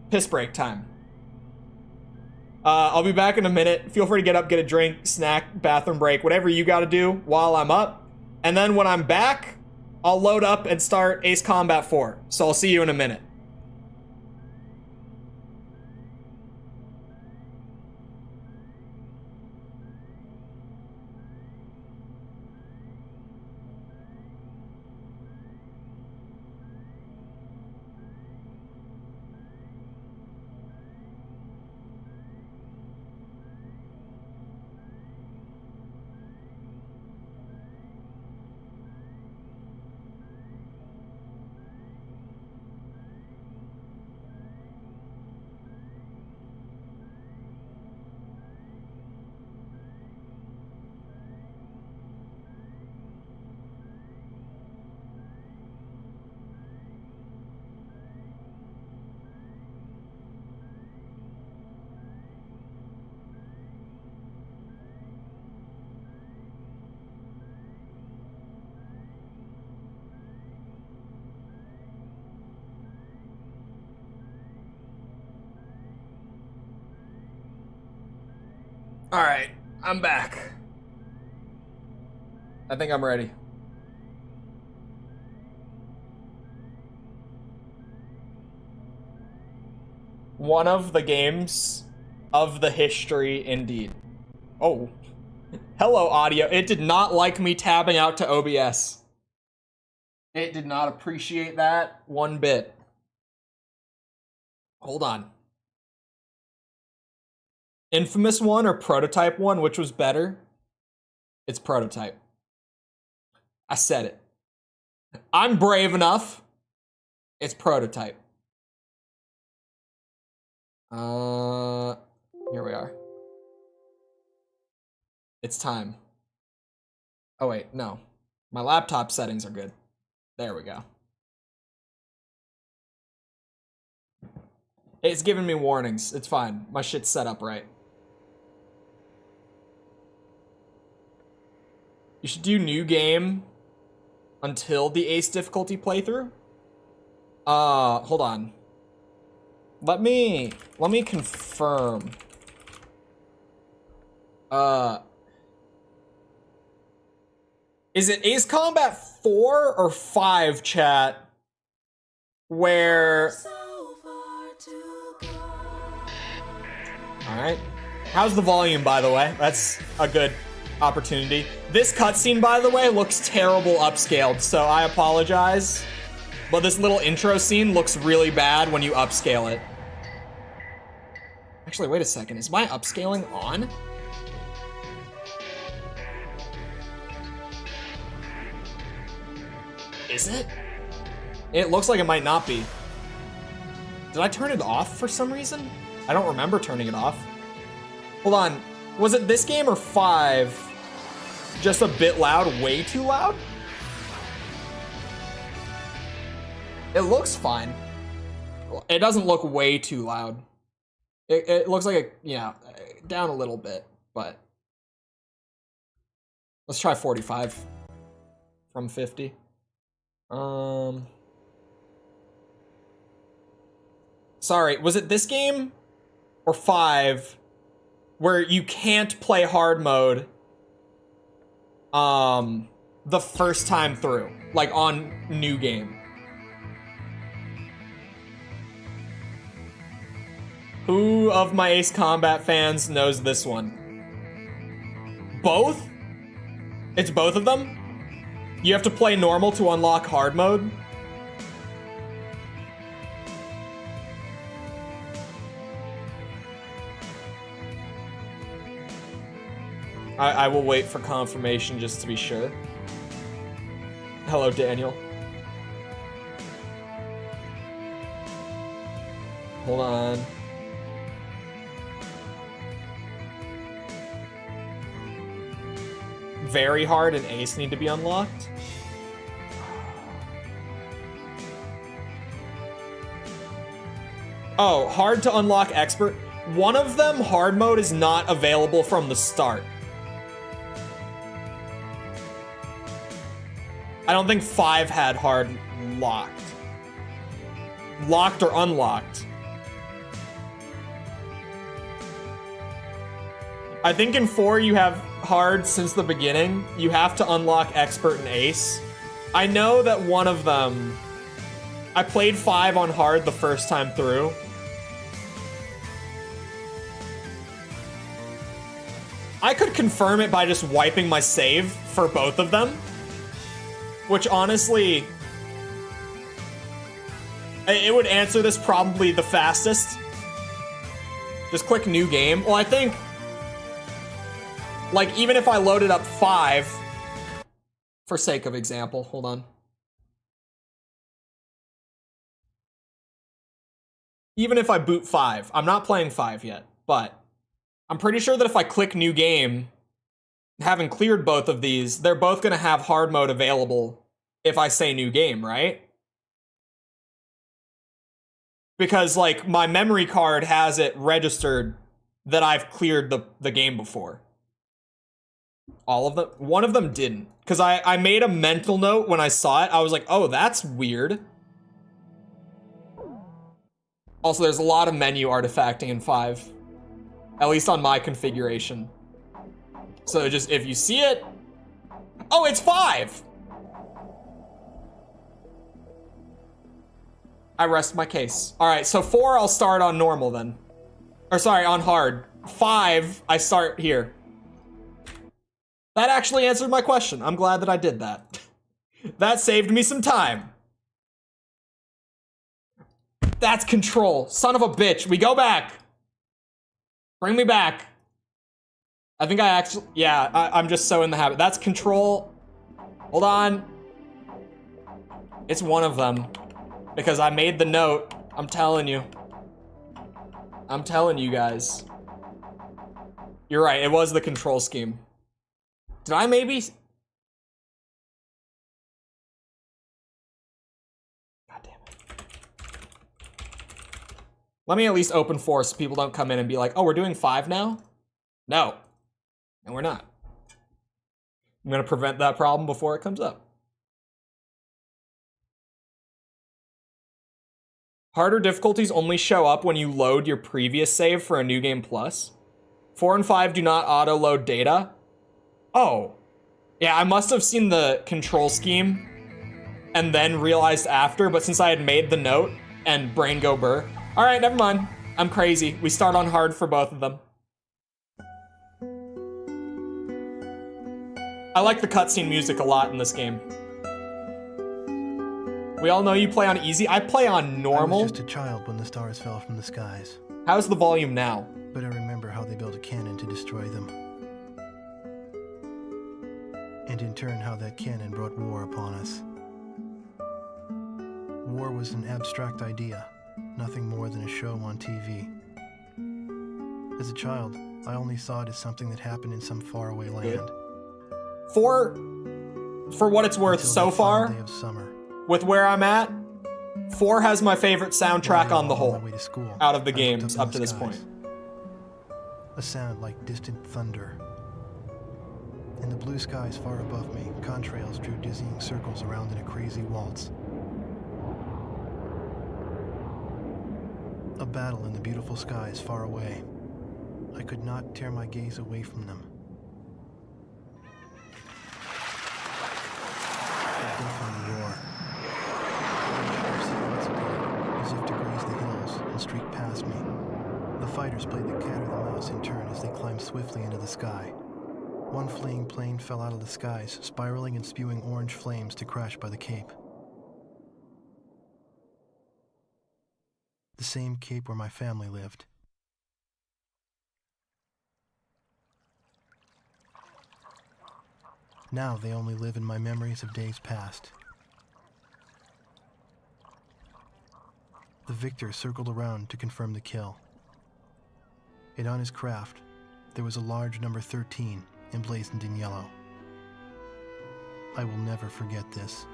piss break time. I'll be back in a minute. Feel free to get up, get a drink, snack, bathroom break, whatever you gotta do while I'm up. And then when I'm back, I'll load up and start Ace Combat 4. So I'll see you in a minute. Alright, I'm back. I think I'm ready. One of the games of the history, indeed. Oh. Hello, audio. It did not like me tabbing out to OBS. It did not appreciate that one bit. Hold on. Infamous 1 or Prototype 1, which was better? It's Prototype. I said it. I'm brave enough. It's Prototype. Here we are. It's time. Oh wait, no. My laptop settings are good. There we go. It's giving me warnings. It's fine. My shit's set up right. You should do new game until the Ace difficulty playthrough. Hold on. Let me confirm. Is it Ace Combat 4 or 5, chat? Where... Alright. How's the volume, by the way? That's a good opportunity. This cutscene, by the way, looks terrible upscaled, so I apologize. But this little intro scene looks really bad when you upscale it. Actually, wait a second. Is my upscaling on? Is it? It looks like it might not be. Did I turn it off for some reason? I don't remember turning it off. Hold on. Was it this game or 5? Just a bit loud? Way too loud? It looks fine. It doesn't look way too loud. It looks like yeah, down a little bit, but let's try 45 from 50. Sorry, was it this game or 5 where you can't play hard mode the first time through, like on new game? Who of my Ace Combat fans knows this one? Both? It's both of them? You have to play normal to unlock hard mode? I will wait for confirmation just to be sure. Hello, Daniel. Hold on. Very hard and Ace need to be unlocked. Oh, hard to unlock expert. One of them, hard mode, is not available from the start. I don't think 5 had hard locked. Locked or unlocked. I think in 4 you have hard since the beginning. You have to unlock expert and ace. I know that one of them... I played 5 on hard the first time through. I could confirm it by just wiping my save for both of them. Which honestly... it would answer this probably the fastest. Just click new game. Well, I think... like, even if I loaded up 5, for sake of example, hold on. Even if I boot 5, I'm not playing 5 yet, but I'm pretty sure that if I click new game, having cleared both of these, they're both gonna have hard mode available if I say new game, right? Because, like, my memory card has it registered that I've cleared the game before. All of them? One of them didn't. Because I made a mental note when I saw it. I was like, oh, that's weird. Also, there's a lot of menu artifacting in 5. At least on my configuration. So just, if you see it, oh, it's 5. I rest my case. All right, so 4, I'll start on normal then. Or sorry, on hard. 5, I start here. That actually answered my question. I'm glad that I did that. That saved me some time. That's control. Son of a bitch. We go back. Bring me back. I think I actually, yeah, I'm just so in the habit. That's control. Hold on. It's one of them. Because I made the note. I'm telling you. I'm telling you guys. You're right, it was the control scheme. Did I maybe? God damn it. Let me at least open 4 so people don't come in and be like, oh, we're doing 5 now? No. And we're not. I'm gonna prevent that problem before it comes up. Harder difficulties only show up when you load your previous save for a New Game Plus. 4 and 5 do not auto-load data. Oh. Yeah, I must have seen the control scheme and then realized after, but since I had made the note and brain go burr. All right, never mind. I'm crazy. We start on hard for both of them. I like the cutscene music a lot in this game. We all know you play on easy. I play on normal. I was just a child when the stars fell from the skies. How's the volume now? But I remember how they built a cannon to destroy them. And in turn, how that cannon brought war upon us. War was an abstract idea, nothing more than a show on TV. As a child, I only saw it as something that happened in some faraway land. For what it's worth, so far, day of summer, with where I'm at, 4 has my favorite soundtrack on the whole, out of the games up to this point. A sound like distant thunder. In the blue skies far above me, contrails drew dizzying circles around in a crazy waltz. A battle in the beautiful skies far away. I could not tear my gaze away from them. A deafening roar. As if to graze the hills and streak past me. The fighters played the cat or the mouse in turn as they climbed swiftly into the sky. One fleeing plane fell out of the skies, spiraling and spewing orange flames to crash by the Cape. The same Cape where my family lived. Now they only live in my memories of days past. The victor circled around to confirm the kill. And on his craft, there was a large number 13 emblazoned in yellow. I will never forget this.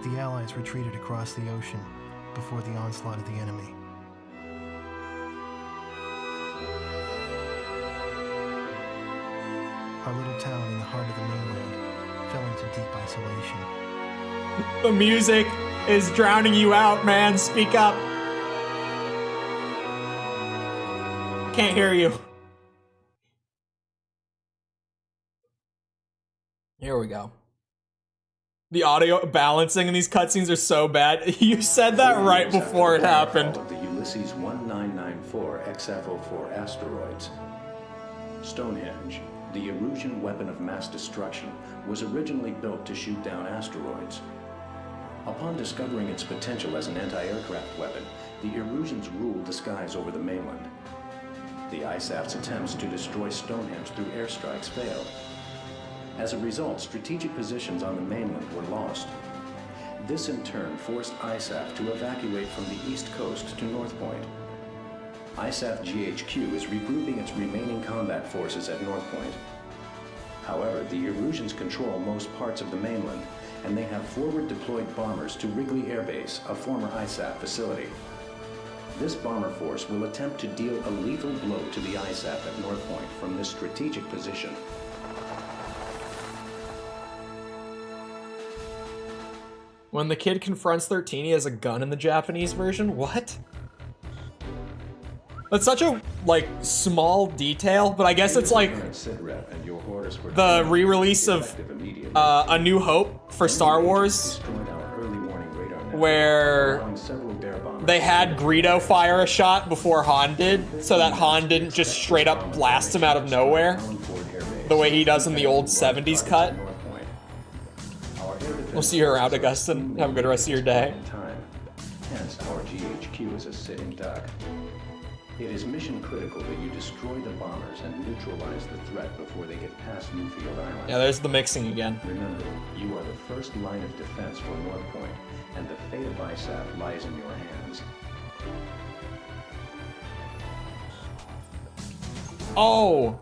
The Allies retreated across the ocean before the onslaught of the enemy. Our little town in the heart of the mainland fell into deep isolation. The music is drowning you out, man. Speak up. I can't hear you. Here we go. The audio balancing in these cutscenes are so bad. You said that right before it happened. The Ulysses 1994 XF-04 asteroids. Stonehenge, the Erusian weapon of mass destruction, was originally built to shoot down asteroids. Upon discovering its potential as an anti-aircraft weapon, the Erusians ruled the skies over the mainland. The ISAF's attempts to destroy Stonehenge through airstrikes failed. As a result, strategic positions on the mainland were lost. This in turn forced ISAF to evacuate from the east coast to North Point. ISAF GHQ is regrouping its remaining combat forces at North Point. However, the Erusians control most parts of the mainland, and they have forward deployed bombers to Wrigley Air Base, a former ISAF facility. This bomber force will attempt to deal a lethal blow to the ISAF at North Point from this strategic position. When the kid confronts 13, he has a gun in the Japanese version? What? That's such a, like, small detail, but I guess it's like the re-release of A New Hope for Star Wars, where they had Greedo fire a shot before Han did, so that Han didn't just straight up blast him out of nowhere, the way he does in the old 70s cut. We'll see you around, Augustin. Have a good rest of your day. Hence, our GHQ is a sitting duck. It is mission critical that you destroy the bombers and neutralize the threat before they get past Newfield Island. Yeah, there's the mixing again. Remember, you are the first line of defense for North Point, and the fate of ISAF lies in your hands. Oh!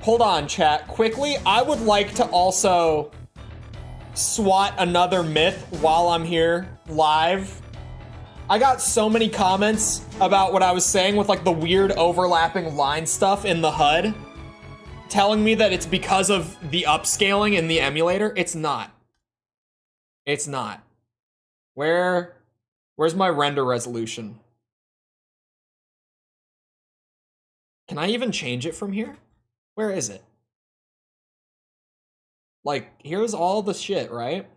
Hold on, chat. Quickly, I would like to also swat another myth while I'm here live. I got so many comments about what I was saying with like the weird overlapping line stuff in the HUD, telling me that it's because of the upscaling in the emulator. It's not. It's not. Where's my render resolution? Can I even change it from here? Where is it? Like, here's all the shit, right?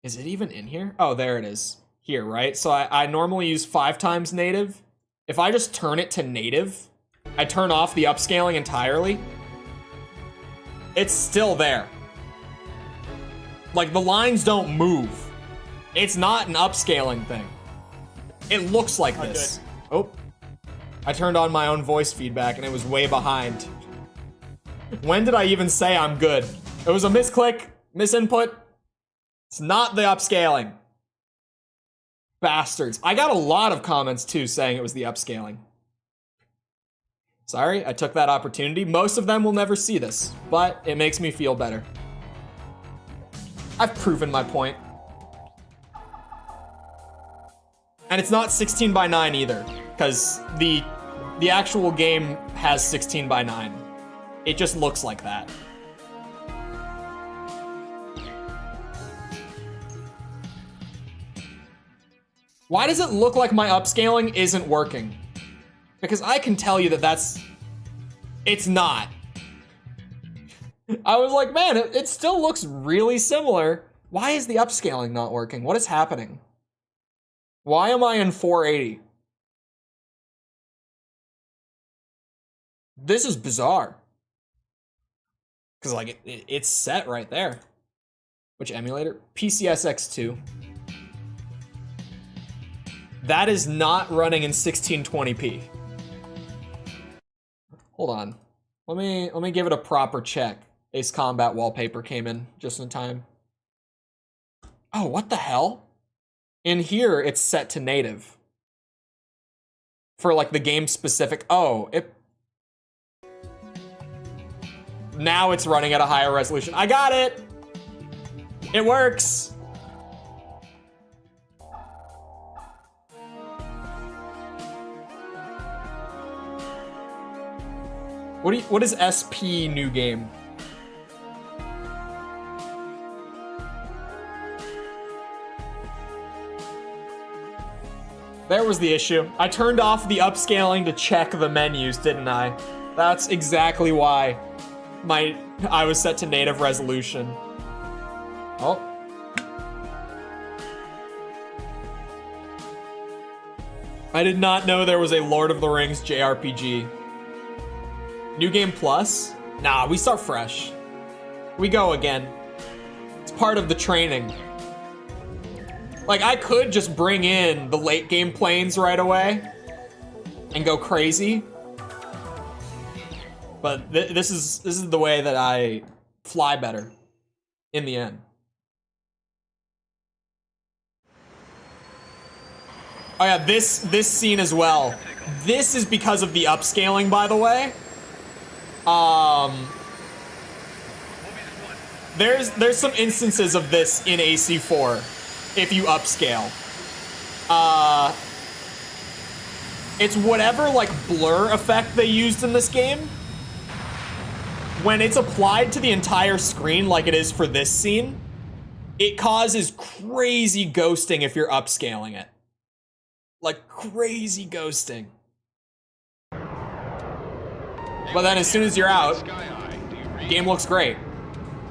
Is it even in here? Oh, there it is. Here, right? So I normally use 5 times native. If I just turn it to native, I turn off the upscaling entirely, it's still there. Like, the lines don't move. It's not an upscaling thing. It looks like this. Oh, I turned on my own voice feedback and it was way behind. When did I even say I'm good? It was a misclick, misinput. It's not the upscaling. Bastards. I got a lot of comments too saying it was the upscaling. Sorry, I took that opportunity. Most of them will never see this, but it makes me feel better. I've proven my point. And it's not 16 by 9 either, because the actual game has 16 by 9. It just looks like that. Why does it look like my upscaling isn't working? Because I can tell you that it's not. I was like, man, it still looks really similar. Why is the upscaling not working? What is happening? Why am I in 480? This is bizarre. Because, like, it's set right there. Which emulator? PCSX2. That is not running in 1620p. Hold on. Let me give it a proper check. Ace Combat wallpaper came in just in time. Oh, what the hell? In here, it's set to native. For like the game specific. Oh, now it's running at a higher resolution. I got it! It works! What is SP new game? There was the issue. I turned off the upscaling to check the menus, didn't I? That's exactly why I was set to native resolution. Oh. I did not know there was a Lord of the Rings JRPG. New Game Plus? Nah, we start fresh. We go again. It's part of the training. Like, I could just bring in the late game planes right away and go crazy. But this is the way that I fly better in the end. Oh yeah, this scene as well. This is because of the upscaling, by the way. There's some instances of this in AC4 if you upscale. It's whatever like blur effect they used in this game. When it's applied to the entire screen like it is for this scene, it causes crazy ghosting if you're upscaling it. Like crazy ghosting. But then as soon as you're out, game looks great.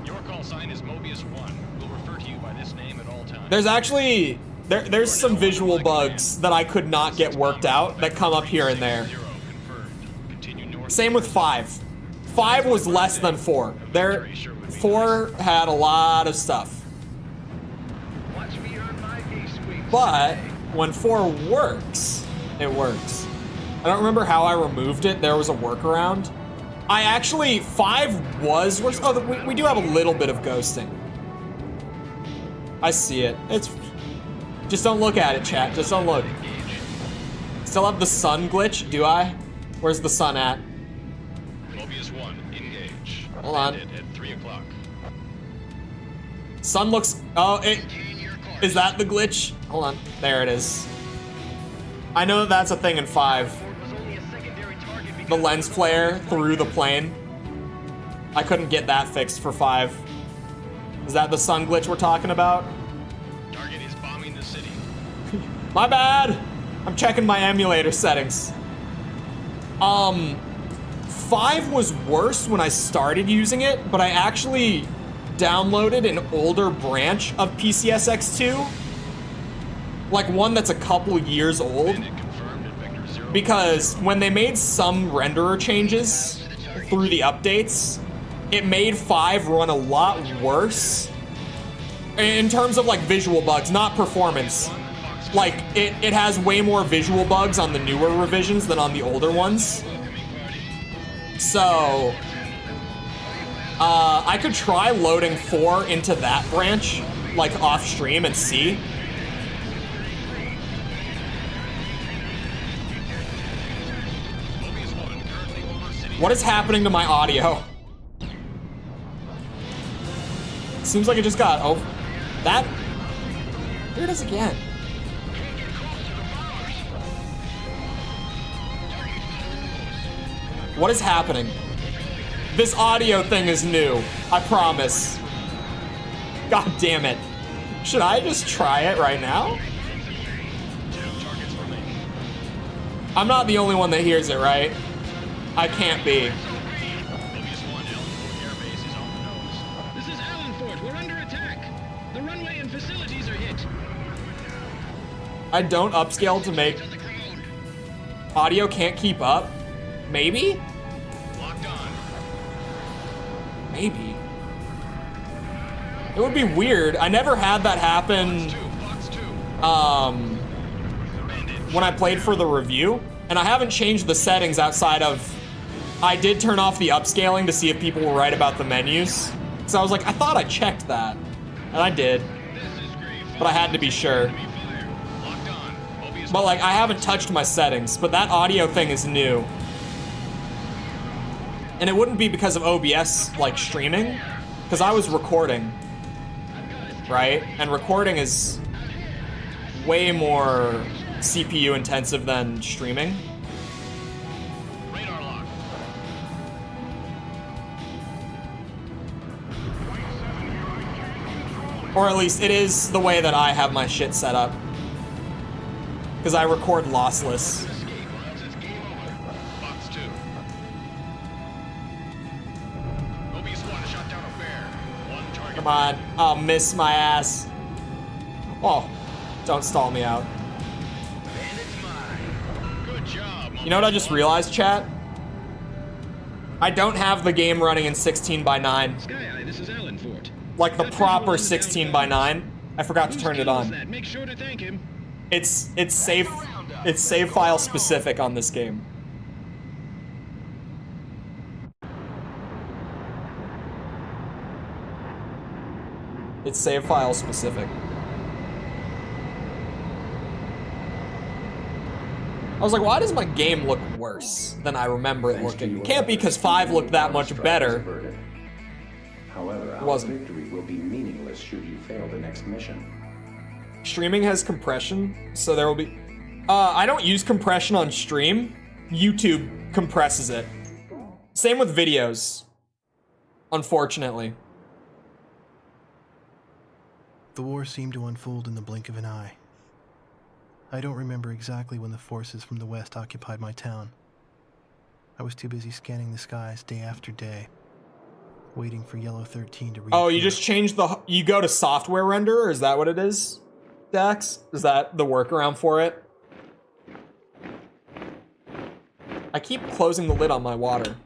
Your call sign is Mobius 1. We'll refer to you by this name at all times. There's actually, there's some visual bugs that I could not get worked out that come up here and there. Same with 5. 5 was less than 4. 4 had a lot of stuff. But when 4 works, it works. I don't remember how I removed it. There was a workaround. I actually, 5 was worse. Oh, we do have a little bit of ghosting. I see it. It's, just don't look at it, chat. Just don't look. Still have the sun glitch, do I? Where's the sun at? Mobius 1, engage. Hold on. At 3 o'clock. Sun looks, oh, is that the glitch? Hold on, there it is. I know that that's a thing in 5. The lens flare through the plane. I couldn't get that fixed for 5. Is that the sun glitch we're talking about? Target is bombing the city. My bad! I'm checking my emulator settings. 5 was worse when I started using it, but I actually downloaded an older branch of PCSX2. Like one that's a couple years old. Because when they made some renderer changes through the updates, it made 5 run a lot worse. In terms of like visual bugs, not performance. Like it has way more visual bugs on the newer revisions than on the older ones. So I could try loading 4 into that branch, like off stream, and see. What is happening to my audio? Seems like it just got over. That. Here it is again. What is happening? This audio thing is new. I promise. God damn it. Should I just try it right now? I'm not the only one that hears it, right? I can't be. This is Allen Fort. We're under attack. The runway and facilities are hit. I don't upscale to make audio can't keep up. Maybe? Locked on. Maybe. It would be weird. I never had that happen when I played for the review, and I haven't changed the settings outside of I did turn off the upscaling to see if people were right about the menus. So I was like, I thought I checked that. And I did. But I had to be sure. But like, I haven't touched my settings, but that audio thing is new. And it wouldn't be because of OBS, like, streaming, because I was recording, right? And recording is way more CPU intensive than streaming. Or at least it is the way that I have my shit set up. Because I record lossless. Come on, I'll miss my ass. Oh, don't stall me out. You know what I just realized, chat? I don't have the game running in 16:9. Sky, this is Allen Fort. Like the proper 16:9. I forgot to turn it on. Make sure to thank him. It's save file specific on this game. It's save file specific. I was like, why does my game look worse than I remember it looking? It can't be because 5 looked that much better. However, our victory will be meaningless should you fail the next mission. Streaming has compression, so there will be... I don't use compression on stream. YouTube compresses it. Same with videos. Unfortunately. The war seemed to unfold in the blink of an eye. I don't remember exactly when the forces from the west occupied my town. I was too busy scanning the skies day after day, waiting for Yellow 13 to reappear. Oh, you just changed the... You go to software renderer? Is that what it is, Dax? Is that the workaround for it? I keep closing the lid on my water.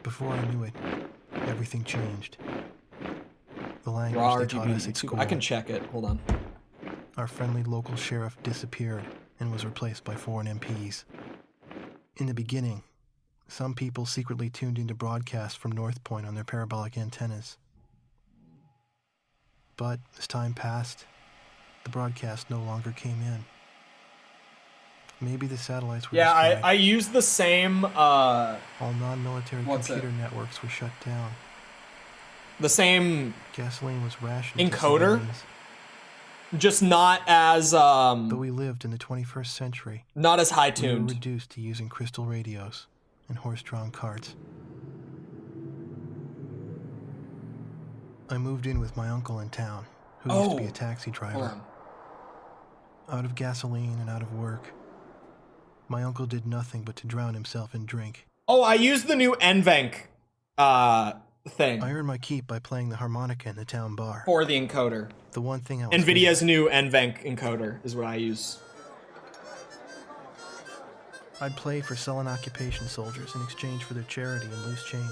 Before I knew it, everything changed. The language Raw they taught RGB us at YouTube. school. I can check it. Hold on. Our friendly local sheriff disappeared and was replaced by foreign MPs. In the beginning, some people secretly tuned into broadcasts from North Point on their parabolic antennas. But as time passed, the broadcast no longer came in. Maybe the satellites were destroyed. I use the same, All non-military what's computer it? networks were shut down. The same Gasoline was rationed to encoder, civilians. just not as, Though we lived in the 21st century, not as we were high-tuned. reduced to using crystal radios and horse-drawn carts. I moved in with my uncle in town, who used to be a taxi driver. Out of gasoline and out of work, my uncle did nothing but to drown himself in drink. Oh, I used the new NVENC, thing. I earned my keep by playing the harmonica in the town bar. For the encoder. The one thing I was NVIDIA's new NVENC encoder is what I use. I'd play for sullen occupation soldiers in exchange for their charity and loose change,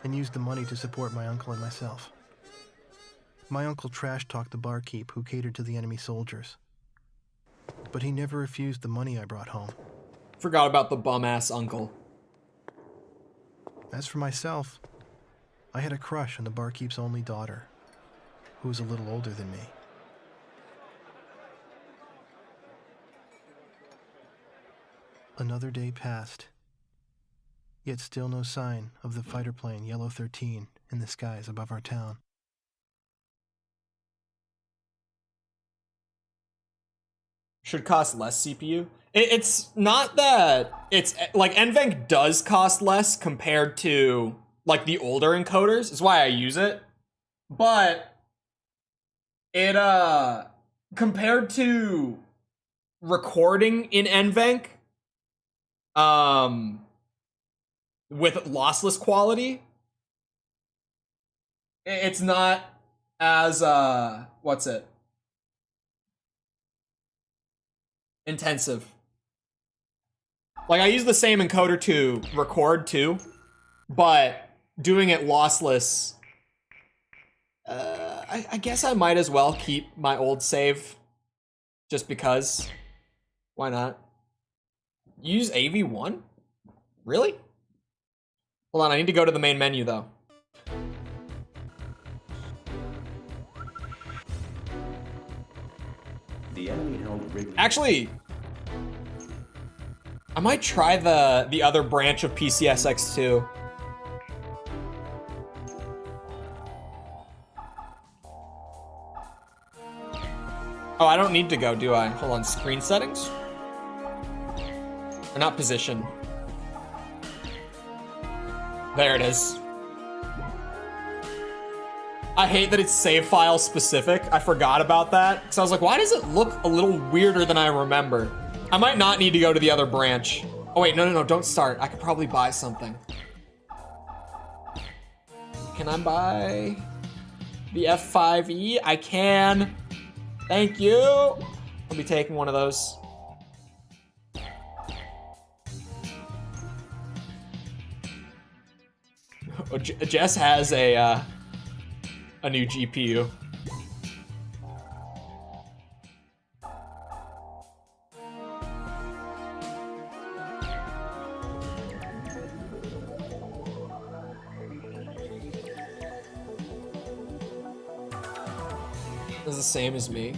and used the money to support my uncle and myself. My uncle trash-talked the barkeep who catered to the enemy soldiers, but he never refused the money I brought home. Forgot about the bum-ass uncle. As for myself, I had a crush on the barkeep's only daughter, who was a little older than me. Another day passed, yet still no sign of the fighter plane Yellow 13 in the skies above our town. Should cost less CPU. It's not that it's like NVENC does cost less compared to like the older encoders. Is why I use it, but it compared to recording in NVENC with lossless quality, it's not as what's it? Intensive. Like I use the same encoder to record too, but doing it lossless, I guess I might as well keep my old save just because. Why not? Use AV1? Really? Hold on, I need to go to the main menu though. The enemy held Wrigley. Actually, I might try the other branch of PCSX too. Oh, I don't need to go, do I? Hold on, screen settings? Or not position. There it is. I hate that it's save file specific. I forgot about that. Because I was like, why does it look a little weirder than I remember? I might not need to go to the other branch. Oh wait, no, don't start. I could probably buy something. Can I buy the F5E? I can. Thank you. I'll be taking one of those. Oh, Jess has a new GPU. Is the same as me.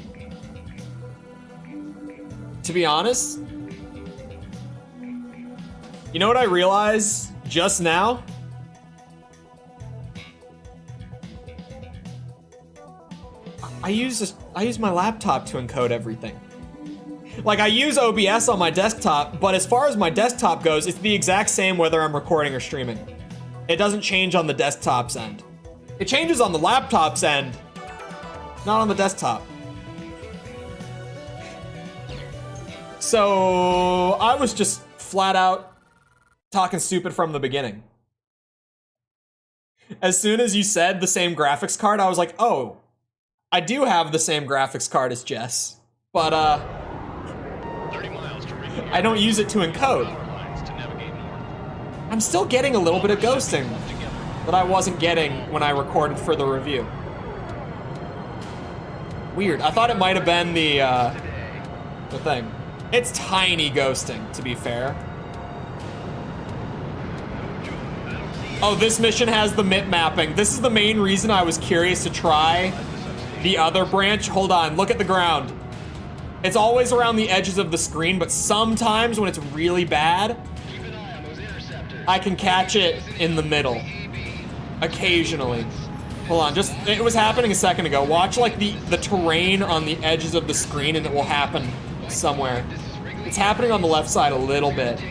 To be honest, you know what I realized just now? I use my laptop to encode everything. Like I use OBS on my desktop, but as far as my desktop goes, it's the exact same whether I'm recording or streaming. It doesn't change on the desktop's end. It changes on the laptop's end, not on the desktop. So I was just flat out talking stupid from the beginning. As soon as you said the same graphics card, I was like, oh, I do have the same graphics card as Jess, but I don't use it to encode. I'm still getting a little bit of ghosting that I wasn't getting when I recorded for the review. Weird. I thought it might have been the thing. It's tiny ghosting, to be fair. Oh, this mission has the MIP mapping. This is the main reason I was curious to try the other branch. Hold on, look at the ground. It's always around the edges of the screen, but sometimes when it's really bad, I can catch it in the middle. Occasionally. Hold on, just, it was happening a second ago. Watch like the terrain on the edges of the screen and it will happen somewhere. It's happening on the left side a little bit.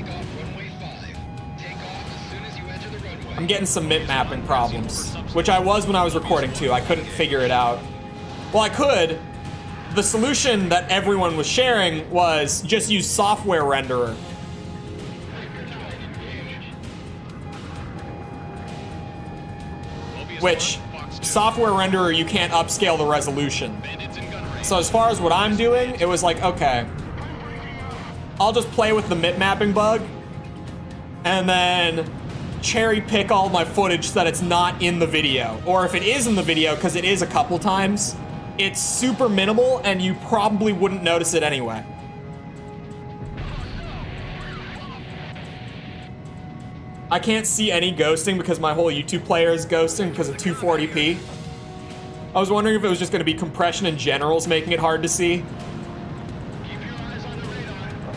I'm getting some MIP mapping problems, which I was when I was recording too. I couldn't figure it out. Well, I could. The solution that everyone was sharing was just use software renderer. Which, software renderer, you can't upscale the resolution. So as far as what I'm doing, it was like, okay, I'll just play with the MIP mapping bug, and then cherry pick all my footage so that it's not in the video. Or if it is in the video, because it is a couple times, it's super minimal and you probably wouldn't notice it anyway. I can't see any ghosting because my whole YouTube player is ghosting because of 240p. I was wondering if it was just going to be compression in generals making it hard to see.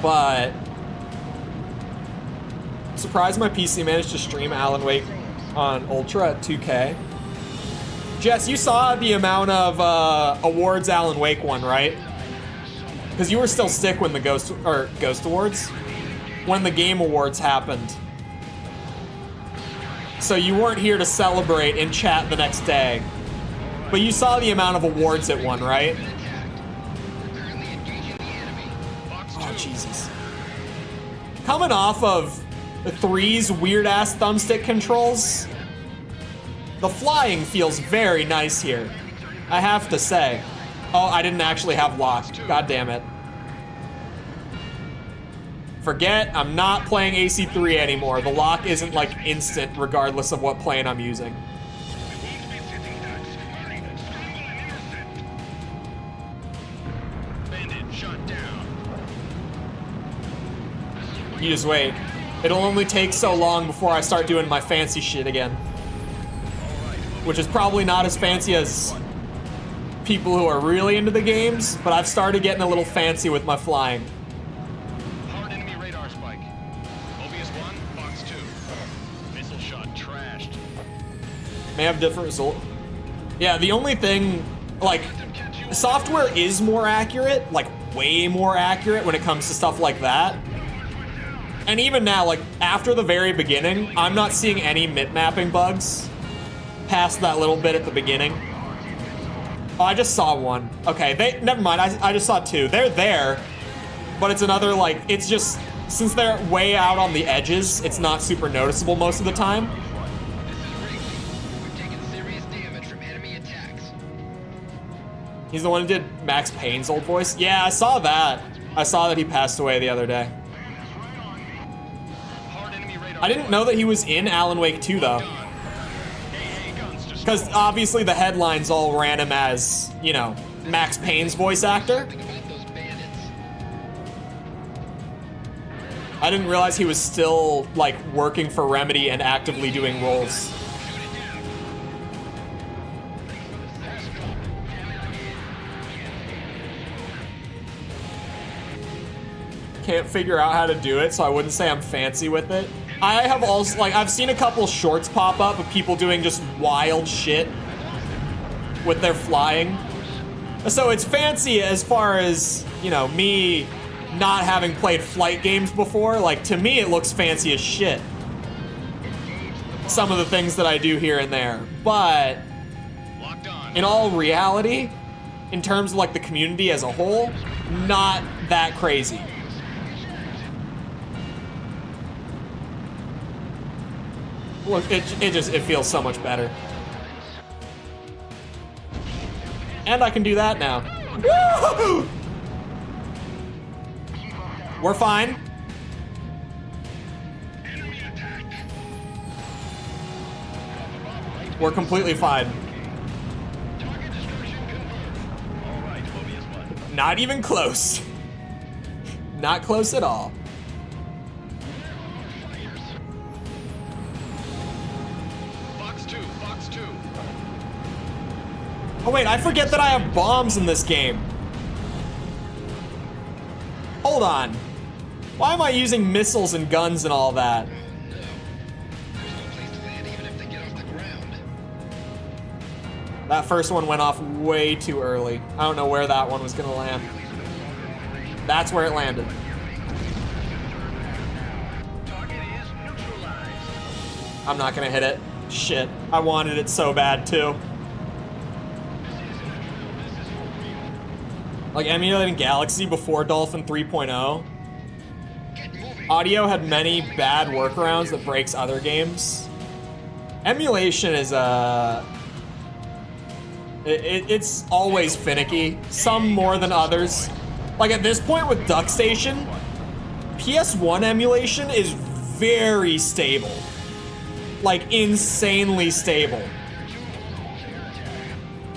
But I'm surprised my PC managed to stream Alan Wake on Ultra at 2K. Jess, you saw the amount of awards Alan Wake won, right? Because you were still sick when the Ghost Awards, when the Game Awards happened. So you weren't here to celebrate in chat the next day. But you saw the amount of awards it won, right? Oh, Jesus. Coming off of 3's weird-ass thumbstick controls, the flying feels very nice here, I have to say. Oh, I didn't actually have lock. God damn it. Forget, I'm not playing AC3 anymore. The lock isn't like instant regardless of what plane I'm using. You just wait. It'll only take so long before I start doing my fancy shit again. Which is probably not as fancy as people who are really into the games, but I've started getting a little fancy with my flying. Hard enemy radar spike. OBS 1, box 2. Missile shot trashed. May have different result. Yeah, the only thing, like, software is more accurate, like way more accurate when it comes to stuff like that. And even now, like, after the very beginning, I'm not seeing any MIP mapping bugs past that little bit at the beginning. Oh, I just saw one. Okay, never mind, I just saw two. They're there, but it's another, like, it's just, since they're way out on the edges, it's not super noticeable most of the time. He's the one who did Max Payne's old voice? Yeah, I saw that. I saw that he passed away the other day. I didn't know that he was in Alan Wake 2, though. Because obviously the headlines all ran him as, you know, Max Payne's voice actor. I didn't realize he was still, like, working for Remedy and actively doing roles. Can't figure out how to do it, so I wouldn't say I'm fancy with it. I have also, like, I've seen a couple shorts pop up of people doing just wild shit with their flying. So it's fancy as far as, you know, me not having played flight games before. Like, to me, it looks fancy as shit. some of the things that I do here and there, but in all reality, in terms of like the community as a whole, not that crazy. Look, it feels so much better. And I can do that now. Woo! We're fine. We're completely fine. Not even close. Not close at all. Oh wait, I forget that I have bombs in this game. Hold on. Why am I using missiles and guns and all that? That first one went off way too early. I don't know where that one was gonna land. That's where it landed. I'm not gonna hit it. Shit, I wanted it so bad too. Like emulating Galaxy before Dolphin 3.0, audio had many bad workarounds that breaks other games. Emulation is it's always finicky, some more than others. Like at this point with Duck Station, PS1 emulation is very stable. Like insanely stable.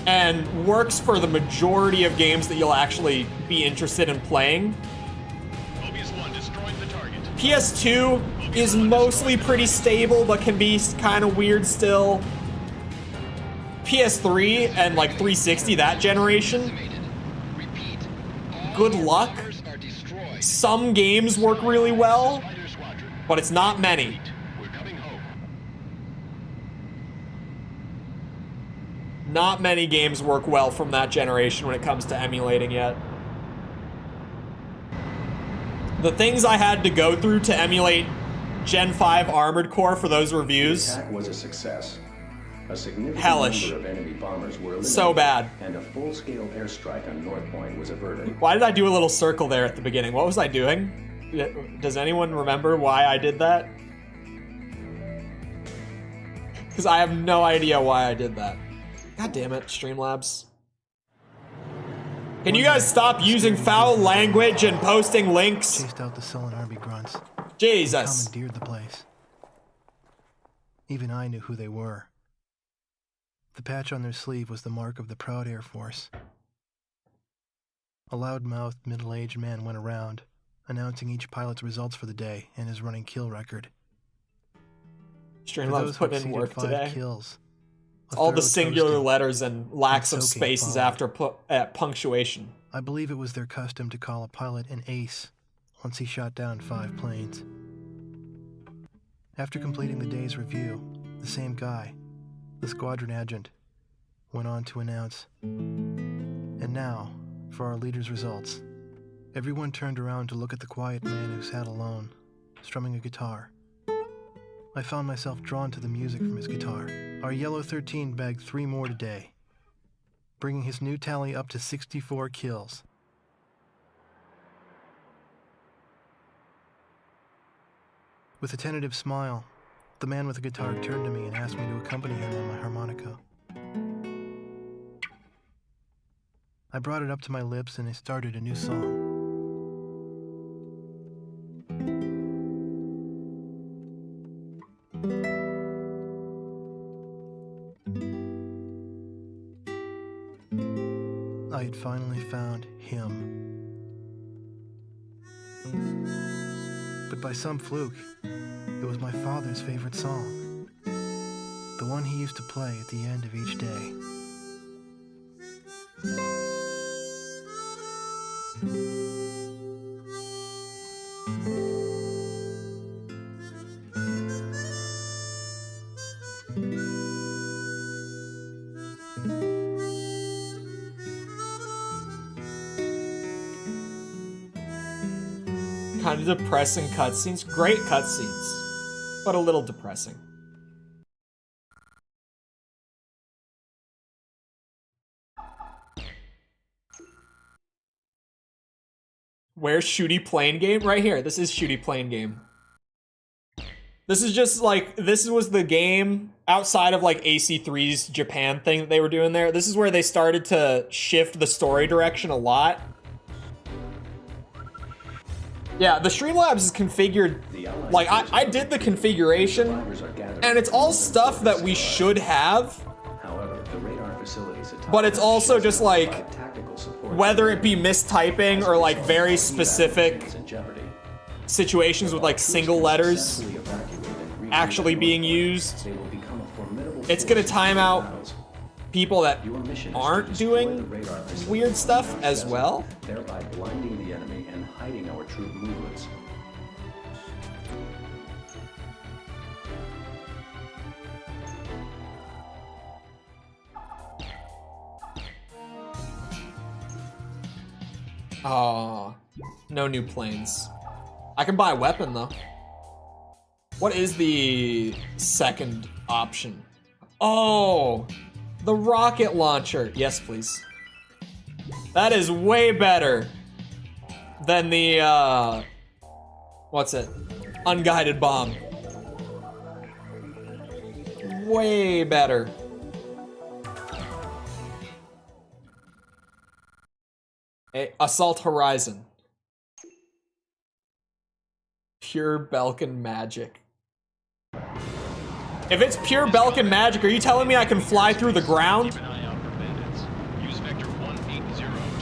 And works for the majority of games that you'll actually be interested in playing. PS2 is mostly pretty stable, but can be kind of weird still. PS3 and like 360, that generation, good luck. Some games work really well, but it's not many. Not many games work well from that generation when it comes to emulating yet. The things I had to go through to emulate Gen 5 Armored Core for those reviews. The attack was a success. A significant hellish. number of enemy bombers were eliminated, so bad. And a full-scale airstrike on North Point was averted. Why did I do a little circle there at the beginning? What was I doing? Does anyone remember why I did that? Because I have no idea why I did that. God damn it, Streamlabs. Can you guys stop using foul language and posting links? Chased out the sullen army grunts. Jesus. Commandeered the place. Even I knew who they were. The patch on their sleeve was the mark of the proud Air Force. A loud-mouthed, middle-aged man went around, announcing each pilot's results for the day and his running kill record. Streamlabs put in work today. Kills, all the singular letters and lacks of spaces after punctuation. I believe it was their custom to call a pilot an ace once he shot down 5 planes. After completing the day's review, the same guy, the squadron adjutant, went on to announce, "And now, for our leader's results." Everyone turned around to look at the quiet man who sat alone, strumming a guitar. I found myself drawn to the music from his guitar. Our Yellow 13 bagged 3 more today, bringing his new tally up to 64 kills. With a tentative smile, the man with the guitar turned to me and asked me to accompany him on my harmonica. I brought it up to my lips and I started a new song. I had finally found him. But by some fluke, it was my father's favorite song. The one he used to play at the end of each day. Kind of depressing cutscenes. Great cutscenes, but a little depressing. Where's shooty plane game? Right here. This is shooty plane game. This is just like, this was the game outside of like AC3's Japan thing that they were doing there. This is where they started to shift the story direction a lot. Yeah, the Streamlabs is configured, like I did the configuration, and it's all stuff that we should have. But it's also just like, whether it be mistyping or like very specific situations with like single letters actually being used, it's gonna time out people that aren't doing weird stuff as well. Thereby blinding the enemy and hiding our troop movements. Oh, no new planes. I can buy a weapon though. What is the second option? Oh, the rocket launcher. Yes, please. That is way better than the, what's it? Unguided bomb. Way better. Assault Horizon. Pure Belkin magic. If it's pure Belkin magic, are you telling me I can fly through the ground?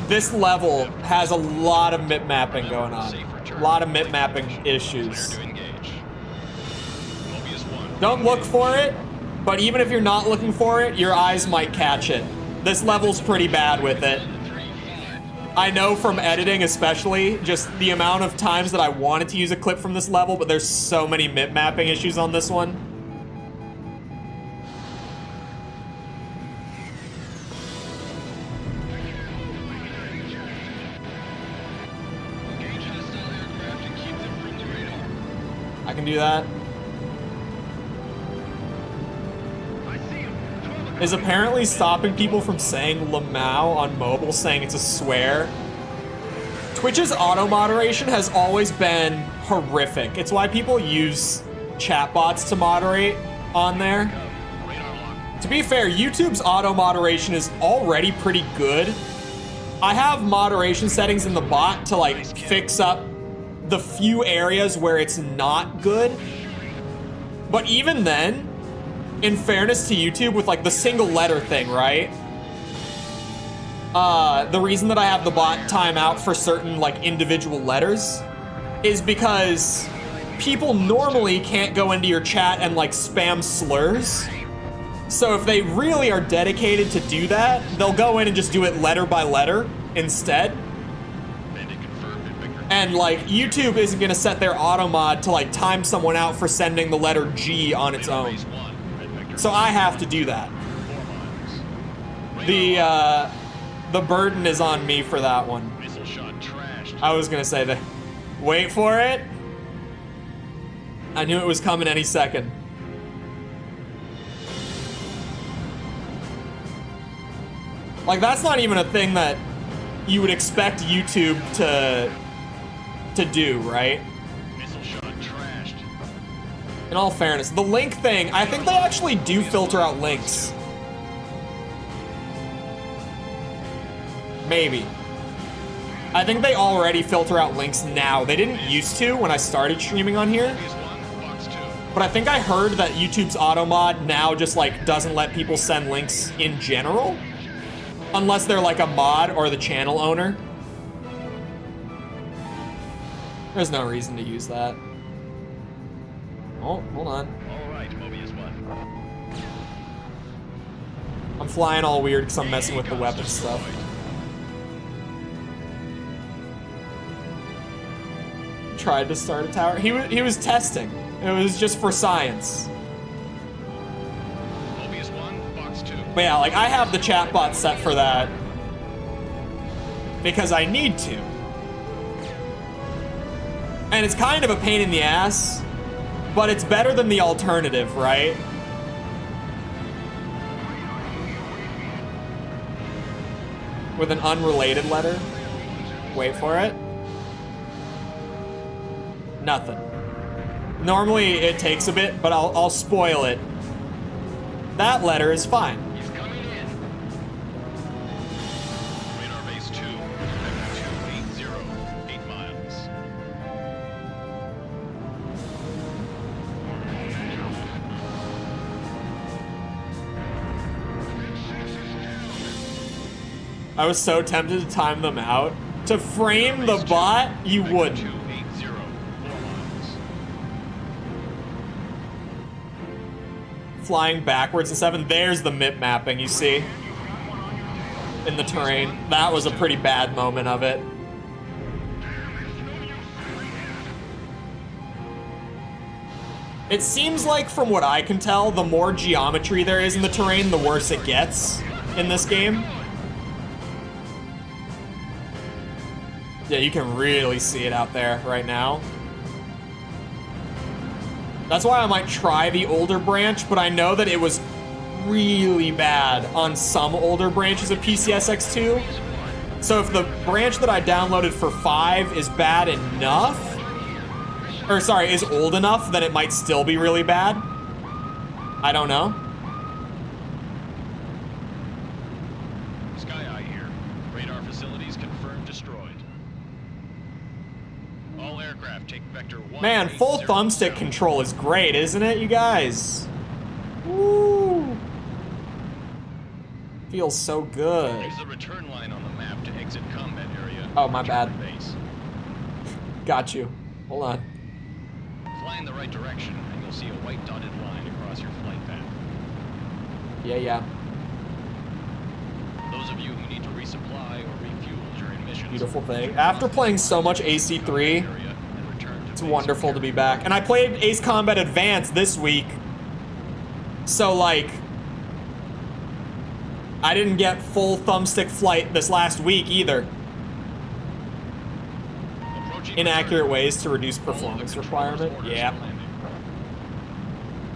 This level has a lot of mip mapping going on. A lot of mip mapping issues. Don't look for it, but even if you're not looking for it, your eyes might catch it. This level's pretty bad with it. I know from editing especially, just the amount of times that I wanted to use a clip from this level, but there's so many mip mapping issues on this one. I can do that. Is apparently stopping people from saying Lamau on mobile, saying it's a swear. Twitch's auto moderation has always been horrific. It's why people use chatbots to moderate on there. To be fair, YouTube's auto moderation is already pretty good. I have moderation settings in the bot to like fix up the few areas where it's not good. But even then, in fairness to YouTube, with like the single letter thing, right? The reason that I have the bot timeout for certain like individual letters is because people normally can't go into your chat and like spam slurs. So if they really are dedicated to do that, they'll go in and just do it letter by letter instead. And like YouTube isn't gonna set their auto mod to like time someone out for sending the letter G on its own. So I have to do that. The burden is on me for that one. I was gonna say that. Wait for it. I knew it was coming any second. Like that's not even a thing that you would expect YouTube to do, right? In all fairness, the link thing, I think they actually do filter out links. Maybe. I think they already filter out links now. They didn't used to when I started streaming on here. But I think I heard that YouTube's auto mod now just like doesn't let people send links in general. Unless they're like a mod or the channel owner. There's no reason to use that. Oh, hold on. I'm flying all weird because I'm messing with the weapon stuff. Tried to start a tower. He was testing. It was just for science. But yeah, like I have the chatbot set for that because I need to. And it's kind of a pain in the ass, but it's better than the alternative, right? With an unrelated letter. Wait for it. Nothing. Normally it takes a bit, but I'll spoil it. That letter is fine. He's coming in. Radar base 2, 280, 8 miles. I was so tempted to time them out. To frame the bot, you wouldn't. 280, 4 miles. Flying backwards in 7. There's the MIP mapping, you see? In the terrain. That was a pretty bad moment of it. It seems like, from what I can tell, the more geometry there is in the terrain, the worse it gets in this game. Yeah, you can really see it out there right now. That's why I might try the older branch, but I know that it was really bad on some older branches of PCSX2. So if the branch that I downloaded for 5 is bad enough, or sorry, is old enough, then it might still be really bad. I don't know. Sky Eye here. Radar facilities confirmed destroyed. All aircraft take vector 1. Man, full thumbstick control is great, isn't it, you guys? Woo! Feels so good. Use the return line on the map to exit combat area. Oh, my bad. Base. Got you. Hold on. Fly in the right direction, and you'll see a white dotted line across your flight path. Yeah. Those of you who need to resupply or refuel during missions. Beautiful thing. After playing so much AC3, it's wonderful to be back. And I played Ace Combat Advanced this week. So, like, I didn't get full thumbstick flight this last week either. Inaccurate ways to reduce performance requirement. Yeah.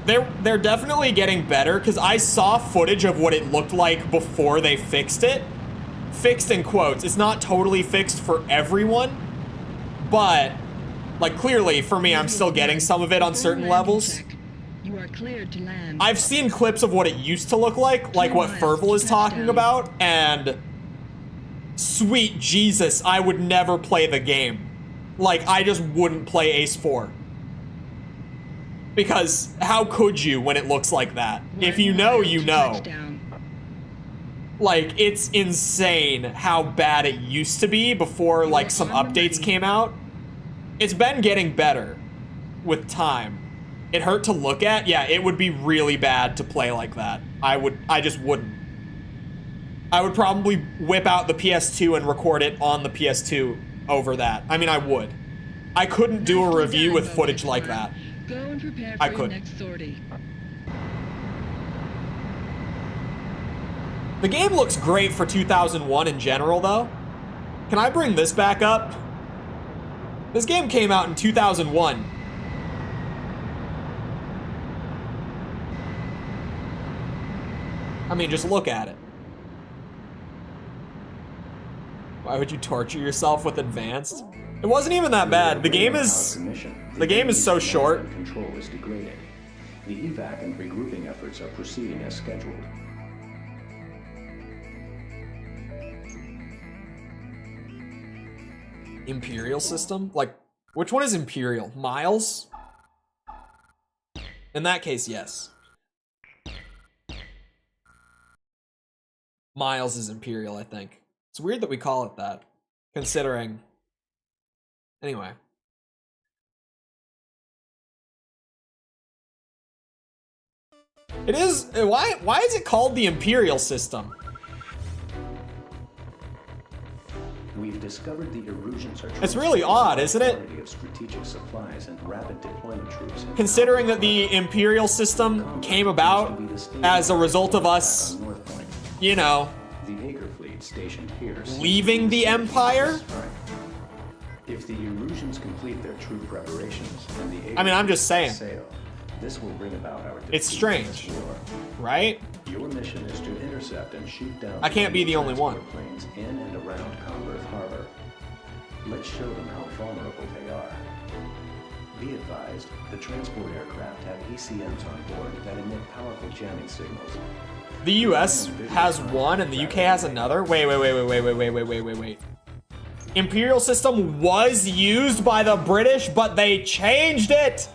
They're definitely getting better, because I saw footage of what it looked like before they fixed it. Fixed in quotes. It's not totally fixed for everyone, but, like, clearly for me, I'm still getting some of it on certain levels. You are cleared to land. I've seen clips of what it used to look like what Fervil is talking about, and sweet Jesus, I would never play the game. Like, I just wouldn't play Ace 4. Because how could you when it looks like that? If you know, you know. Like, it's insane how bad it used to be before, like, some updates came out. It's been getting better with time. It hurt to look at. Yeah, it would be really bad to play like that. I just wouldn't. I would probably whip out the PS2 and record it on the PS2 over that. I mean, I would. I couldn't do a review with footage like that. Go and prepare for I your could. next sortie. The game looks great for 2001 in general, though. Can I bring this back up? This game came out in 2001. I mean, just look at it. Why would you torture yourself with advanced? It wasn't even that bad. The game is so short. Control is degrading. The evac and regrouping efforts are proceeding as scheduled. Imperial system? Like, which one is Imperial? Miles? In that case, yes. Miles is Imperial, I think. It's weird that we call it that, considering... Anyway. It is... Why is it called the Imperial system? We've discovered the erosions are... It's really odd, isn't it? ...of strategic supplies and rapid deployment troops. Considering that the Imperial system came about as a result of us, you know, the Acre fleet stationed here leaving the Empire? If the Erusians complete their troop preparations and the I mean, I'm just saying. Sail, this will bring about our It's strange, right? Your mission is to intercept and shoot down... I can't be the only one. ...planes in and around Converse Harbor. Let's show them how vulnerable they are. Be advised, the transport aircraft have ACMs on board that emit powerful jamming signals. The US has one and the UK has another? Wait. Imperial system was used by the British, but they changed it!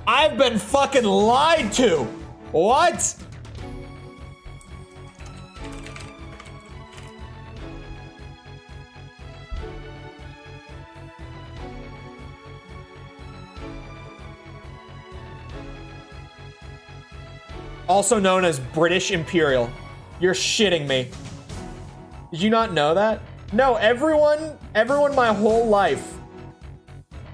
I've been fucking lied to! What? Also known as British Imperial. You're shitting me. Did you not know that? No, everyone my whole life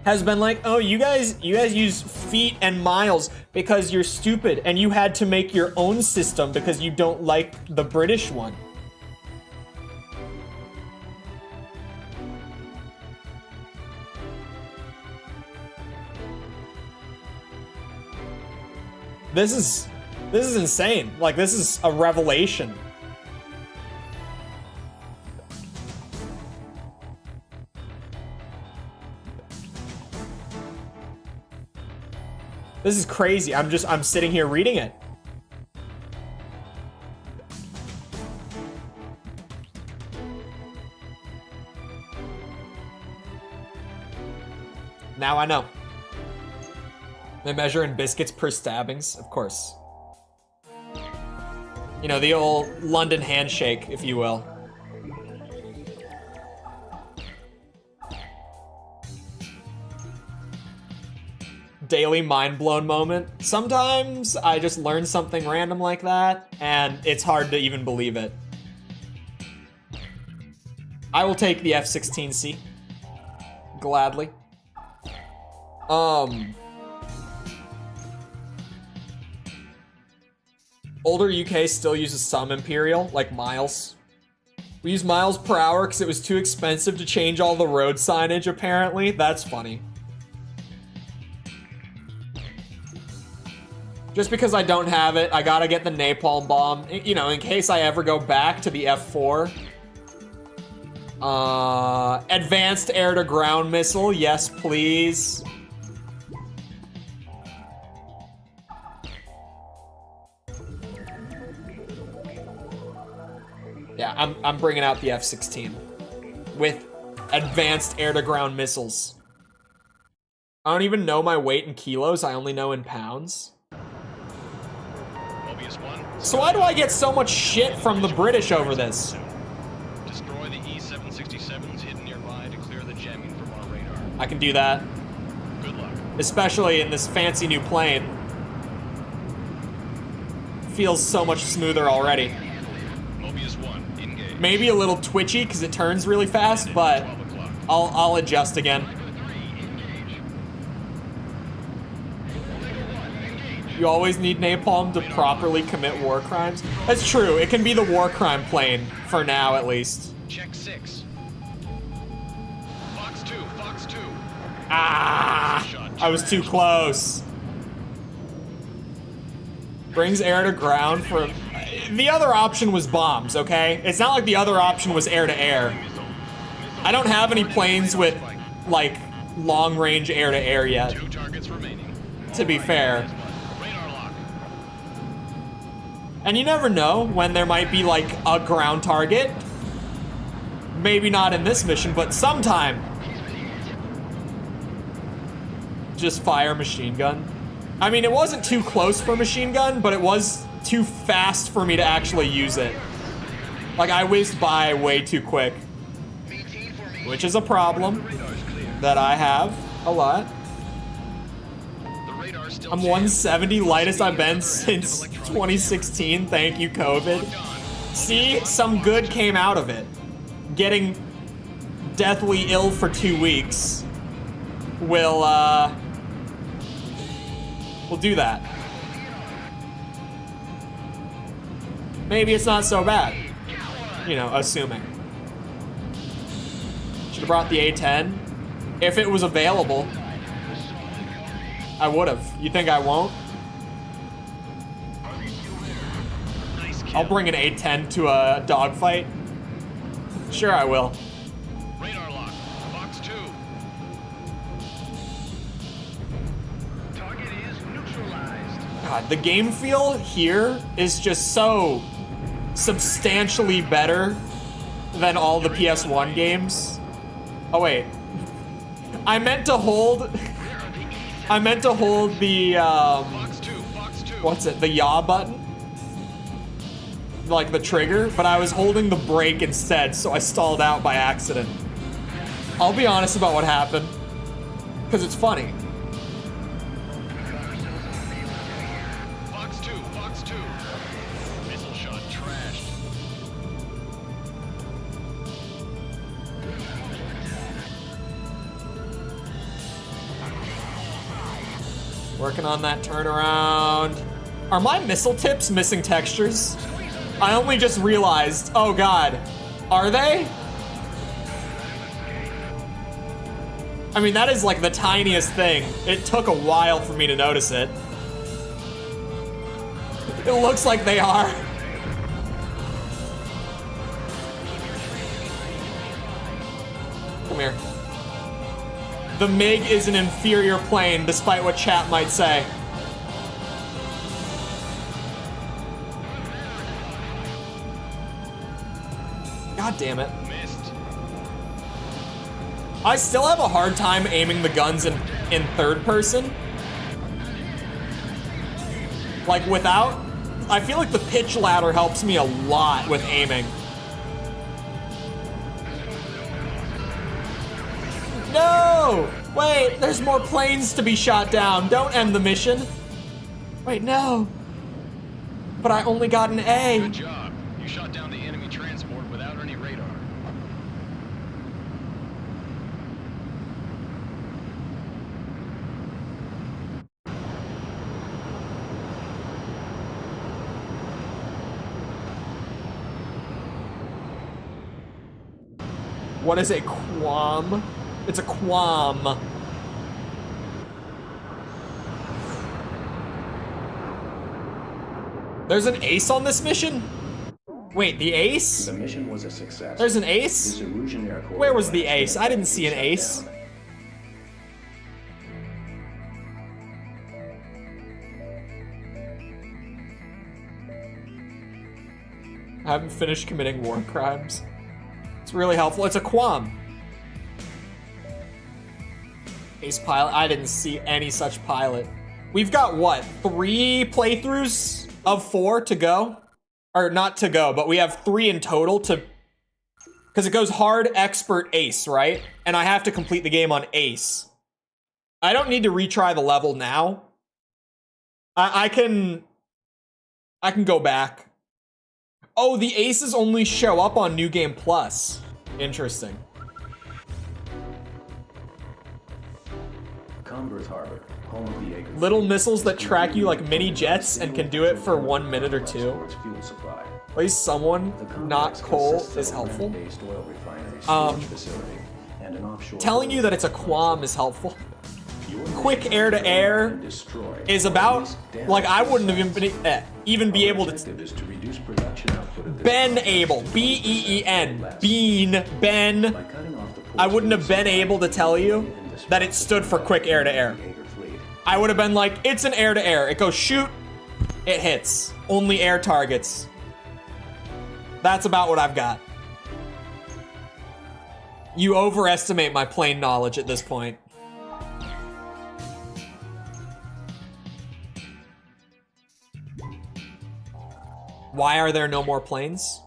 has been like, oh, you guys use feet and miles because you're stupid and you had to make your own system because you don't like the British one. This is insane. Like, this is a revelation. This is crazy. I'm sitting here reading it. Now I know. They measure in biscuits per stabbings, of course. You know, the old London handshake, if you will. Daily mind-blown moment. Sometimes I just learn something random like that, and it's hard to even believe it. I will take the F-16C. Gladly. Older UK still uses some Imperial, like miles. We use miles per hour because it was too expensive to change all the road signage, apparently. That's funny. Just because I don't have it, I gotta get the napalm bomb, you know, in case I ever go back to the F4. Advanced air-to-ground missile, yes please. Yeah, I'm bringing out the F-16 with advanced air-to-ground missiles. I don't even know my weight in kilos, I only know in pounds. So why do I get so much shit from the British over this? Destroy the E-767s hidden nearby to clear the jamming from our radar. I can do that. Good luck. Especially in this fancy new plane. Feels so much smoother already. Mobius 1, engage. Maybe a little twitchy because it turns really fast, but I'll adjust again. You always need napalm to properly commit war crimes. That's true. It can be the war crime plane for now, at least. Check 6. Fox 2, Fox 2. Ah! I was too close. Brings air to ground for... The other option was bombs, okay? It's not like the other option was air to air. I don't have any planes with, like, long-range air to air yet. 2 targets remaining. To be fair. And you never know when there might be, like, a ground target. Maybe not in this mission, but sometime. Just fire machine gun. I mean, it wasn't too close for machine gun, but it was too fast for me to actually use it. Like, I whizzed by way too quick. Which is a problem that I have a lot. I'm 170, lightest I've been since 2016. Thank you, COVID. See, some good came out of it. Getting deathly ill for 2 weeks will do that. Maybe it's not so bad. You know, assuming. Should have brought the A10. If it was available. I would've. You think I won't? I'll bring an A10 to a dogfight. Sure I will. Radar lock. Fox 2. God, the game feel here is just so substantially better than all the PS1 games. Oh wait, I meant to hold the what's it? The yaw button, like the trigger, but I was holding the brake instead, so I stalled out by accident. I'll be honest about what happened, because it's funny. Fox 2. Missile shot trashed. Working on that turnaround. Are my missile tips missing textures? I only just realized. Oh God, are they? I mean, that is like the tiniest thing. It took a while for me to notice it. It looks like they are. Come here. The MiG is an inferior plane, despite what chat might say. God damn it. I still have a hard time aiming the guns in third person. Like without, I feel like the pitch ladder helps me a lot with aiming. No! Wait, there's more planes to be shot down. Don't end the mission. Wait, no. But I only got an A. Good job. You shot down the enemy transport without any radar. What is a quam? It's a quam. There's an ace on this mission? Wait, the ace? The mission was a success. There's an ace? Where was the ace? I didn't see an ace. I haven't finished committing war crimes. It's really helpful. It's a quam. Ace pilot. I didn't see any such pilot. We've got what? 3 playthroughs of 4 to go? Or not to go, but we have 3 in total to... Because it goes hard, expert, ace, right? And I have to complete the game on ace. I don't need to retry the level now. I can go back. Oh, the aces only show up on New Game Plus. Interesting. Converse Harbor, home of the Acre. Little missiles that track you like mini jets and can do it for 1 minute or 2. At least someone, not Cole, is helpful. Telling you that it's a quam is helpful. Quick air-to-air is about, like, I wouldn't have even be able to... Ben able, B-E-E-N, Bean, Ben. I wouldn't have been able to tell you that it stood for quick air-to-air. I would have been like, it's an air-to-air. It goes shoot, it hits. Only air targets. That's about what I've got. You overestimate my plane knowledge at this point. Why are there no more planes?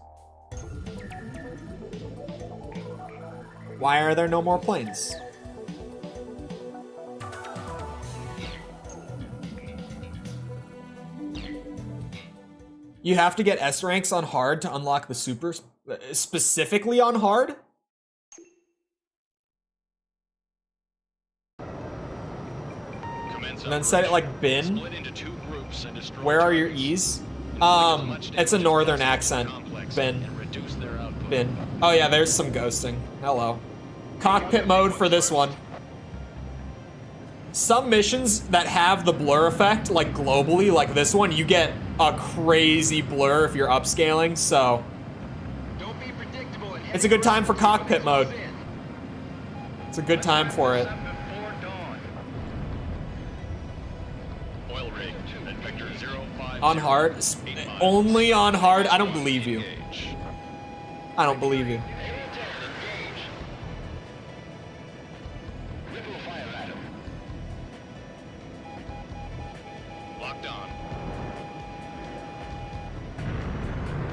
Why are there no more planes? You have to get S ranks on hard to unlock the supers, specifically on hard? And then set it like bin. Where are your E's? It's a northern accent. Bin. Bin. Oh yeah, there's some ghosting. Hello. Cockpit mode for this one. Some missions that have the blur effect, like globally, like this one, you get a crazy blur if you're upscaling, so. It's a good time for cockpit mode. It's a good time for it. Oil rig at Vector On hard? Only on hard? I don't believe you. I don't believe you. Locked on.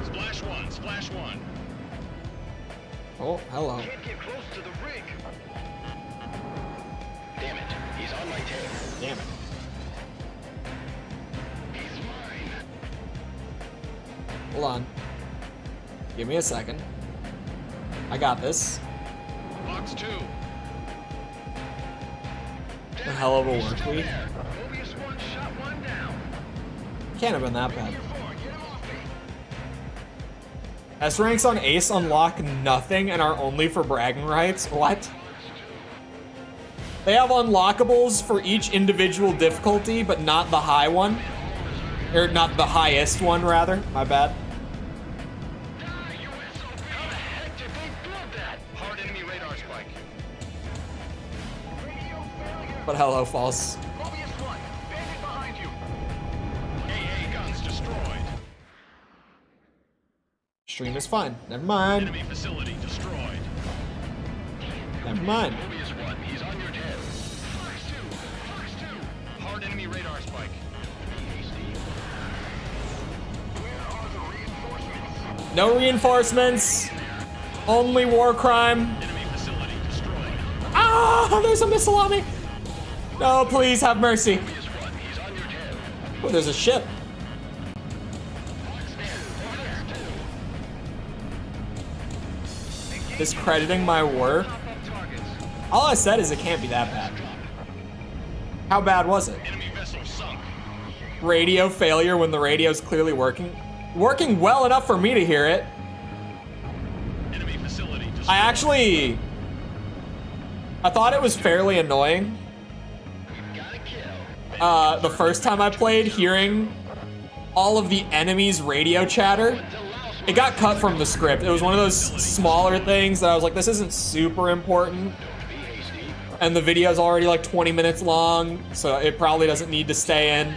Splash one, splash one. Oh, hello. Can't get close to the rig. Damn it, he's on my tail. Damn it. He's mine. Hold on. Give me a second. I got this. Box 2. A hell of a work week. Mobius 1 shot 1 down. Can't have been that bad. S ranks on Ace unlock nothing and are only for bragging rights. What? They have unlockables for each individual difficulty, but not the high one. Or not the highest one, rather. My bad. Hard enemy radar spike. But hello, false. Mobius 1, bandit behind you. AA guns destroyed. Stream is fine. Never mind. Enemy facility destroyed. Never mind. Mobius 1, he's on your tail. Fox 2, Fox 2. Hard enemy radar spike. No reinforcements. Only war crime. Enemy facility destroyed. Ah, there's a missile on me. No, please have mercy. Mobius 1, he's on your tail. Oh, there's a ship. Discrediting my work. All I said is it can't be that bad. How bad was it? Enemy vessel sunk. Radio failure when the radio's clearly working. Working well enough for me to hear it. Enemy facility destroyed. I thought it was fairly annoying. The first time I played, hearing all of the enemies' radio chatter. It got cut from the script. It was one of those smaller things that I was like, this isn't super important. And the video's already like 20 minutes long, so it probably doesn't need to stay in.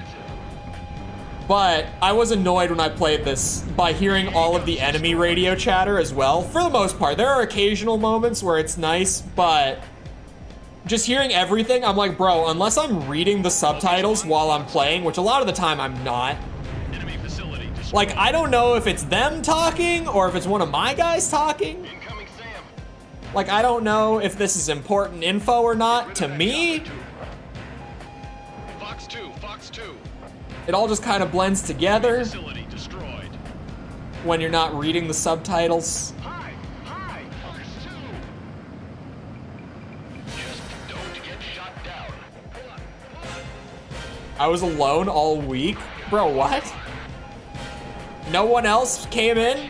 But I was annoyed when I played this by hearing all of the enemy radio chatter as well. For the most part, there are occasional moments where it's nice, but just hearing everything, I'm like, bro, unless I'm reading the subtitles while I'm playing, which a lot of the time I'm not. Enemy facility destroyed. Like, I don't know if it's them talking or if it's one of my guys talking. Incoming Sam. Like, I don't know if this is important info or not to me. Fox 2, Fox 2. It all just kind of blends together Facility destroyed. when you're not reading the subtitles. Hi, Fox 2. Just don't get shot down. I was alone all week. Bro, what? No one else came in?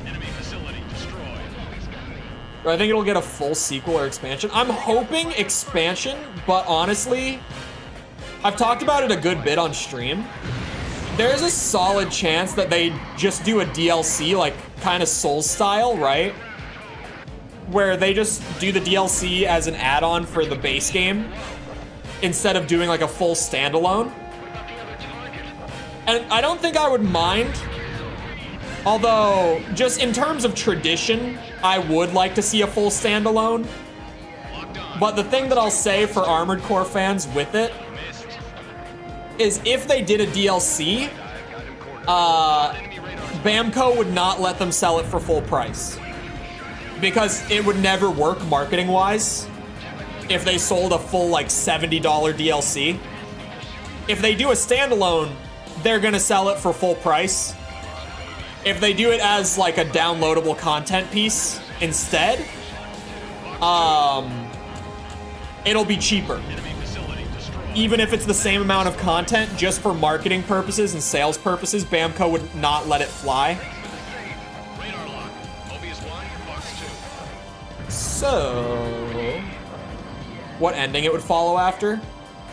Enemy facility destroyed. I think it'll get a full sequel or expansion. I'm hoping expansion, but honestly, I've talked about it a good bit on stream. There's a solid chance that they just do a DLC, like kind of Souls style, right? Where they just do the DLC as an add-on for the base game instead of doing like a full standalone. And I don't think I would mind. Although, just in terms of tradition, I would like to see a full standalone. But the thing that I'll say for Armored Core fans with it is if they did a DLC, Namco would not let them sell it for full price. Because it would never work marketing-wise if they sold a full, like, $70 DLC. If they do a standalone, they're gonna sell it for full price. If they do it as, like, a downloadable content piece instead, it'll be cheaper. Even if it's the same amount of content, just for marketing purposes and sales purposes, Namco would not let it fly. Radar lock. Mobius 1, Fox 2. So, what ending it would follow after?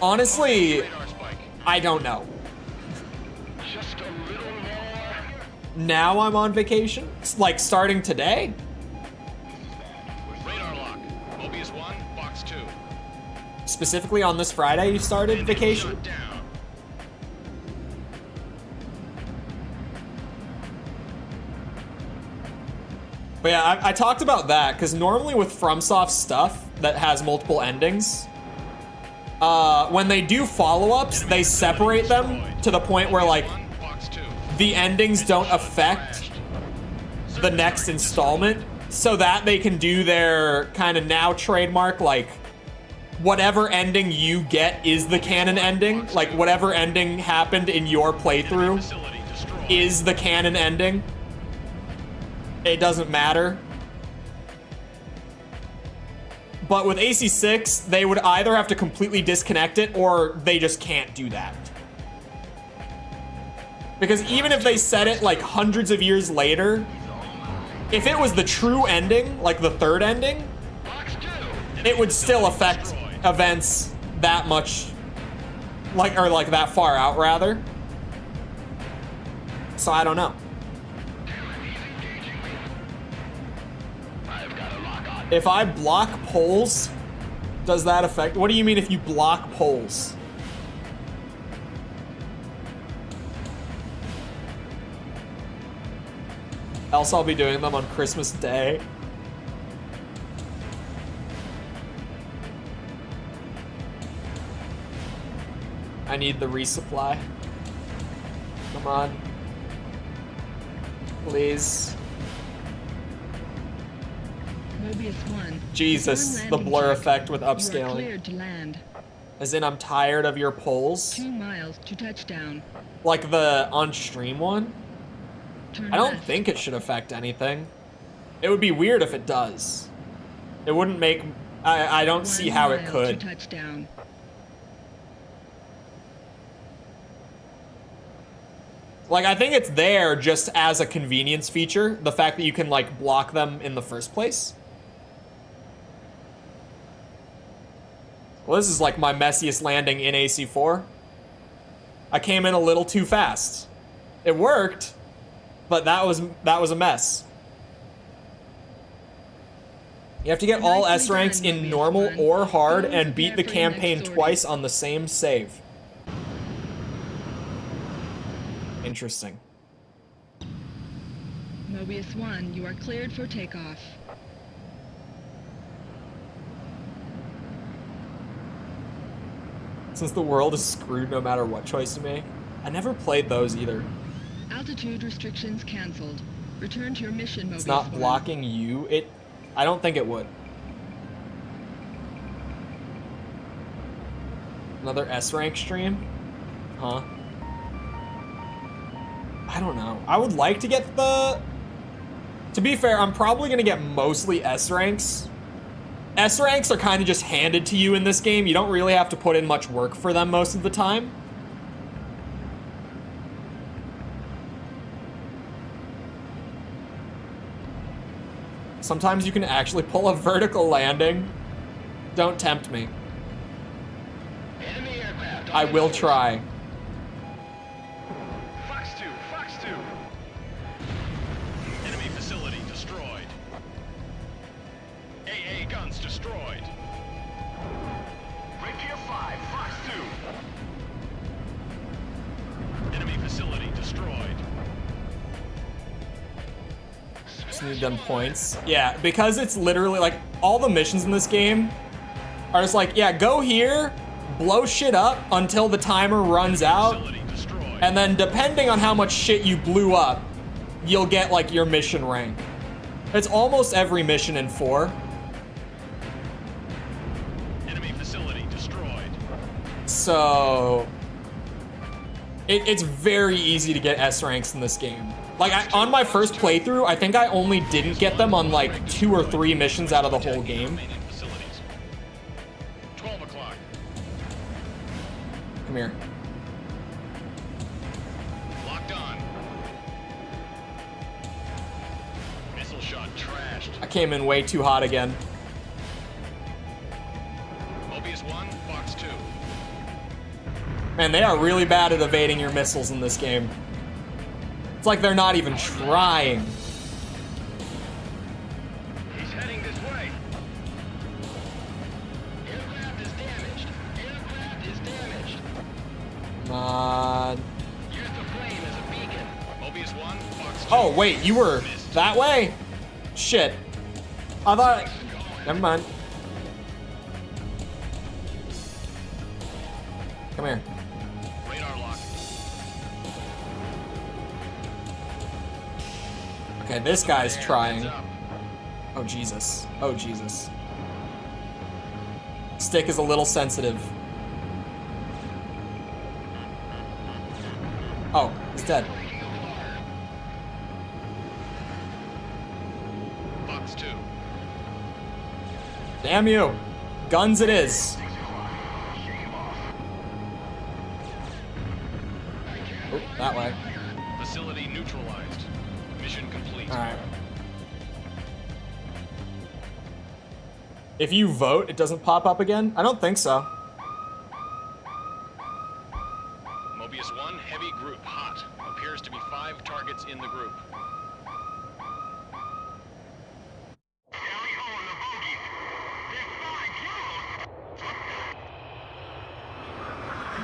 Honestly, I don't know. Just a little more. Now I'm on vacation? It's like starting today? Radar lock. Mobius 1, Fox 2. Specifically on this Friday you started vacation? Down. But yeah, I talked about that because normally with FromSoft stuff that has multiple endings, when they do follow-ups, they separate them to the point where like the endings don't affect the next installment, so that they can do their kind of now trademark, like whatever ending you get is the canon ending. Like whatever ending happened in your playthrough is the canon ending. It doesn't matter. But with AC6, they would either have to completely disconnect it or they just can't do that. Because even if they said it like hundreds of years later, if it was the true ending, like the third ending, it would still affect events that much, like, or like that far out rather. So I don't know. If I block poles, does that affect? What do you mean if you block poles? Else I'll be doing them on Christmas Day. I need the resupply. Come on. Please. Mobius 1. Jesus, the blur effect with You are upscaling. cleared to land. As in, I'm tired of your poles. 2 miles to touchdown. Like the on-stream one? Turn I don't left. think it should affect anything. It would be weird if it does. It wouldn't make... I don't see 1 how it mile could. To touchdown. Like, I think it's there just as a convenience feature. The fact that you can, like, block them in the first place. Well, this is like my messiest landing in AC4. I came in a little too fast. It worked, but that was a mess. You have to get all S ranks in normal or hard and beat the campaign twice on the same save. Interesting. Mobius 1, you are cleared for takeoff. Since the world is screwed no matter what choice you make. I never played those either. Altitude restrictions cancelled. Return to your mission, Mobius It's not 1. blocking you. I don't think it would. Another S rank stream? Huh? I don't know. I would like to get the... To be fair, I'm probably gonna get mostly S ranks. S ranks are kind of just handed to you in this game. You don't really have to put in much work for them most of the time. Sometimes you can actually pull a vertical landing. Don't tempt me. I will try. Fox 2, Fox 2. Enemy facility destroyed. AA guns destroyed. Rapier 5, Fox 2. Enemy facility destroyed. Just need them points. Yeah, because it's literally like all the missions in this game are just like, yeah, go here, blow shit up until the timer runs out, and then depending on how much shit you blew up, you'll get like your mission rank. It's almost every mission in 4. Enemy facility destroyed. So it's very easy to get S ranks in this game. Like on my first playthrough, I think I only didn't get them on like 2 or 3 missions out of the whole game. 12 o'clock. Come here. Locked on. Missile shot trashed. I came in way too hot again. Mobius 1, Fox 2. Man, they are really bad at evading your missiles in this game. It's like they're not even trying. He's heading this way. Aircraft is damaged. Aircraft is damaged. Come on. Use the flame as a beacon. Mobius 1, Fox 2. Oh, wait, you were that way? Shit. I thought... Never mind. Come here. Radar lock. Okay, this guy's trying. Oh, Jesus. Oh, Jesus. Stick is a little sensitive. Oh, he's dead. Box 2. Damn you. Guns it is. Oh, that way. Facility neutralized. Mission complete. Alright. If you vote, it doesn't pop up again? I don't think so. Mobius 1, heavy group, hot. Appears to be 5 targets in the group.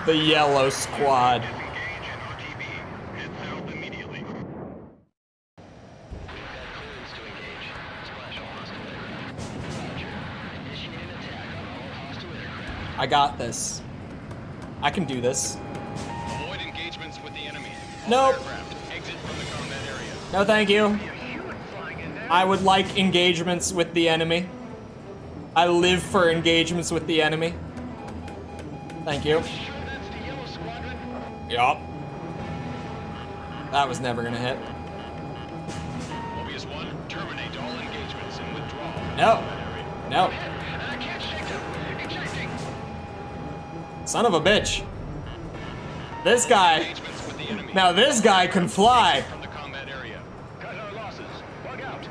The yellow squad. I got this. I can do this. Avoid engagements with the enemy. Nope. Aircraft, exit from the combat area. No, thank you. I would like engagements with the enemy. I live for engagements with the enemy. Thank you. Yup. That was never gonna hit. Mobius 1, terminate all engagements and withdraw. No. No. Son of a bitch. This guy. Now this guy can fly. From the combat area. Cut our losses. Bug out.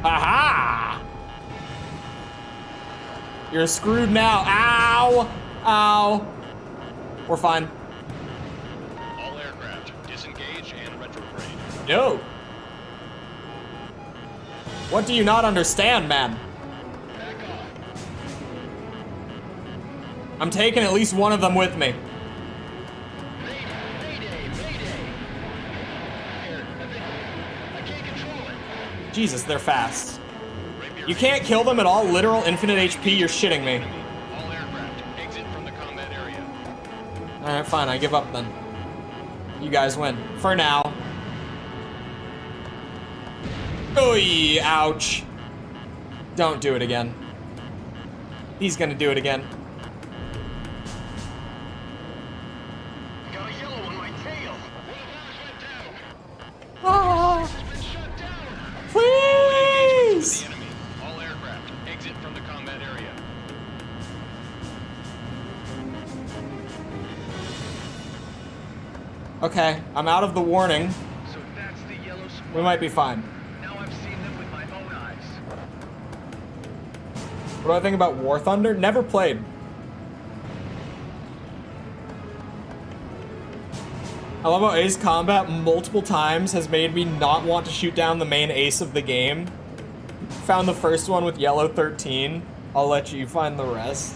Aha! You're screwed now. Ow! Ow! We're fine. All aircraft, disengage and retrograde. No. What do you not understand, man? I'm taking at least one of them with me. Jesus, they're fast. You can't kill them at all? Literal infinite HP? You're shitting me. All aircraft, exit from the combat area. Alright, fine, I give up then. You guys win. For now. Oy, ouch. Don't do it again. He's gonna do it again. Got a yellow on my tail. Ah, please! All aircraft, exit from the combat area. Okay, I'm out of the warning. So that's the yellow squad. We might be fine. Now I've seen them with my own eyes. What do I think about War Thunder? Never played. I love how Ace Combat multiple times has made me not want to shoot down the main ace of the game. Found the first one with Yellow 13. I'll let you find the rest.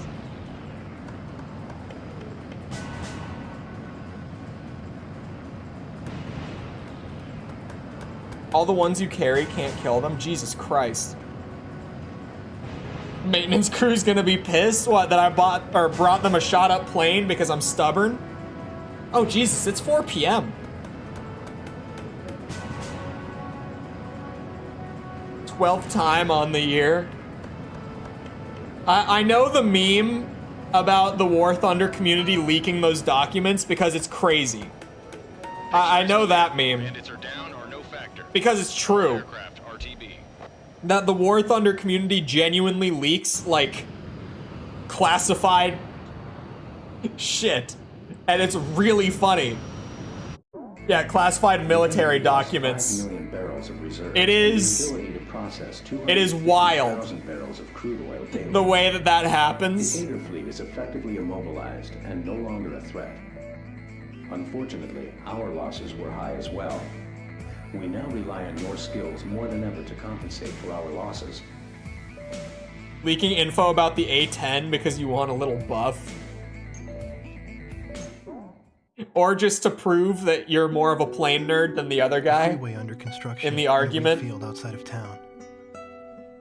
All the ones you carry can't kill them? Jesus Christ. Maintenance crew's gonna be pissed? What, that I brought them a shot up plane because I'm stubborn? Oh Jesus, it's 4 p.m. 12th time on the year. I know the meme about the War Thunder community leaking those documents because it's crazy. I know that meme. Bandits are down or no factor. Because it's true. Aircraft, RTB. That the War Thunder community genuinely leaks, like, classified shit. And it's really funny. Yeah, classified military documents. It is wild. The way that that happens. The Ader fleet is effectively immobilized and no longer a threat. Unfortunately, our losses were high as well. We now rely on your skills more than ever to compensate for our losses. Leaking info about the A-10 because you want a little buff. Or just to prove that you're more of a plane nerd than the other guy freeway under construction in the in a argument. field outside of town.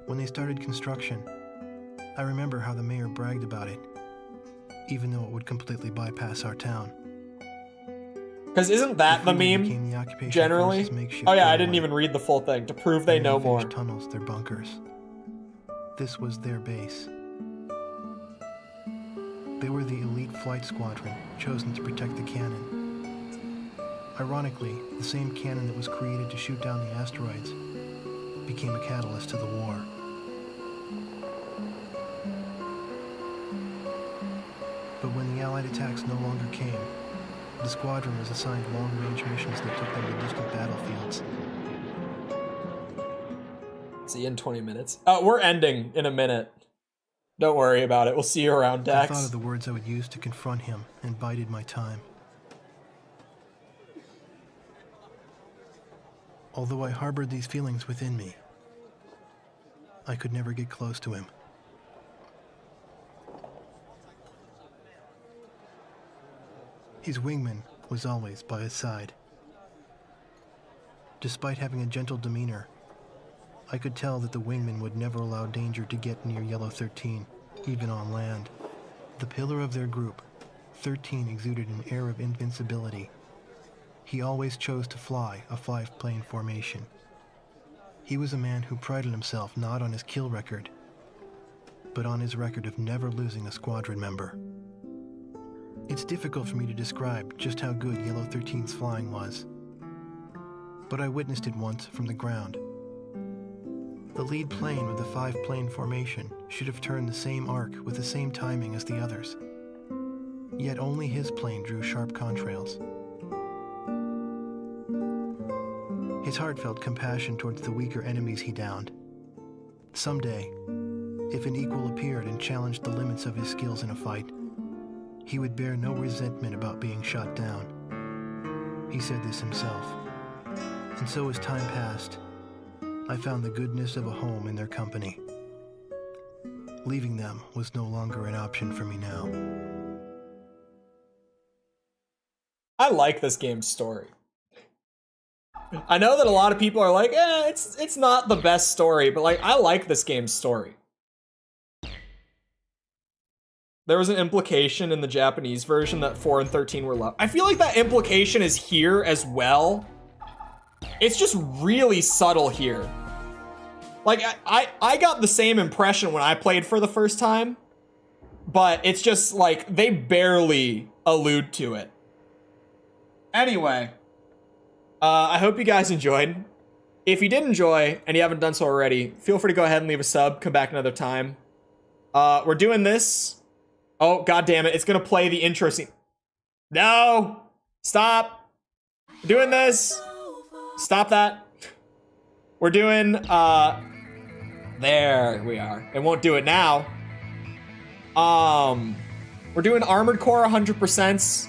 When they started construction, I remember how the mayor bragged about it, even though it would completely bypass our town. Because isn't that the meme, generally? Oh yeah, I didn't even read the full thing, to prove they know more. Tunnels, their bunkers. This was their base. They were the elite flight squadron, chosen to protect the cannon. Ironically, the same cannon that was created to shoot down the asteroids became a catalyst to the war. But when the Allied attacks no longer came, the squadron was assigned long-range missions that took them to distant battlefields. See you in 20 minutes. We're ending in a minute. Don't worry about it. We'll see you around, Dax. I thought of the words I would use to confront him and bided my time. Although I harbored these feelings within me, I could never get close to him. His wingman was always by his side. Despite having a gentle demeanor, I could tell that the wingman would never allow danger to get near Yellow 13, even on land. The pillar of their group, 13 exuded an air of invincibility. He always chose to fly a 5-plane formation. He was a man who prided himself not on his kill record, but on his record of never losing a squadron member. It's difficult for me to describe just how good Yellow 13's flying was, but I witnessed it once from the ground. The lead plane with the 5-plane formation should have turned the same arc with the same timing as the others. Yet only his plane drew sharp contrails. His heart felt compassion towards the weaker enemies he downed. Someday, if an equal appeared and challenged the limits of his skills in a fight, he would bear no resentment about being shot down. He said this himself. And so as time passed, I found the goodness of a home in their company. Leaving them was no longer an option for me now. I like this game's story. I know that a lot of people are like, it's not the best story, but like, I like this game's story. There was an implication in the Japanese version that 4 and 13 were love. I feel like that implication is here as well. It's just really subtle here. Like, I got the same impression when I played for the first time, but it's just like, they barely allude to it. Anyway, I hope you guys enjoyed. If you did enjoy, and you haven't done so already, feel free to go ahead and leave a sub, come back another time. We're doing this. Oh, god damn it, it's gonna play the intro scene. No! Stop! We're doing this! Stop that. We're doing, there we are. It won't do it now. We're doing Armored Core 100%.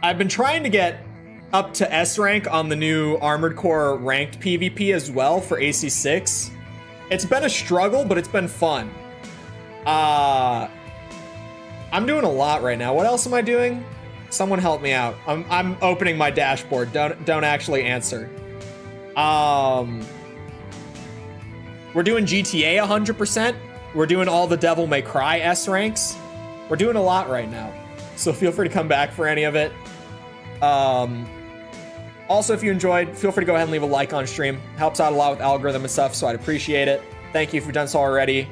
I've been trying to get up to S rank on the new Armored Core ranked PvP as well for AC6. It's been a struggle, but it's been fun. I'm doing a lot right now. What else am I doing? Someone help me out. I'm opening my dashboard. Don't actually answer. We're doing GTA 100%. We're doing all the Devil May Cry S ranks. We're doing a lot right now, so feel free to come back for any of it. Also, if you enjoyed, feel free to go ahead and leave a like on stream. Helps out a lot with algorithm and stuff, so I'd appreciate it. Thank you if you've done so already.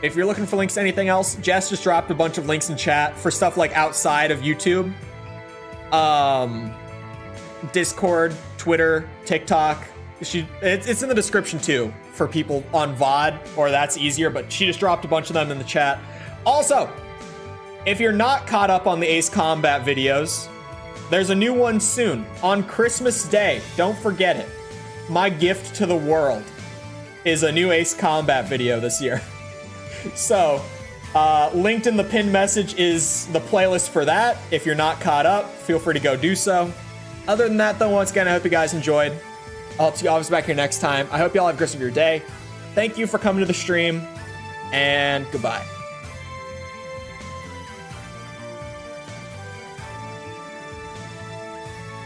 If you're looking for links to anything else, Jess just dropped a bunch of links in chat for stuff like outside of YouTube. Discord, Twitter, TikTok. It's in the description too for people on VOD, or that's easier, but she just dropped a bunch of them in the chat. Also, if you're not caught up on the Ace Combat videos, there's a new one soon on Christmas Day. Don't forget it. My gift to the world is a new Ace Combat video this year. So, linked in the pinned message is the playlist for that. If you're not caught up, feel free to go do so. Other than that, though, once again, I hope you guys enjoyed. I'll see you all back here next time. I hope you all have a great rest of your day. Thank you for coming to the stream, and goodbye.